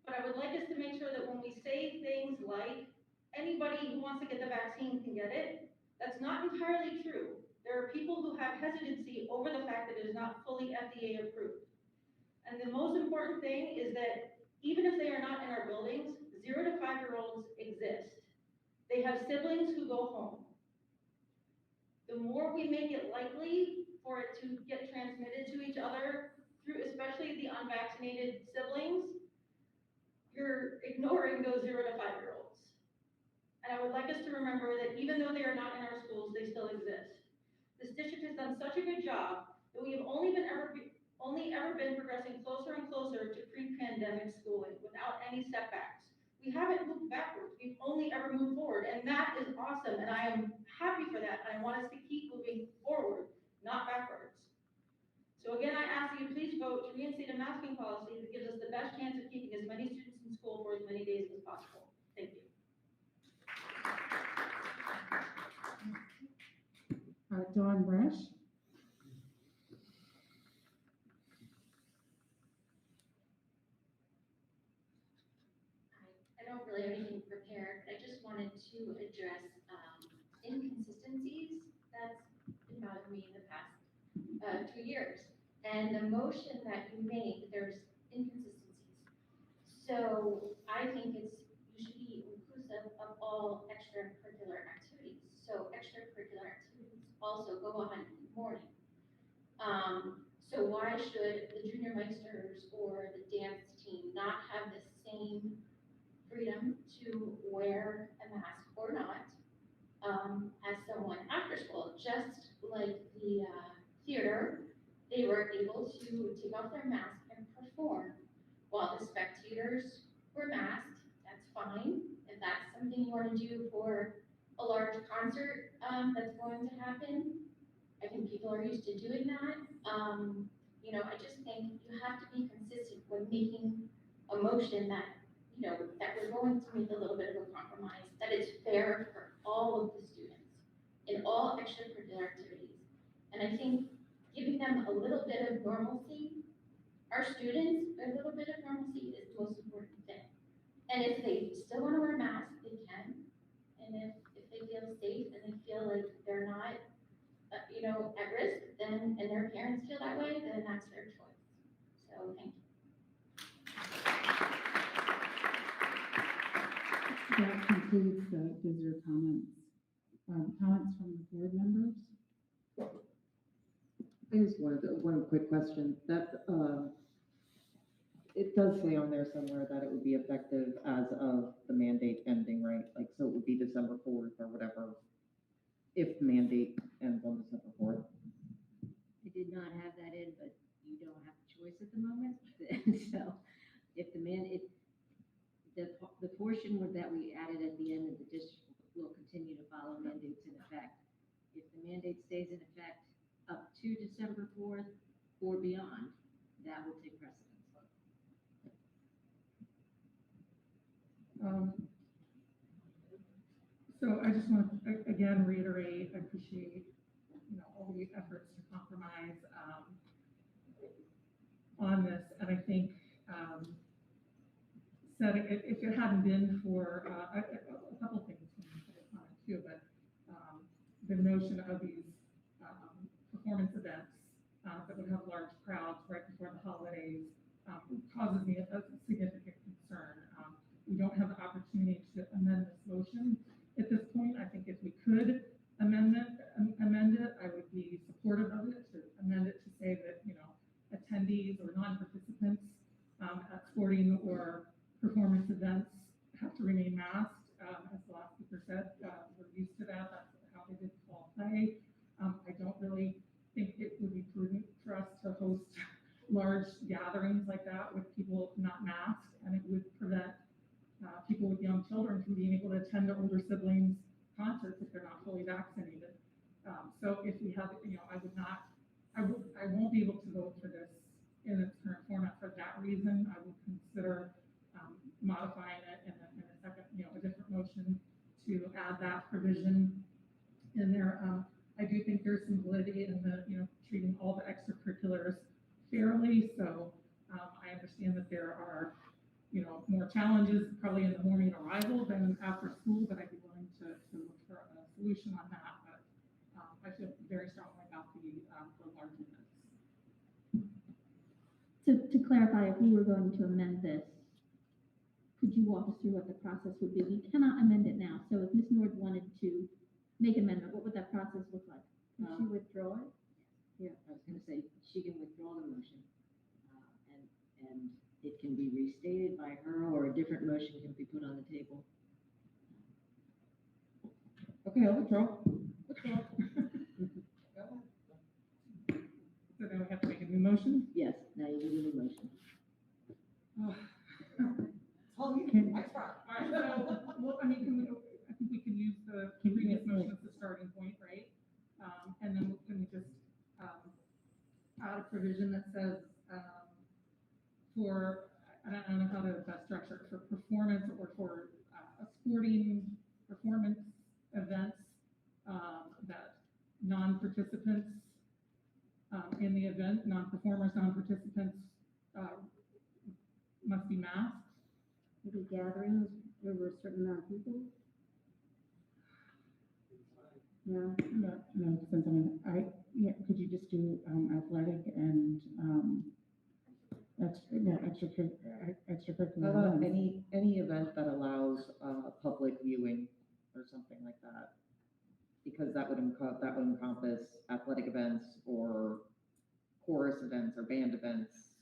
S6: But I would like us to make sure that when we say things like, anybody who wants to get the vaccine can get it, that's not entirely true. There are people who have hesitancy over the fact that it is not fully FDA approved. And the most important thing is that even if they are not in our buildings, 0 to 5-year-olds exist. They have siblings who go home. The more we make it likely for it to get transmitted to each other, through especially the unvaccinated siblings, you're ignoring those 0 to 5-year-olds. And I would like us to remember that even though they are not in our schools, they still exist. This district has done such a good job that we have only ever been progressing closer and closer to pre-pandemic schooling without any setbacks. We haven't moved backwards, we've only ever moved forward, and that is awesome, and I am happy for that, and I want us to keep moving forward, not backwards. So again, I ask that you please vote to reinstate a masking policy that gives us the best chance of keeping as many students in school for as many days as possible. Thank you.
S1: Dawn Rush.
S7: I don't really have anything prepared, but I just wanted to address inconsistencies that's been bothering me in the past 2 years. And the motion that you made, there's inconsistencies. So I think you should be inclusive of all extracurricular activities. So extracurricular activities also go on in the morning. So why should the junior meisters or the dance team not have the same freedom to wear a mask or not as someone after school? Just like the theater, they were able to take off their mask and perform, while the spectators were masked. That's fine. If that's something you want to do for a large concert that's going to happen, I think people are used to doing that. I just think you have to be consistent when making a motion that that we're going to make a little bit of a compromise, that it's fair for all of the students in all extracurricular activities. And I think giving them a little bit of normalcy, our students, a little bit of normalcy is the most important thing. And if they still want to wear masks, they can. And if they feel safe and they feel like they're not, at risk, then, and their parents feel that way, then that's their choice. So thank you.
S1: That concludes the visitor comments. Comments from the board members?
S18: I just wanted one quick question. That it does say on there somewhere that it would be effective as of the mandate ending, right? Like, so it would be December 4th or whatever, if the mandate ends on December 4th.
S3: I did not have that in, but you don't have a choice at the moment. So if the portion that we added at the end of the district will continue to follow mandates in effect. If the mandate stays in effect up to December 4th or beyond, that will take precedence.
S19: So I just want to, again, reiterate, I appreciate, all the efforts to compromise on this. And I think, if it hadn't been for, a couple of things on it too, but the notion of these performance events that would have large crowds right before the holidays causes me a significant concern. We don't have the opportunity to amend this motion at this point. I think if we could amend it, I would be supportive of it, to amend it to say that, attendees or non-participants at sporting or performance events have to remain masked. As the last speaker said, we're used to that. That's how they did fall play. I don't really think it would be prudent for us to host large gatherings like that with people not masked, and it would prevent people with young children from being able to attend their older siblings' concerts if they're not fully vaccinated. So if we have, I won't be able to vote for this in its current format for that reason. I would consider modifying it in a second, a different motion to add that provision in there. I do think there's some validity in the, treating all the extracurriculars fairly. So I understand that there are, more challenges probably in the morning arrival than after school, but I'd be willing to look for a solution on that. But I feel very strongly about the large units.
S20: To clarify, if we were going to amend this, could you walk us through what the process would be? We cannot amend it now. So if Ms. Nord wanted to make an amendment, what would that process look like? Could she withdraw it?
S15: Yeah, I was gonna say, she can withdraw the motion, and it can be restated by her, or a different motion can be put on the table.
S18: Okay, I'll withdraw.
S19: So then we have to make a new motion?
S15: Yes, now you need a new motion.
S19: All right, so, well, I think we can use the previous motion as the starting point, right? And then can we just, add a provision that says, for, I don't know how to best structure it, for performance or for, sporting performance events, that non-participants, in the event, non-performers, non-participants, must be masked.
S21: Maybe gatherings over a certain amount of people? No.
S9: No, since could you just do, athletic and, extracurricular?
S18: How about any event that allows, public viewing or something like that? Because that would encompass athletic events or chorus events or band events.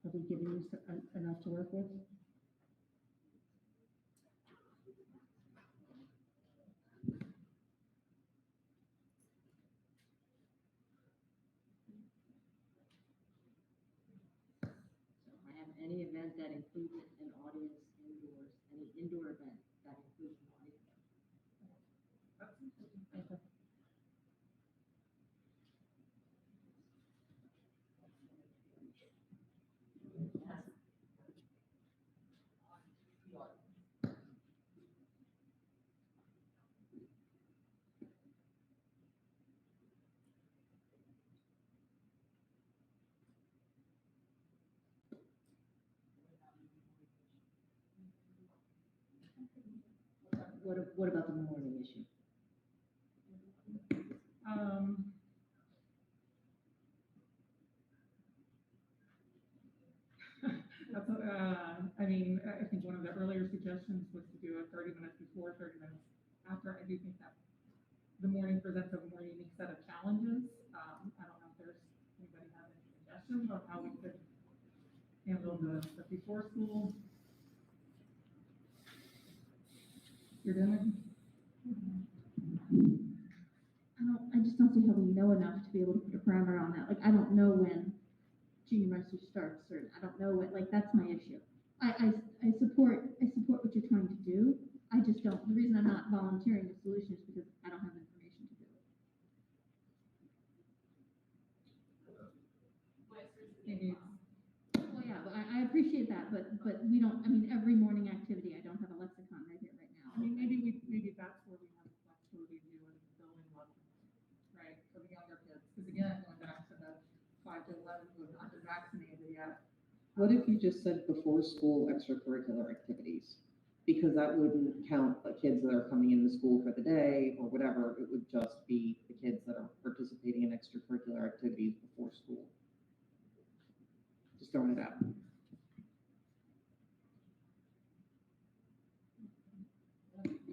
S9: Have we given you enough to work with?
S15: I have any event that includes an audience indoors, any indoor event that includes an audience.
S9: Okay.
S15: What about the morning issue?
S19: I think one of the earlier suggestions was to do it 30 minutes before, 30 minutes after. I do think that the morning presents a more unique set of challenges. I don't know if there's anybody have any suggestions on how we could handle the before school. You're doing?
S20: I just don't see how we know enough to be able to put a parameter on that. Like, I don't know when junior master starts, or I don't know what, like, that's my issue. I support what you're trying to do. I just don't, the reason I'm not volunteering the solution is because I don't have information to do it. Well, yeah, but I appreciate that, but we don't, every morning activity, I don't have a lexicon right here, right now.
S19: Maybe that's where we have the flexibility to do it in the building level, right, for the younger kids. Because again, going back to the 5 to 11 who have not been vaccinated yet.
S18: What if you just said before school extracurricular activities? Because that wouldn't count the kids that are coming into school for the day or whatever. It would just be the kids that are participating in extracurricular activities before school. Just throwing it out.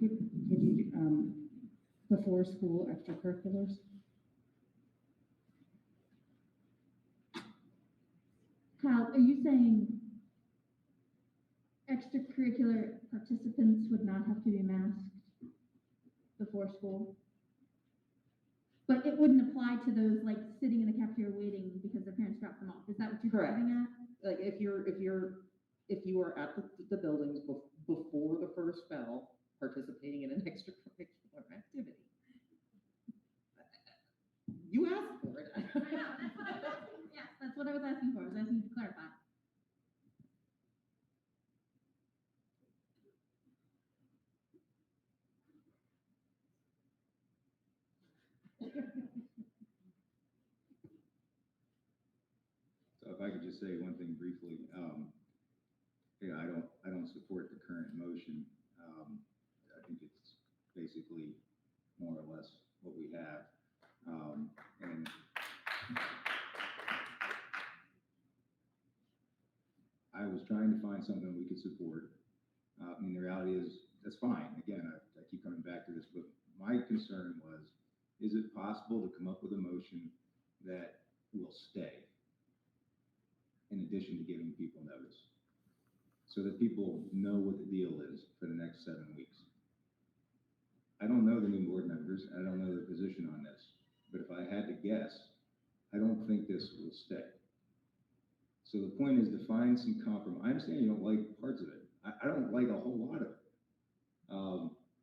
S9: Could you, before school extracurriculars?
S20: Kyle, are you saying extracurricular participants would not have to be masked before school? But it wouldn't apply to those like sitting in the cafeteria waiting because their parents dropped them off. Is that what you're
S18: Correct.
S20: driving at?
S18: Like if you are at the buildings before the first bell, participating in an extracurricular activity. You asked for it.
S20: I know, that's what I was asking. Yes, that's what I was asking for. I was asking you to clarify.
S2: So if I could just say one thing briefly, yeah, I don't support the current motion. I think it's basically more or less what we have. And I was trying to find something we could support. I mean, the reality is, that's fine. Again, I keep coming back to this, but my concern was, is it possible to come up with a motion that will stay in addition to giving people notice, so that people know what the deal is for the next 7 weeks? I don't know the new board members. I don't know their position on this, but if I had to guess, I don't think this will stay. So the point is to find some compromise. I understand you don't like parts of it. I don't like a whole lot of it.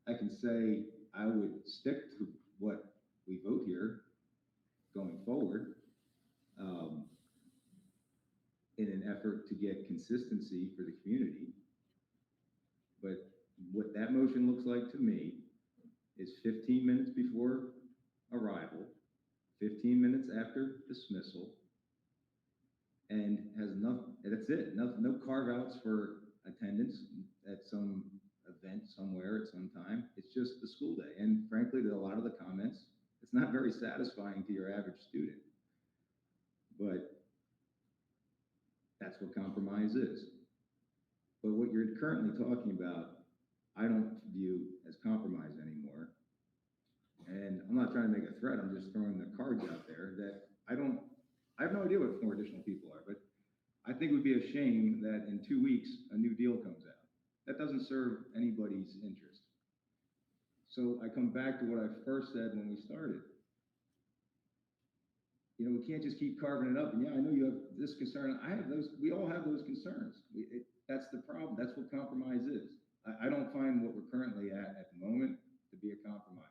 S2: I can say I would stick to what we vote here going forward, in an effort to get consistency for the community. But what that motion looks like to me is 15 minutes before arrival, 15 minutes after dismissal, and has nothing, that's it. No carve outs for attendance at some event somewhere at some time. It's just the school day. And frankly, a lot of the comments, it's not very satisfying to your average student. But that's what compromise is. But what you're currently talking about, I don't view as compromise anymore. And I'm not trying to make a threat, I'm just throwing the cards out there that I have no idea what 4 additional people are, but I think it would be a shame that in 2 weeks, a new deal comes out. That doesn't serve anybody's interest. So I come back to what I first said when we started. You know, we can't just keep carving it up. And yeah, I know you have this concern. I have those. We all have those concerns. That's the problem. That's what compromise is. I don't find what we're currently at the moment to be a compromise.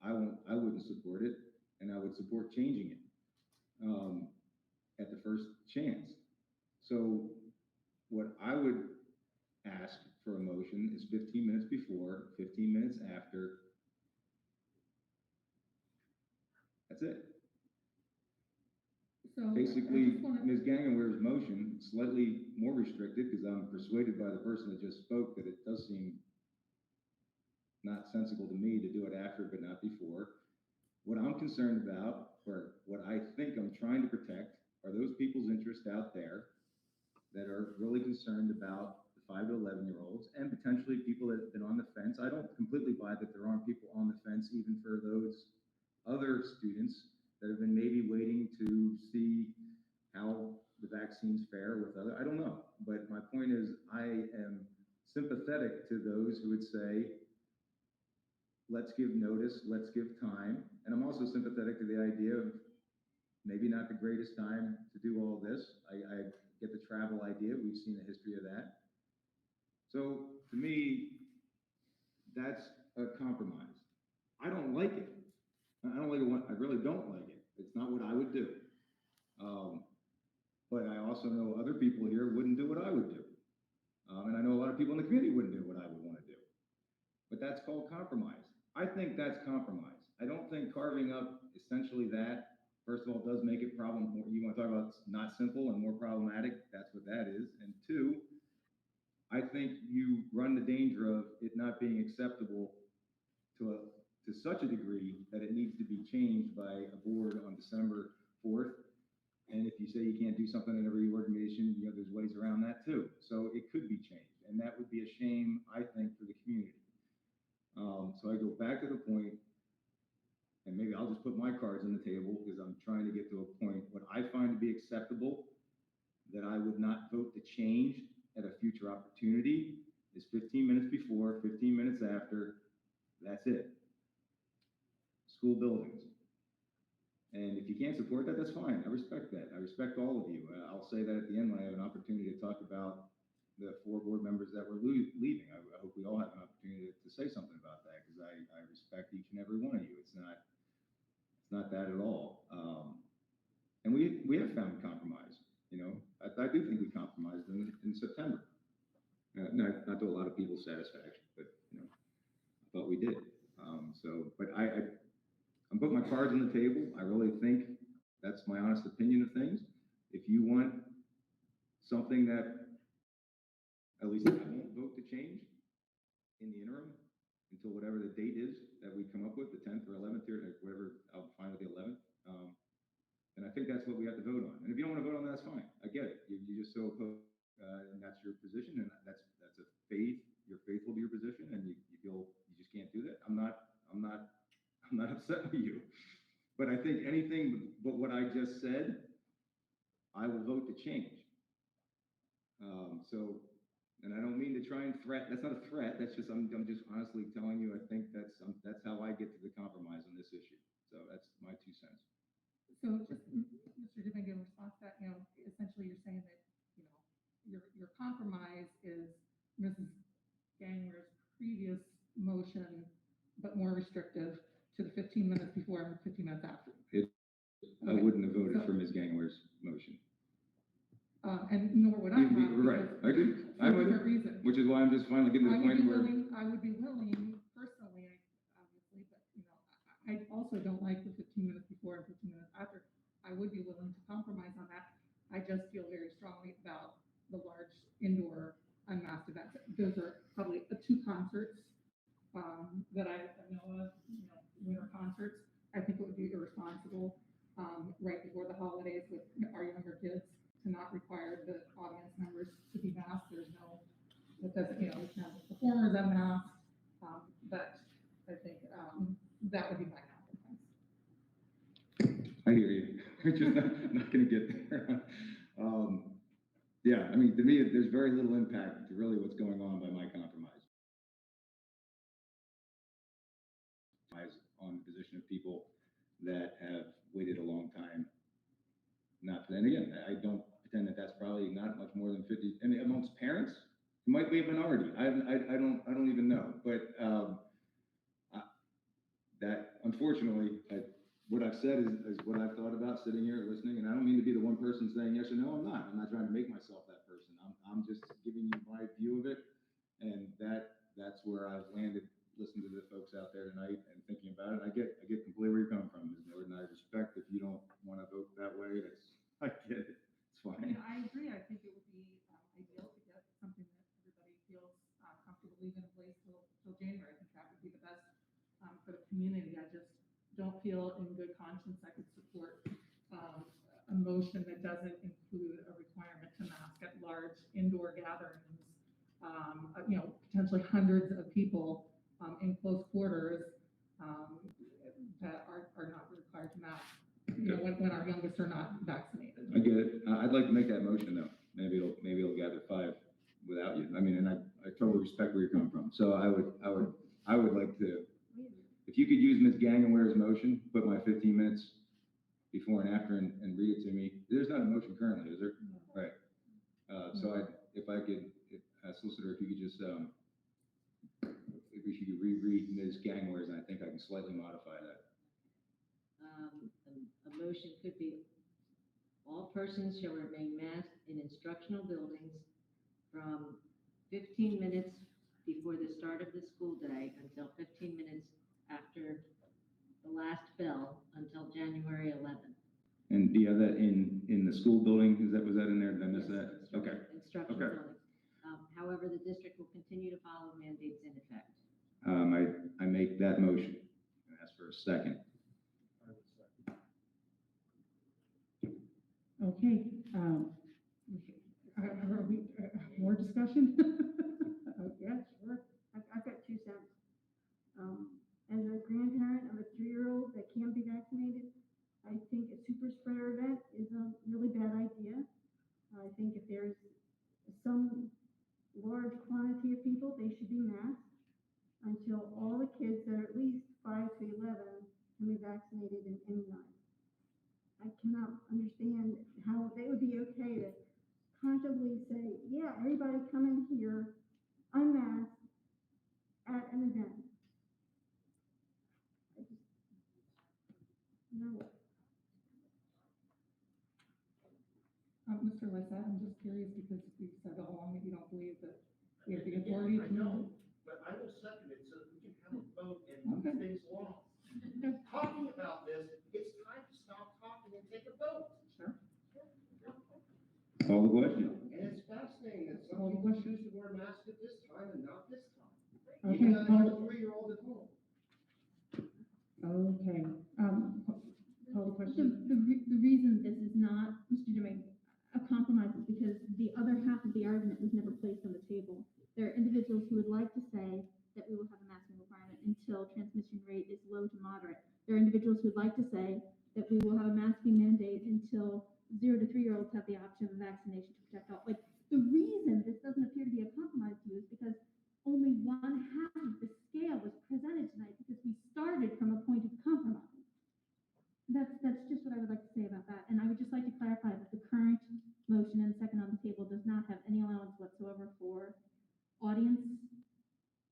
S2: I wouldn't support it, and I would support changing it at the first chance. So what I would ask for a motion is 15 minutes before, 15 minutes after. That's it.
S20: So
S2: basically, Ms. Gangenware's motion, slightly more restricted, because I'm persuaded by the person that just spoke that it does seem not sensible to me to do it after, but not before. What I'm concerned about, or what I think I'm trying to protect, are those people's interests out there that are really concerned about the 5 to 11-year-olds and potentially people that have been on the fence. I don't completely buy that there aren't people on the fence, even for those other students that have been maybe waiting to see how the vaccines fare with other, I don't know. But my point is, I am sympathetic to those who would say, let's give notice, let's give time. And I'm also sympathetic to the idea of maybe not the greatest time to do all this. I get the travel idea. We've seen the history of that. So to me, that's a compromise. I don't like it. I don't like it. I really don't like it. It's not what I would do. But I also know other people here wouldn't do what I would do. And I know a lot of people in the community wouldn't do what I would want to do. But that's called compromise. I think that's compromise. I don't think carving up essentially that, first of all, does make it problem more. You want to talk about not simple and more problematic, that's what that is. And 2, I think you run the danger of it not being acceptable to such a degree that it needs to be changed by a board on December 4th. And if you say you can't do something in every organization, you know, there's ways around that too. So it could be changed, and that would be a shame, I think, for the community. So I go back to the point, and maybe I'll just put my cards on the table because I'm trying to get to a point. What I find to be acceptable that I would not vote to change at a future opportunity is 15 minutes before, 15 minutes after. That's it. school buildings. And if you can't support that, that's fine. I respect that. I respect all of you. I'll say that at the end when I have an opportunity to talk about the 4 board members that were leaving. I hope we all have an opportunity to say something about that, because I respect each and every one of you. It's not that at all. And we have found compromise. You know, I do think we compromised in September. Not to a lot of people's satisfaction, but you know, I thought we did. But I'm putting my cards on the table. I really think that's my honest opinion of things. If you want something that at least I won't vote to change in the interim until whatever the date is that we come up with, the 10th or 11th or whatever, I'll be fine with the 11th. And I think that's what we have to vote on. And if you don't want to vote on that, that's fine. I get it. You just so opposed, and that's your position, and that's a faith. You're faithful to your position, and you feel you just can't do that. I'm not upset with you. But I think anything but what I just said, I will vote to change. And I don't mean to try and threat. That's not a threat. That's just I'm just honestly telling you. I think that's how I get to the compromise on this issue. So that's my 2 cents.
S19: So just, Mr. Domingue, in response to that, you know, essentially you're saying that, you know, your compromise is Mrs. Gangler's previous motion, but more restrictive to the 15 minutes before and 15 minutes after.
S2: I wouldn't have voted for Ms. Gangler's motion.
S19: And nor would I have.
S2: Right, I agree.
S19: For different reasons.
S2: Which is why I'm just finally getting to the point where.
S19: I would be willing, personally, obviously, but, you know, I also don't like the 15 minutes before and 15 minutes after. I would be willing to compromise on that. I just feel very strongly about the large indoor unmasked events. Those are probably 2 concerts that I know of, you know, winter concerts. I think it would be irresponsible right before the holidays with our younger kids to not require the audience members to be masked. There's no, it doesn't, you know, we can have the performers unmasked, but I think that would be my compromise.
S2: I hear you. We're just not going to get there. Yeah, I mean, to me, there's very little impact to really what's going on by my compromise. On the position of people that have waited a long time. Not, and again, I don't pretend that that's probably not much more than 50. And amongst parents, it might be a minority. I don't even know. But that unfortunately, what I've said is what I've thought about sitting here listening. And I don't mean to be the one person saying yes or no. I'm not. I'm not trying to make myself that person. I'm just giving you my view of it, and that's where I've landed. Listening to the folks out there tonight and thinking about it, I get completely where you're coming from, Ms. Nord, and I respect if you don't want to vote that way. I get it. It's fine.
S19: I mean, I agree. I think it would be ideal to get something that everybody feels comfortable leaving in place till January. I think that would be the best for the community. I just don't feel in good conscience I could support a motion that doesn't include a requirement to mask at large indoor gatherings. You know, potentially hundreds of people in close quarters that are not required to mask, you know, when our youngest are not vaccinated.
S2: I get it. I'd like to make that motion though. Maybe it'll gather 5 without you. I mean, and I totally respect where you're coming from. So I would like to, if you could use Ms. Gangler's motion, put my 15 minutes before and after and read it to me. There's not a motion currently, is there? No. Right. So if I could, Solicitor, if you could just, if you could reread Ms. Gangler's, and I think I can slightly modify that.
S3: A motion could be, all persons shall remain masked in instructional buildings from 15 minutes before the start of the school day until 15 minutes after the last bell until January 11th.
S2: And do you have that in the school building? Was that in there? Did I miss that? Okay.
S3: Instructional buildings. However, the district will continue to follow mandates in effect.
S2: I make that motion. I ask for a second.
S19: Okay. Are we, more discussion?
S21: Yeah, sure. I've got 2 cents. As a grandparent of a 3-year-old that can be vaccinated, I think a super spreader event is a really bad idea. I think if there's some large quantity of people, they should be masked until all the kids that are at least 5 to 11 can be vaccinated in any line. I cannot understand how they would be okay to comfortably say, yeah, everybody come in here unmasked at an event. I just, no.
S19: Mr. Lysette, I'm just curious because you said all along that you don't believe that we have the authority to.
S22: I know, but I will second it so that we can have a vote and move things along. Talking about this, it's time to stop talking and take a vote.
S19: Sure.
S2: Call the question.
S22: And it's fascinating that some people choose to wear masks at this time and not this time.
S9: Okay,
S22: Even though I have a 3-year-old at home.
S9: Okay, call the question.
S20: The reason this is not, Mr. Jermaine, a compromise is because the other half of the argument was never placed on the table. There are individuals who would like to say that we will have a masking requirement until transmission rate is low to moderate. There are individuals who would like to say that we will have a masking mandate until 0 to 3-year-olds have the option of vaccination to protect all. Like, the reason this doesn't appear to be a compromise to you is because only one half of the scale was presented tonight because we started from a point of compromise. That's just what I would like to say about that. And I would just like to clarify that the current motion and second on the table does not have any allowance whatsoever for audience.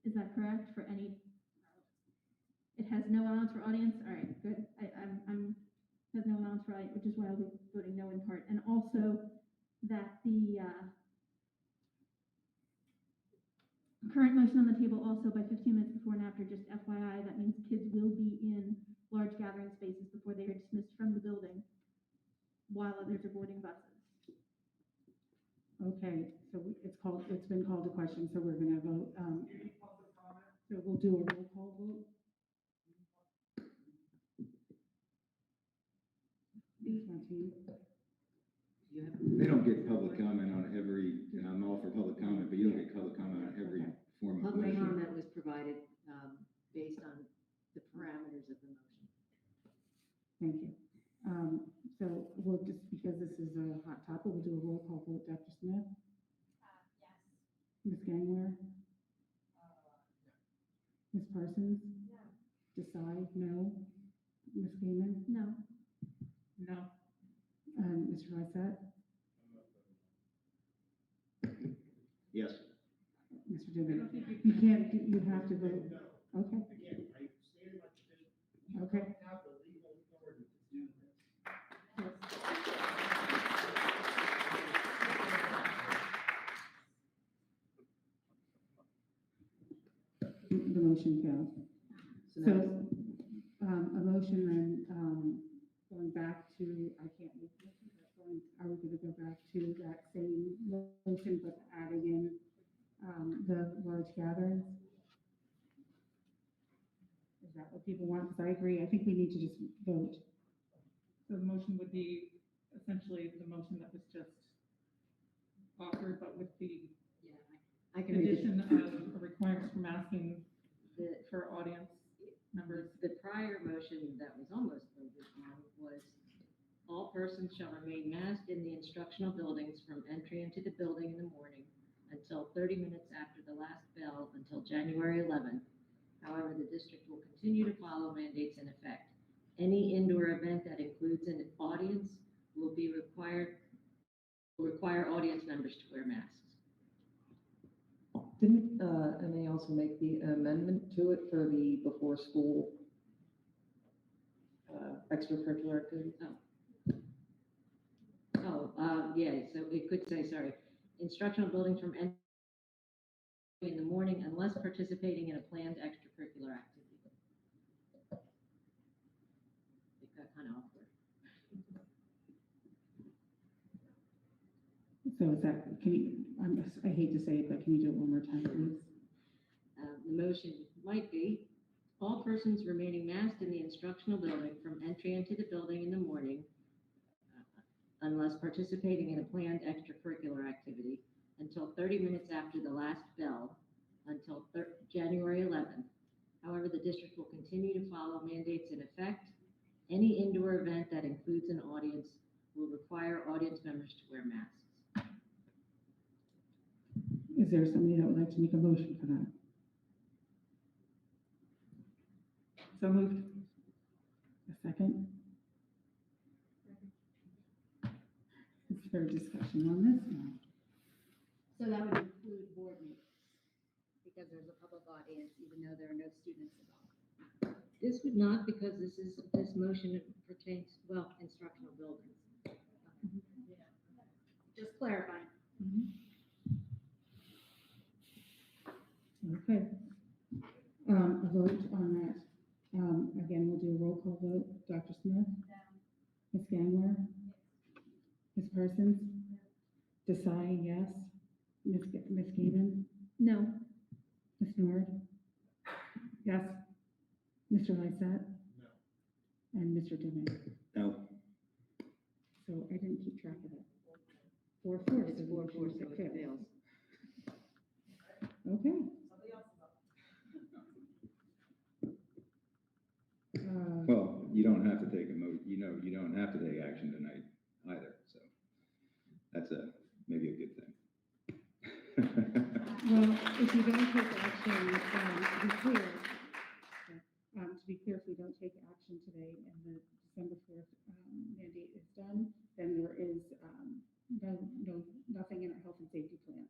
S20: Is that correct? For any? It has no allowance for audience? All right, good. I'm has no allowance for audience, which is why I'll be voting no in part. And also that the current motion on the table also by 15 minutes before and after, just FYI, that means kids will be in large gathering spaces before they are dismissed from the building while others are boarding buses.
S9: Okay, so it's been called to question, so we're gonna vote. So we'll do a roll call vote.
S2: They don't get public comment on every, and I'm all for public comment, but you don't get public comment on every form of
S15: Public
S2: motion.
S15: comment was provided, based on the parameters of the motion.
S9: Thank you. So we'll just, because this is a hot topic, we'll do a roll call vote. Dr. Smith?
S17: Yes.
S9: Ms. Gangler? Ms. Parsons?
S17: No.
S9: Desai, no. Ms. Gaiman?
S20: No.
S19: No.
S9: Mr. Lysette?
S2: Yes.
S9: Mr. Dibble? You can't, you have to vote. Okay.
S22: Again, I stated my position. You
S9: Okay.
S22: don't have the legal authority to do this.
S9: The motion failed. So, a motion then, going back to, I can't make the motion, but are we gonna go back to that same motion, but adding in, the large gatherings? Is that what people want? Because I agree, I think we need to just vote.
S19: So the motion would be essentially the motion that was just offered, but with the
S15: I can read it.
S19: addition of a requirement for masking
S15: The,
S19: for audience members.
S15: the prior motion that was almost voted on was all persons shall remain masked in the instructional buildings from entry into the building in the morning until 30 minutes after the last bell until January 11th. However, the district will continue to follow mandates in effect. Any indoor event that includes an audience will require audience members to wear masks.
S18: Didn't MA also make the amendment to it for the before school extracurricular activities?
S15: Yeah, so it could say, sorry, instructional buildings from entry in the morning unless participating in a planned extracurricular activity. It got kind of awkward.
S9: So is that, can you, I hate to say it, but can you do it one more time, please?
S15: The motion might be, all persons remaining masked in the instructional building from entry into the building in the morning, unless participating in a planned extracurricular activity, until 30 minutes after the last bell, until January 11th. However, the district will continue to follow mandates in effect. Any indoor event that includes an audience will require audience members to wear masks.
S9: Is there somebody that would like to make a motion for that?
S19: So moved.
S9: Second? Is there discussion on this now?
S15: So that would include board meetings, because there's a public audience, even though there are no students involved.
S3: This would not, because this motion pertains, well, instructional buildings.
S15: Just clarifying.
S9: Okay. A vote on that. Again, we'll do a roll call vote. Dr. Smith? Ms. Gangler? Ms. Parsons? Desai, yes. Ms. Gaiman?
S20: No.
S9: Ms. Nord? Yes. Mr. Lysette?
S16: No.
S9: And Mr. Demme?
S2: No.
S9: So I didn't keep track of it. 4-4.
S3: It's
S9: so
S3: 4-4, so
S9: it
S3: it
S9: fails.
S3: fails.
S9: Okay.
S2: Well, you don't have to take you don't have to take action tonight either, so that's maybe a good thing.
S9: Well, if you don't take action, to be clear, if we don't take action today and the December 4th mandate is done, then there is nothing in our health and safety plan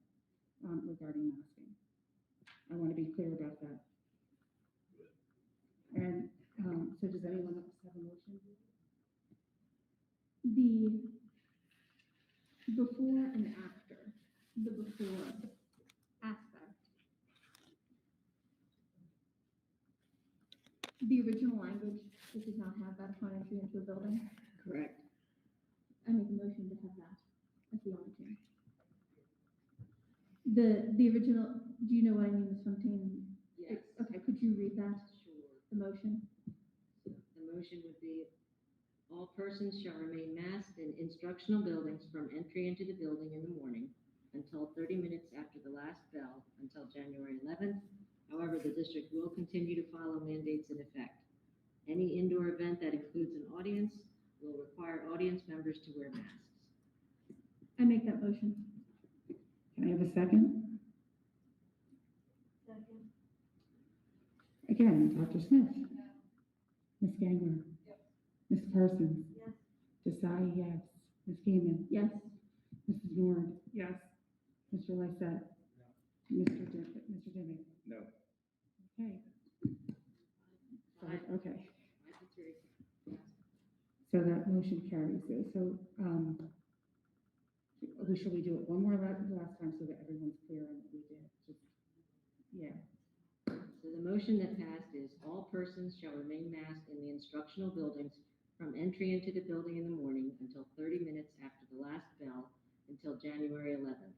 S9: regarding masking. I want to be clear about that. And so does anyone else have a motion?
S20: The before and after, the before aspect. The original language, it does not have that upon entry into a building.
S3: Correct.
S20: I make a motion to have that as the only change. The original, do you know what I mean, Ms. Fontaine?
S3: Yes.
S20: Okay, could you read that,
S3: Sure.
S20: the motion?
S3: The motion would be, all persons shall remain masked in instructional buildings from entry into the building in the morning until 30 minutes after the last bell until January 11th. However, the district will continue to follow mandates in effect. Any indoor event that includes an audience will require audience members to wear masks.
S20: I make that motion.
S9: Can I have a second?
S6: Second.
S9: Again, Dr. Smith? Ms. Gangler? Ms. Parsons?
S6: Yes.
S9: Desai, yes. Ms. Gaiman?
S20: Yes.
S9: Mrs. Nord?
S19: Yes.
S9: Mr. Lysette? Mr. Demme?
S2: No.
S9: Okay. Okay.
S3: 5-3.
S9: So that motion carries. So, should we do it one more last time so that everyone's clear on what we did? Just, yeah.
S3: So the motion that passed is all persons shall remain masked in the instructional buildings from entry into the building in the morning until 30 minutes after the last bell until January 11th.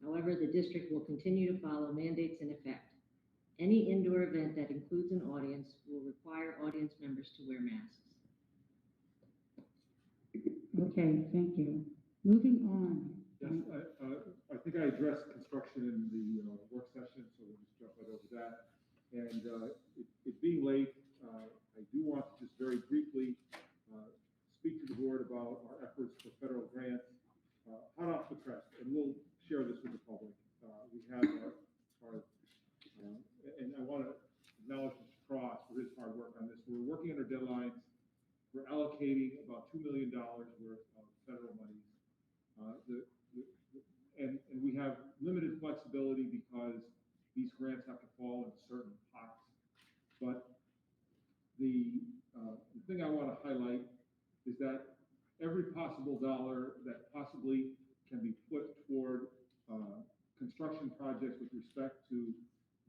S3: However, the district will continue to follow mandates in effect. Any indoor event that includes an audience will require audience members to wear masks.
S9: Okay, thank you. Moving on.
S16: Yes, I think I addressed construction in the work session, so we'll just jump right over that. And it being late, I do want to just very briefly speak to the board about our efforts for federal grants. Hot off the press, and we'll share this with the public. We have our and I want to acknowledge Mr. Cross for his hard work on this. We're working under deadlines. We're allocating about $2 million worth of federal monies. And we have limited flexibility because these grants have to fall in certain pots. But the thing I want to highlight is that every possible dollar that possibly can be put toward construction projects with respect to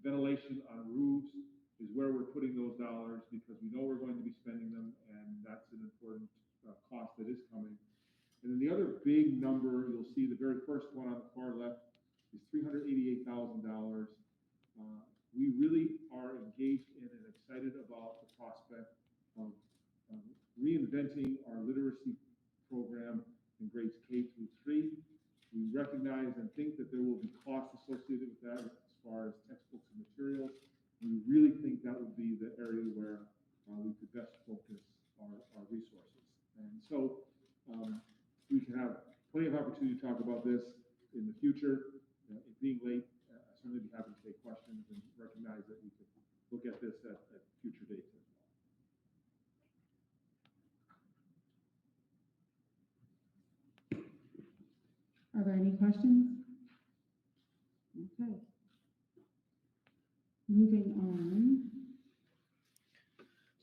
S16: ventilation on roofs is where we're putting those dollars, because we know we're going to be spending them, and that's an important cost that is coming. And then the other big number, you'll see the very first one on the far left, is $388,000. We really are engaged in and excited about the prospect of reinventing our literacy program in grades K through 3. We recognize and think that there will be costs associated with that as far as textbooks and materials. We really think that would be the area where we could best focus our resources. And so we can have plenty of opportunity to talk about this in the future. It being late, I certainly be happy to take questions and recognize that we could look at this at future dates as well.
S9: Are there any questions? Okay. Moving on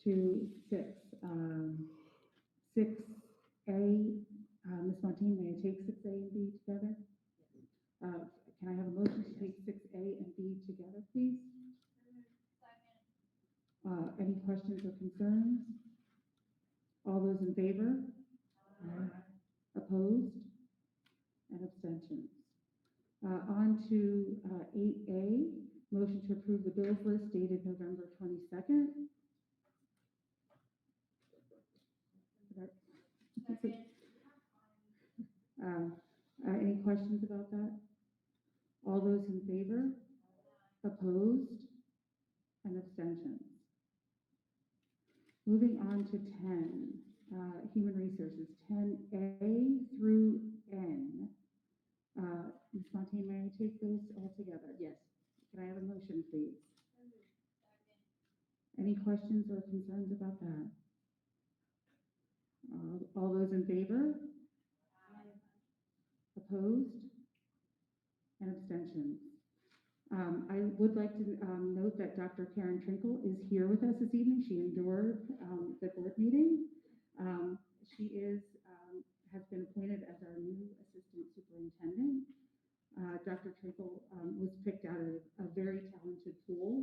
S9: to 6. 6A, Ms. Montine, may I take 6A and B together? Can I have a motion to take 6A and B together, please? Any questions or concerns? All those in favor? Aye. Opposed? And abstentions. On to 8A, motion to approve the bills list dated November 22nd. Any questions about that? All those in favor? Opposed? And abstentions. All Moving on to 10, Human Resources, 10A through N. Ms. Fontaine, may I take those all together?
S15: Yes.
S9: Can I have a motion, please? Any questions or concerns about that? All those in favor? Opposed? And abstentions? I would like to note that Dr. Karen Trinkle is here with us this evening. She endured the board meeting. She has been appointed as our new assistant superintendent. Dr. Trinkle was picked out of a very talented pool.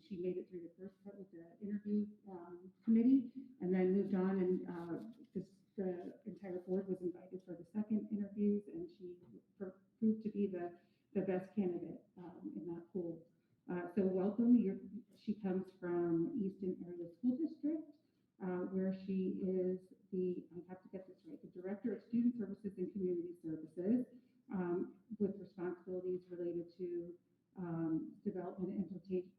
S9: She made it through the first part with the interview committee and then moved on, and the entire board was invited for the second interviews, and she proved to be the best candidate in that pool. So welcome. She comes from Easton Area School District, where she is I have to get this right, the Director of Student Services and Community Services, with responsibilities related to development and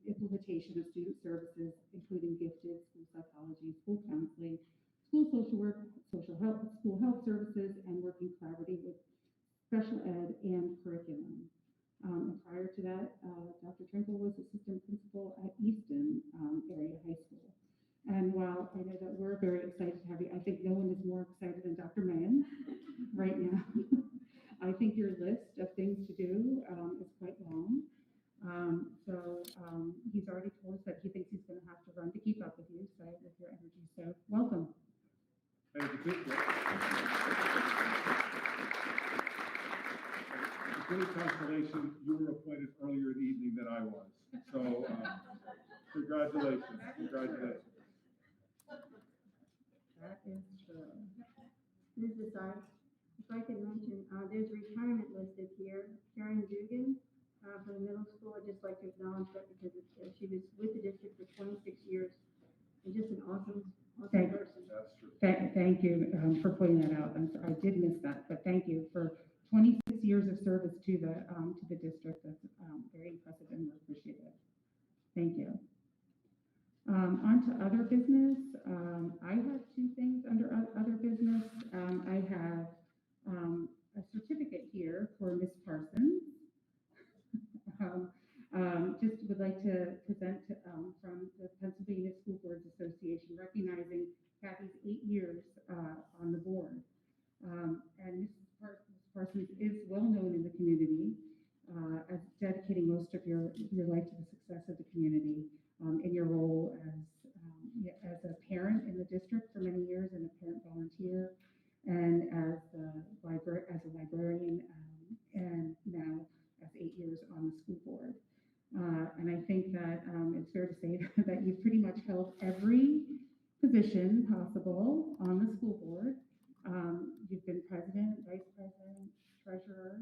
S9: implementation of student services, including gifted, school psychology, school counseling, school social work, social health, school health services, and working collaboratively with special ed and curriculum. And prior to that, Dr. Trinkle was assistant principal at Easton Area High School. And while I know that we're very excited to have you, I think no one is more excited than Dr. Mann right now. I think your list of things to do is quite long. He's already told us that he thinks he's going to have to run to keep up with you, so with your energy. So welcome.
S16: Thank you. Great consolation, you were appointed earlier in the evening than I was. So congratulations. Congratulations.
S21: That is true. Mrs. I, if I could mention, there's retirement listed here. Karen Dugan for the middle school. I'd just like to acknowledge that because she was with the district for 26 years and just an awesome person.
S16: That's true.
S9: Thank you for pointing that out. I'm sorry, I did miss that, but thank you for 26 years of service to the district. That's very impressive and we're appreciative. Thank you. On to other business. I have two things under other business. I have a certificate here for Miss Parsons. Just would like to present from the Pennsylvania School Boards Association, recognizing Kathy's 8 years on the board. And Mrs. Parsons is well known in the community as dedicating most of your life to the success of the community in your role as a parent in the district for many years and a parent volunteer, and as a librarian, and now as 8 years on the school board. And I think that it's fair to say that you've pretty much held every position possible on the school board. You've been president, vice president, treasurer,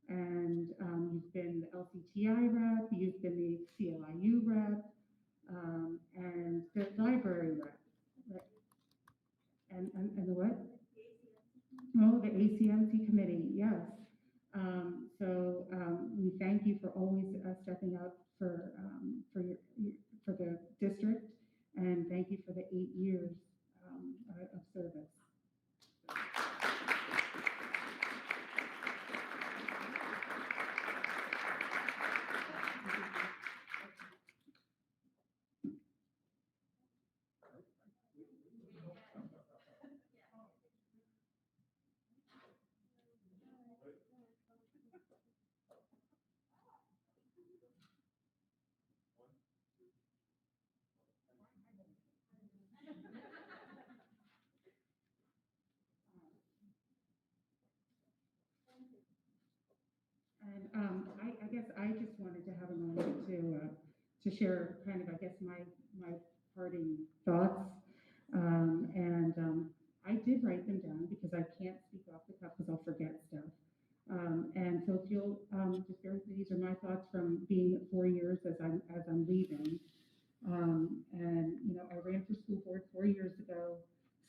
S9: and you've been the LCTI rep, you've been the CLIU rep, and the library rep. Right? And the what? Oh, the ACMC committee, yes. We thank you for always stepping up for the district, and thank you for the 8 years of service. to share kind of, I guess, my parting thoughts. I did write them down because I can't speak off the cuff because I'll forget stuff. And so if you'll just bear with me, these are my thoughts from being 4 years as I'm leaving. I ran for school board 4 years ago,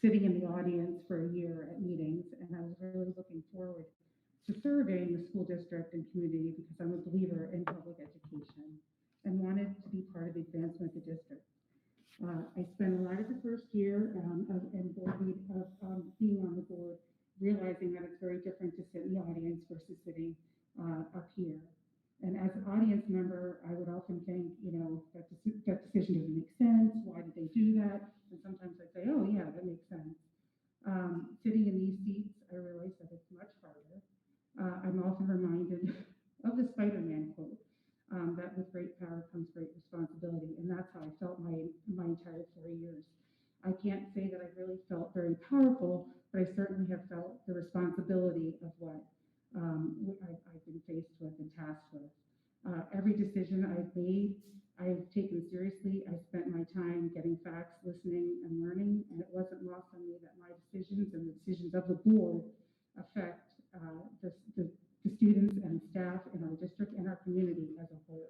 S9: sitting in the audience for a year at meetings, and I was really looking forward to serving the school district and community because I'm a believer in public education and wanted to be part of the advancement of the district. I spent a lot of the first year of being on the board, realizing that it's very different to sit in the audience versus sitting up here. And as an audience member, I would often think, that decision doesn't make sense. Why did they do that? And sometimes I'd say, oh yeah, that makes sense. Sitting in these seats, I realize that it's much harder. I'm often reminded of the Spider-Man quote, that with great power comes great responsibility. And that's how I felt my entire 4 years. I can't say that I really felt very powerful, but I certainly have felt the responsibility of what I've been faced with and tasked with. Every decision I've made, I've taken seriously. I spent my time getting facts, listening, and learning, and it wasn't lost on me that my decisions and the decisions of the board affect the students and staff in our district and our community as a whole.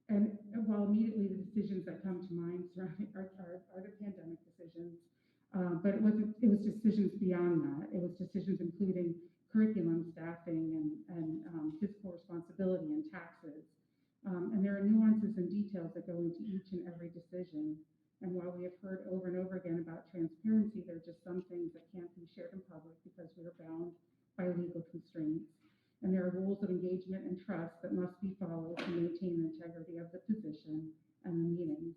S9: And while immediately the decisions that come to mind surrounding are the pandemic decisions, but it was decisions beyond that. It was decisions including curriculum, staffing, and fiscal responsibility and taxes. And there are nuances and details that go into each and every decision. And while we have heard over and over again about transparency, there are just some things that can't be shared in public because we are bound by legal constraints. And there are rules of engagement and trust that must be followed to maintain the integrity of the position and the meetings.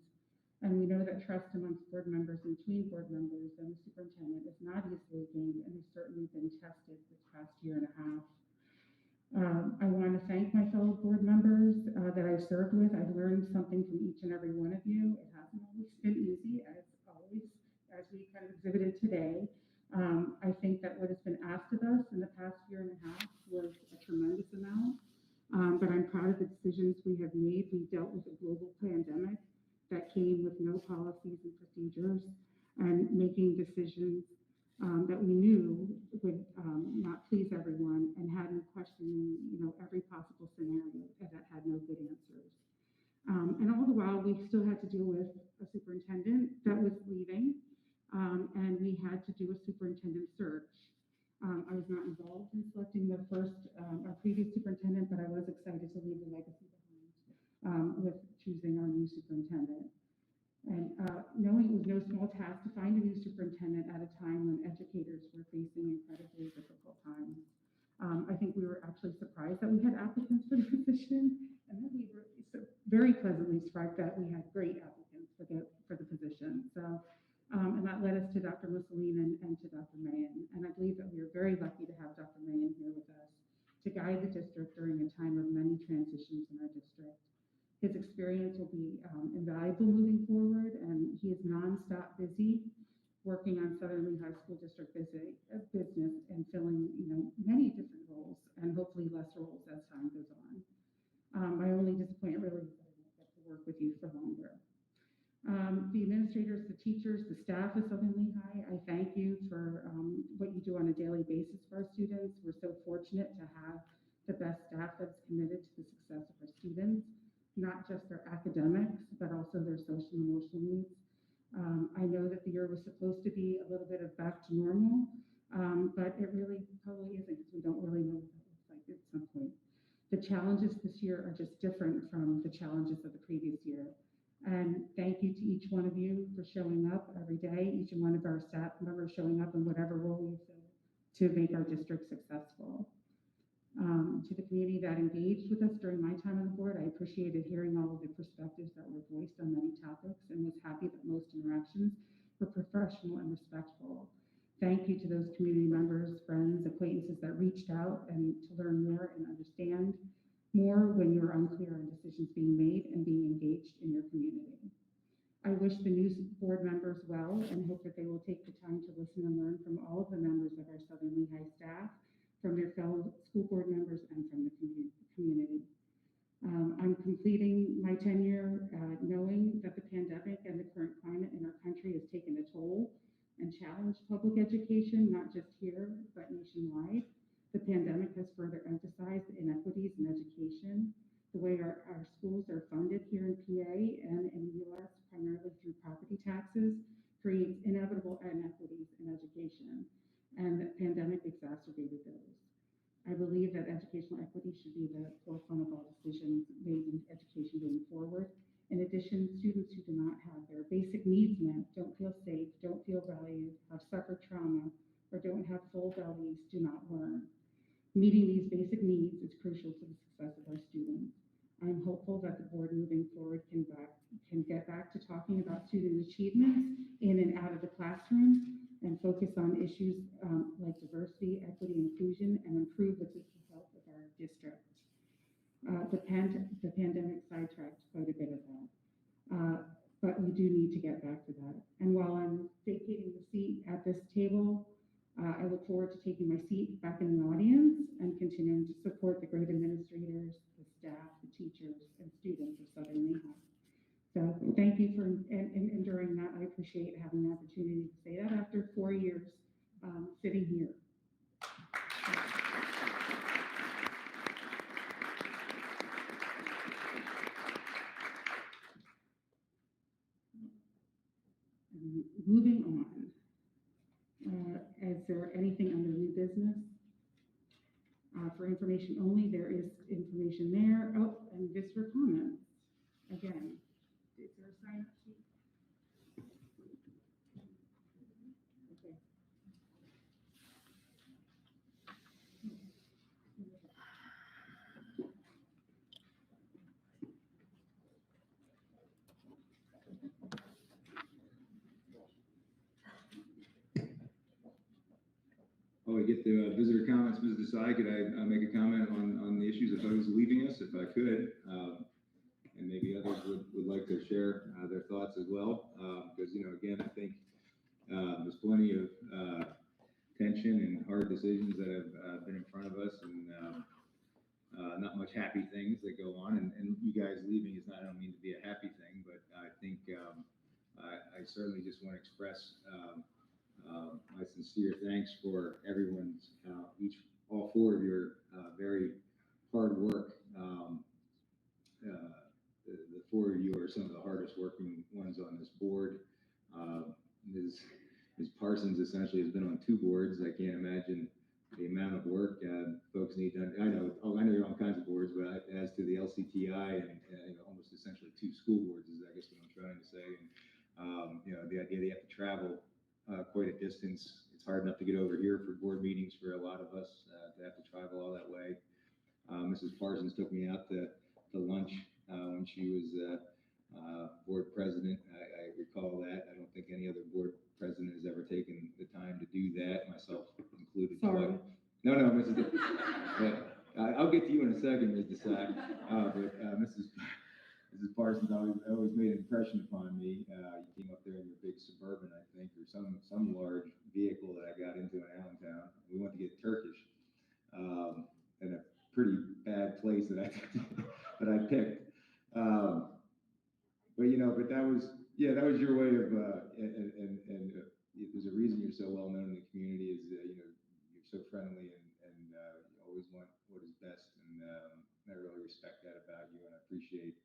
S9: And we know that trust amongst board members and between board members and the superintendent is not easily gained and has certainly been tested this past year and a half. I want to thank my fellow board members that I've served with. I've learned something from each and every one of you. It hasn't always been easy, as we kind of exhibited today. I think that what has been asked of us in the past year and a half was a tremendous amount, but I'm proud of the decisions we have made. We dealt with a global pandemic that came with no policies and procedures and making decisions that we knew would not please everyone and had me questioning, every possible scenario that had no good answers. And all the while, we still had to deal with a superintendent that was leaving, and we had to do a superintendent search. I was not involved in selecting our previous superintendent, but I was excited to leave the legacy behind with choosing our new superintendent. And knowing it was no small task to find a new superintendent at a time when educators were facing incredibly difficult times. I think we were actually surprised that we had applicants for the position, and then we were very pleasantly struck that we had great applicants for the position. So, and that led us to Dr. Mussolini and to Dr. Mahan. And I believe that we are very lucky to have Dr. Mahan here with us to guide the district during a time of many transitions in our district. His experience will be invaluable moving forward, and he is nonstop busy working on Southern Lehigh School District business and filling, many different roles and hopefully less roles as time goes on. My only disappointment really is that I won't get to work with you for longer. The administrators, the teachers, the staff of Southern Lehigh, I thank you for what you do on a daily basis for our students. We're so fortunate to have the best staff that's committed to the success of our students, not just their academics, but also their social and emotional needs. I know that the year was supposed to be a little bit of back to normal, but it really probably isn't because we don't really know what that looks like at some point. The challenges this year are just different from the challenges of the previous year. And thank you to each one of you for showing up every day, each one of our staff members showing up in whatever role we fill to make our district successful. To the community that engaged with us during my time on the board, I appreciated hearing all of the perspectives that were voiced on many topics and was happy that most interactions were professional and respectful. Thank you to those community members, friends, acquaintances that reached out and to learn more and understand more when you were unclear on decisions being made and being engaged in your community. I wish the new board members well and hope that they will take the time to listen and learn from all of the members of our Southern Lehigh staff, from their fellow school board members, and from the community.
S1: I'm completing my tenure knowing that the pandemic and the current climate in our country has taken a toll and challenged public education, not just here, but nationwide. The pandemic has further emphasized the inequities in education. The way our schools are funded here in PA and in the US, primarily through property taxes, creates inevitable inequities in education, and the pandemic exacerbated those. I believe that educational equity should be the forefront of all decisions made in education moving forward. In addition, students who do not have their basic needs met, don't feel safe, don't feel valued, have suffered trauma, or don't have full bellies do not learn. Meeting these basic needs is crucial to the success of our students. I'm hopeful that the board moving forward can get back to talking about student achievements in and out of the classroom and focus on issues like diversity, equity, inclusion, and improve the physical health of our district. The pandemic sidetracked quite a bit of that, but we do need to get back to that. And while I'm vacating the seat at this table, I look forward to taking my seat back in the audience and continuing to support the great administrators, the staff, the teachers, and students of Southern Lehigh. So thank you for enduring that. I appreciate having the opportunity to say that after 4 years sitting here. Moving on. Is there anything under new business? For information only, there is information there. Oh, and visitor comments. Again, is there a sign up sheet? Okay.
S2: Oh, we get the visitor comments, Ms. Desai. Could I make a comment on the issues of those leaving us, if I could? And maybe others would like to share their thoughts as well. Because, again, I think there's plenty of tension and hard decisions that have been in front of us, and not much happy things that go on. And you guys leaving is not, I don't mean to be a happy thing, but I think I certainly just want to express my sincere thanks for everyone's, all 4 of your very hard work. The 4 of you are some of the hardest working ones on this board. Ms. Parsons essentially has been on 2 boards. I can't imagine the amount of work folks need done. I know you're on all kinds of boards, but as to the LCTI and almost essentially 2 school boards is I guess what I'm trying to say. And the idea that you have to travel quite a distance. It's hard enough to get over here for board meetings for a lot of us to have to travel all that way. Mrs. Parsons took me out to lunch when she was board president. I recall that. I don't think any other board president has ever taken the time to do that, myself included.
S1: Sorry.
S2: No, Mrs. I'll get to you in a second, Ms. Desai. But Mrs. Parsons always made an impression upon me. You came up there in your big Suburban, I think, or some large vehicle that I got into in Allentown. We went to get Turkish in a pretty bad place that I picked. But that was your way of, and there's a reason you're so well known in the community is you're so friendly and you always want what is best, and I really respect that about you, and I appreciate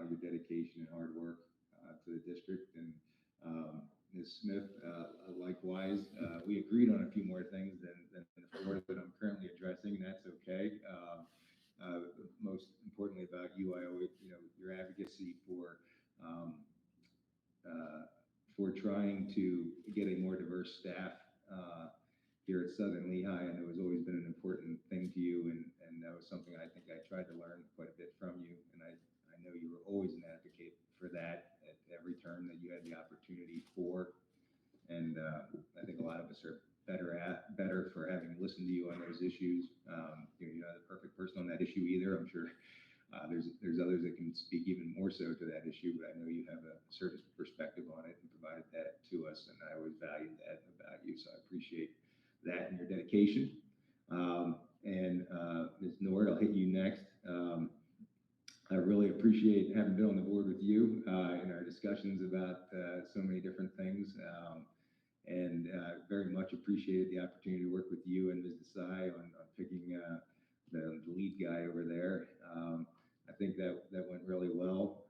S2: your dedication and hard work to the district. And Ms. Smith, likewise, we agreed on a few more things than the 4 that I'm currently addressing, and that's okay. Most importantly about you, I always, your advocacy for trying to get a more diverse staff here at Southern Lehigh, and it has always been an important thing to you, and that was something I think I tried to learn quite a bit from you, and I know you were always an advocate for that at every turn that you had the opportunity for, and I think a lot of us are better for having listened to you on those issues. You're not the perfect person on that issue either. I'm sure there's others that can speak even more so to that issue, but I know you have a certain perspective on it and provided that to us, and I always valued that about you, so I appreciate that and your dedication. And Ms. Nord, I'll hit you next. I really appreciate having been on the board with you in our discussions about so many different things. And very much appreciated the opportunity to work with you and Ms. Desai on picking the lead guy over there. I think that went really well.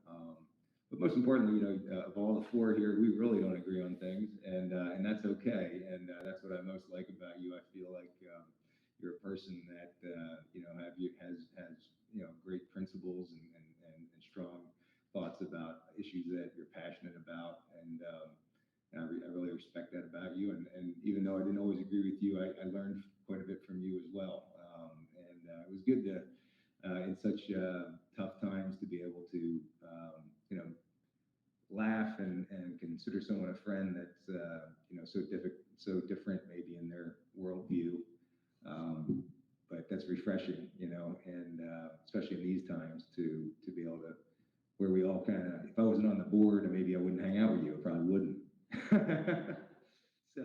S2: But most importantly, of all the four here, we really don't agree on things, and that's okay. And that's what I most like about you. I feel like you're a person that has great principles and strong thoughts about issues that you're passionate about, and I really respect that about you. And even though I didn't always agree with you, I learned quite a bit from you as well. And it was good to, in such tough times, to be able to, laugh and consider someone a friend that's, so different maybe in their worldview. But that's refreshing, and especially in these times to be able to, where we all kind of, if I wasn't on the board, maybe I wouldn't hang out with you. I probably wouldn't. So,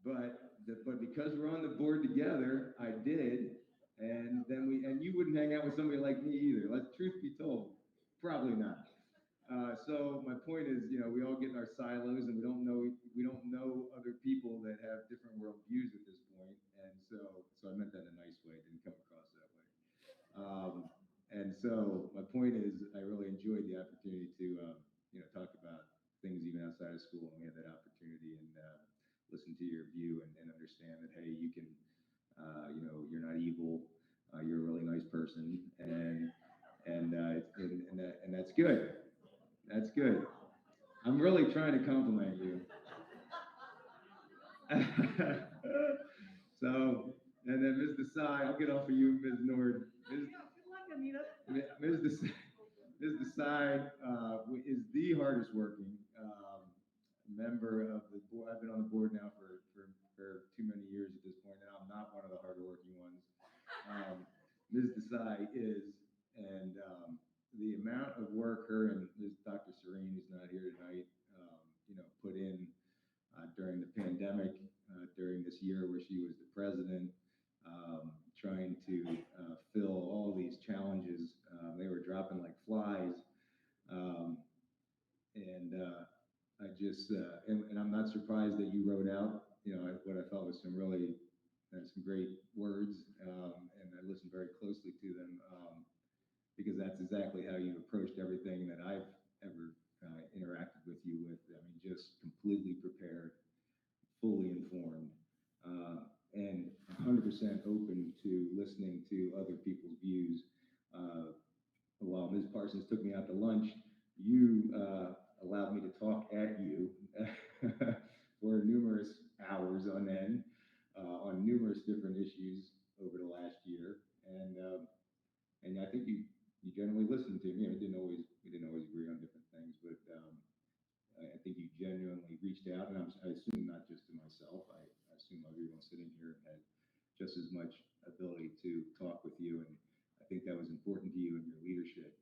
S2: but because we're on the board together, I did, and you wouldn't hang out with somebody like me either. Truth be told, probably not. So my point is, we all get in our silos, and we don't know other people that have different world views at this point. And so I meant that in a nice way. It didn't come across that way. And so my point is, I really enjoyed the opportunity to, talk about things even outside of school, and we had that opportunity, and listen to your view and understand that, hey, you can, you're not evil, you're a really nice person, and that's good. That's good. I'm really trying to compliment you. So, and then Ms. Desai, I'll get off of you, Ms. Nord. Good luck, Anita. Ms. Desai is the hardest working member of the board. I've been on the board now for too many years at this point, and I'm not one of the harder working ones. Ms. Desai is, and the amount of work her and Dr. Serene, who's not here tonight, put in during the pandemic, during this year where she was the president, trying to fill all these challenges. They were dropping like flies. I just, and I'm not surprised that you wrote out, what I thought was some really, some great words, and I listened very closely to them, because that's exactly how you approached everything that I've ever interacted with you with. I mean, just completely prepared, fully informed, and 100% open to listening to other people's views. While Ms. Parsons took me out to lunch, you allowed me to talk at you for numerous hours on end, on numerous different issues over the last year, and I think you generally listened to me. We didn't always agree on different things, but I think you genuinely reached out, and I assume not just to myself. I assume everyone sitting here had just as much ability to talk with you, and I think that was important to you in your leadership.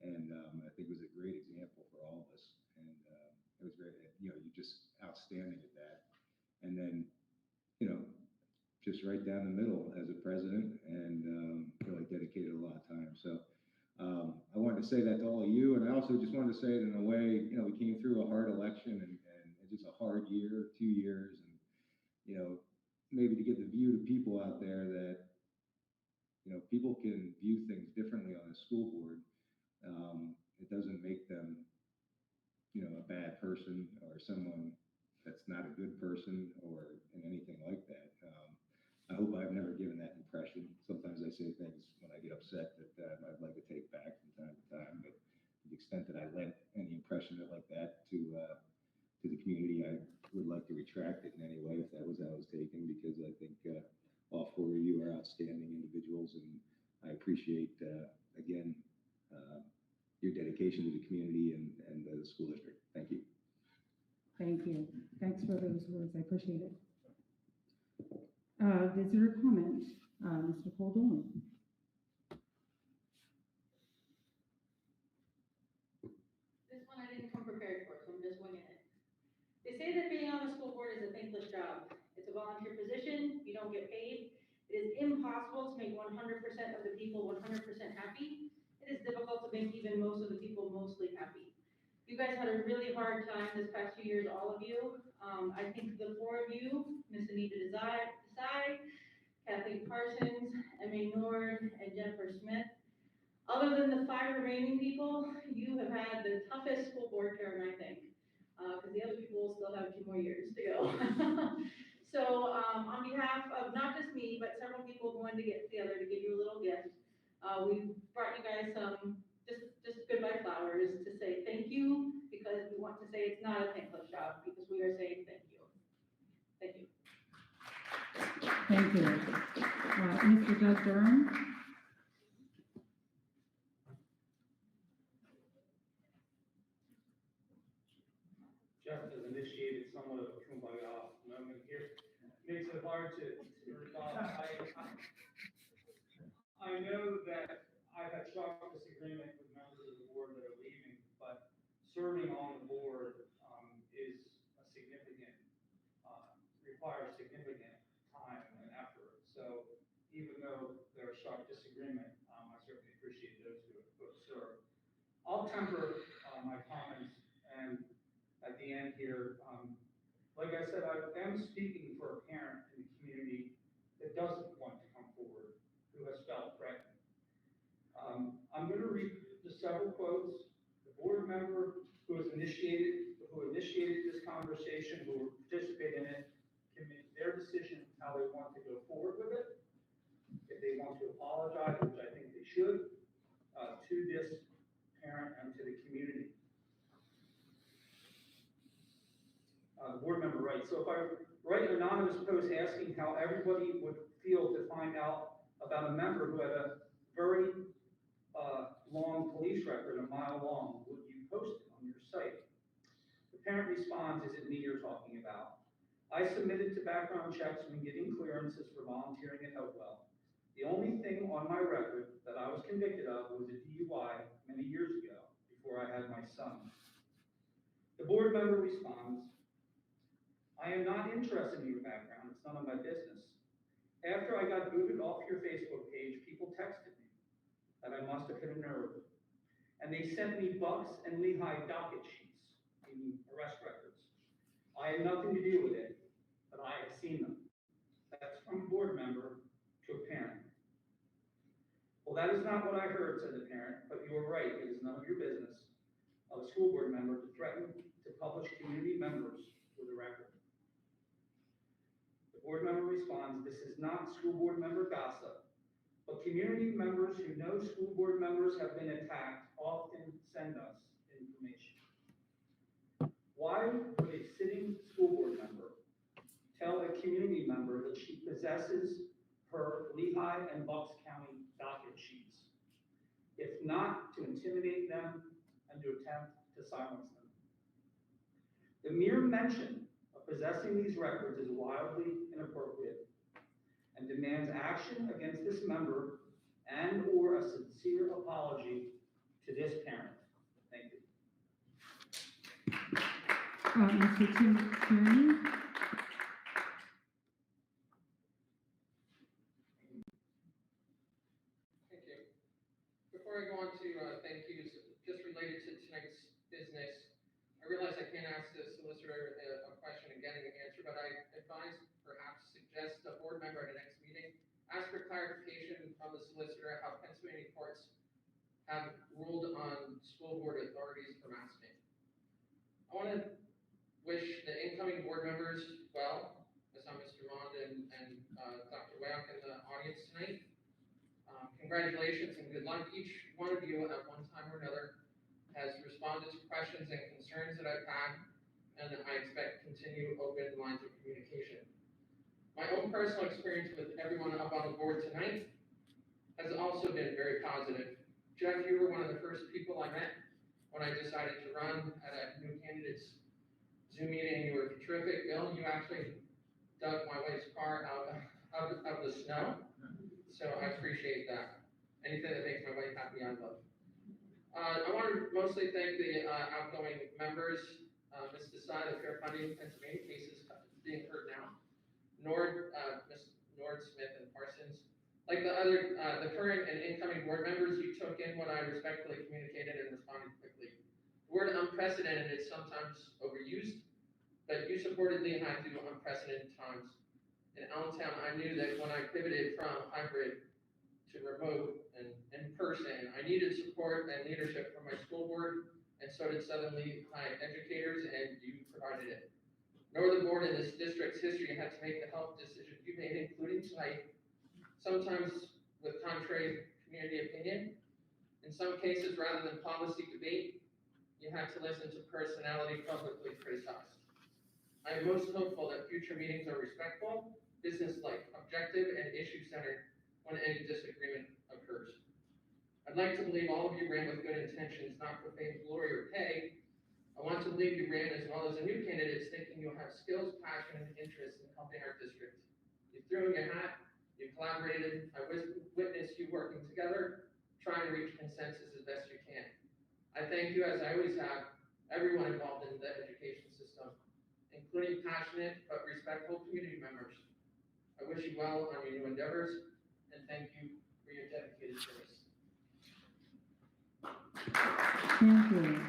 S2: And I think it was a great example for all of us. And it was very, you're just outstanding at that. And then, just right down the middle as a president, and really dedicated a lot of time. So I wanted to say that to all of you. And I also just wanted to say it in a way, we came through a hard election and just a hard year, 2 years. And, maybe to get the view to people out there that, people can view things differently on a school board. It doesn't make them, a bad person or someone that's not a good person or anything like that. I hope I've never given that impression. Sometimes I say things when I get upset that I'd like to take back from time to time, but to the extent that I lent any impression like that to the community, I would like to retract it in any way if that was how it was taken, because I think all four of you are outstanding individuals, and I appreciate, again, your dedication to the community and the school district. Thank you.
S1: Thank you. Thanks for those words. I appreciate it. Visitor comments. Mr. Paul Dolan.
S6: This one I didn't come prepared for, so I'm just winging it. They say that being on the school board is a thankless job. It's a volunteer position, you don't get paid, It is impossible to make 100% of the people 100% happy. It is difficult to make even most of the people mostly happy. You guys had a really hard time this past 2 years, all of you. I think the 4 of you, Miss Anita Desai, Kathleen Parsons, Emmy Nord, and Jennifer Smith. Other than the 5 remaining people, you have had the toughest school board term, I think, because the other people still have 2 more years to go. So on behalf of not just me, but several people going to get together to give you a little gift, we brought you guys some just goodbye flowers to say thank you, because we want to say it's not a thankless job, because we are saying thank you. Thank you.
S9: Thank you. Mr. Doug Durham?
S10: Jeff has initiated somewhat of a kumbaya moment here. Makes it hard to resolve. I know that I've had strong disagreement with members of the board that are leaving, but serving on the board is a significant, requires significant time and effort. So even though there are sharp disagreement, I certainly appreciate those who have served. I'll temper my comments and at the end here, like I said, I am speaking for a parent in the community that doesn't want to come forward, who has felt threatened. I'm going to read the several quotes. The board member who initiated this conversation, who will participate in it, can make their decision how they want to go forward with it. If they want to apologize, which I think they should, to this parent and to the community. The board member writes, so if I write an anonymous post asking how everybody would feel to find out about a member who had a very long police record, a mile long, would you post it on your site? The parent responds, is it me you're talking about? I submitted to background checks when getting clearances for volunteering at Hopewell. The only thing on my record that I was convicted of was a DUI many years ago, before I had my son. The board member responds, I am not interested in your background, it's none of my business. After I got booted off your Facebook page, people texted me that I must have hit a nerve. And they sent me Bucks and Lehigh docket sheets, meaning arrest records. I had nothing to do with it, but I have seen them. That's from a board member to a parent. Well, that is not what I heard, said the parent, but you are right, it is none of your business of a school board member to threaten to publish community members with a record. The board member responds, this is not school board member gossip, but community members who know school board members have been attacked often send us information. Why would a sitting school board member tell a community member that she possesses her Lehigh and Bucks County docket sheets, if not to intimidate them and to attempt to silence them? The mere mention of possessing these records is wildly inappropriate and demands action against this member and or a sincere apology to this parent. Thank you.
S9: Mr. Tim Kearney?
S11: Thank you. Before I go on to thank yous, just related to tonight's business, I realize I can't ask the solicitor a question and getting an answer, but I advise, perhaps suggest a board member at the next meeting ask for clarification from the solicitor how Pennsylvania courts have ruled on school board authorities for masking. I want to wish the incoming board members well. I saw Mr. Mond and Dr. Wayock in the audience tonight. Congratulations and good luck. Each one of you at one time or another has responded to questions and concerns that I've had, and I expect continued open lines of communication. My own personal experience with everyone up on the board tonight has also been very positive. Jeff, you were one of the first people I met when I decided to run at a new candidates Zoom meeting. You were terrific. Bill, you actually dug my wife's car out of the snow, so I appreciate that. Anything that makes my wife happy, I love. I want to mostly thank the outgoing members. Ms. Desai, the Fair Funding Pennsylvania case is being heard now. Ms. Nord, Smith, and Parsons. Like the current and incoming board members, you took in what I respectfully communicated and responded quickly. The word unprecedented is sometimes overused, but you supported Lehigh through unprecedented times. In Allentown, I knew that when I pivoted from hybrid to remote and in person, I needed support and leadership from my school board, and so did Southern Lehigh educators, and you provided it. No other board in this district's history had to make the health decisions you made, including tonight, sometimes with contrary community opinion. In some cases, rather than policy debate, you had to listen to personality publicly criticized. I am most hopeful that future meetings are respectful, business-like, objective, and issue-centered when any disagreement occurs. I'd like to believe all of you ran with good intentions, not for fame, glory, or pay. I want to believe you ran as well as the new candidates thinking you'll have skills, passion, and interest in helping our district. You threw in your hat, you collaborated, I witnessed you working together, trying to reach consensus as best you can. I thank you, as I always have, everyone involved in the education system, including passionate but respectful community members. I wish you well on your new endeavors, and thank you for your dedicated service.
S1: Thank you.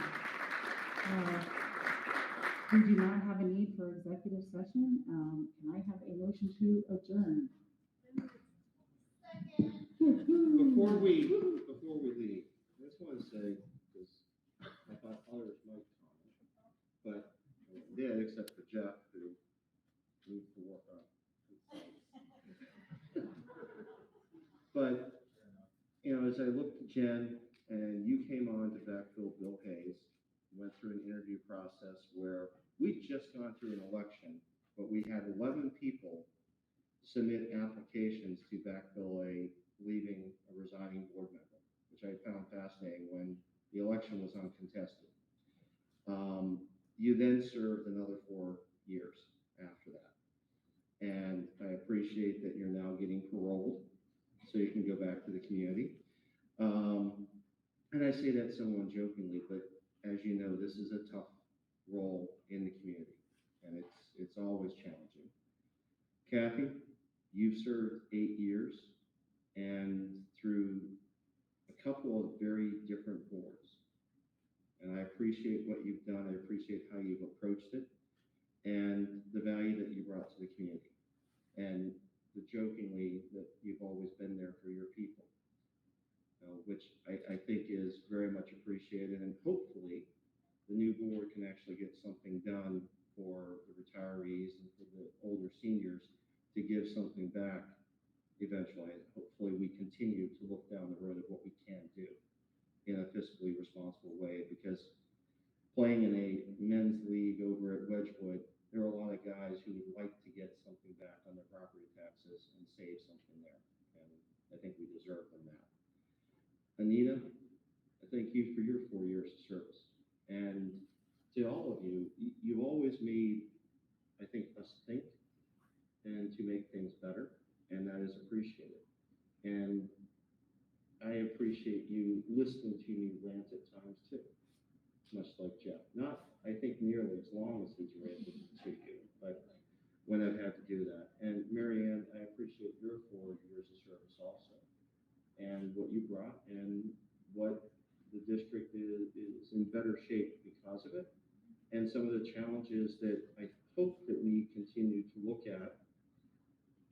S1: We do not have a need for executive session. Can I have a motion to adjourn?
S2: Before we leave, I just want to say, because I thought others might comment, but they did, except for Jeff, who needs to work on it. But, as I looked at Jen, and you came on to backfill Bill Hayes, went through an interview process where we'd just gone through an election, but we had 11 people submit applications to backfill a resigning board member, which I found fascinating when the election was uncontested. You then served another 4 years after that. And I appreciate that you're now getting paroled, so you can go back to the community. And I say that somewhat jokingly, but as you know, this is a tough role in the community, and it's always challenging. Kathy, you've served 8 years, and through a couple of very different boards. And I appreciate what you've done. I appreciate how you've approached it and the value that you brought to the community. And the jokingly that you've always been there for your people, which I think is very much appreciated. And hopefully the new board can actually get something done for the retirees and for the older seniors to give something back eventually. And hopefully we continue to look down the road of what we can do in a fiscally responsible way, because playing in a men's league over at Wedgwood, there are a lot of guys who would like to get something back on their property taxes and save something there. And I think we deserve them that. Anita, I thank you for your 4 years of service. And to all of you, you've always made, I think, us think and to make things better, and that is appreciated. And I appreciate you listening to me rant at times too, much like Jeff. Not, I think, nearly as long as he's ranted to you, but when I've had to do that. And Mary Ann, I appreciate your 4 years of service also, and what you brought, and what the district is in better shape because of it, and some of the challenges that I hope that we continue to look at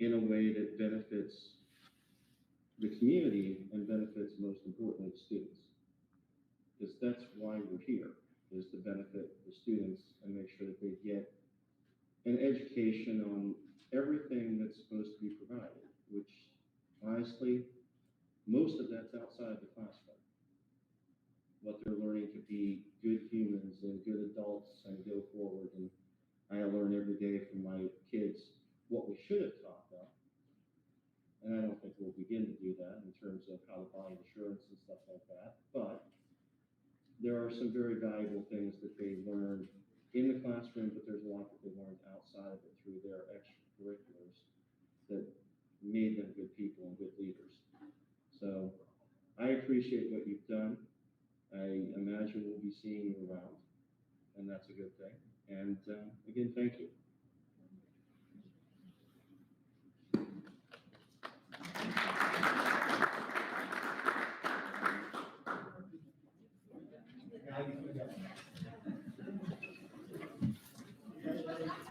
S2: in a way that benefits the community and benefits, most importantly, the students. Because that's why we're here, is to benefit the students and make sure that they get an education on everything that's supposed to be provided, which honestly, most of that's outside the classroom. What they're learning to be good humans and good adults and go forward. And I learn every day from my kids what we should have taught them. And I don't think we'll begin to do that in terms of how to buy insurance and stuff like that. But there are some very valuable things that they learned in the classroom, but there's a lot that they learned outside of it through their extracurriculars that made them good people and good leaders. So I appreciate what you've done. I imagine we'll be seeing you around, and that's a good thing. And again, thank you.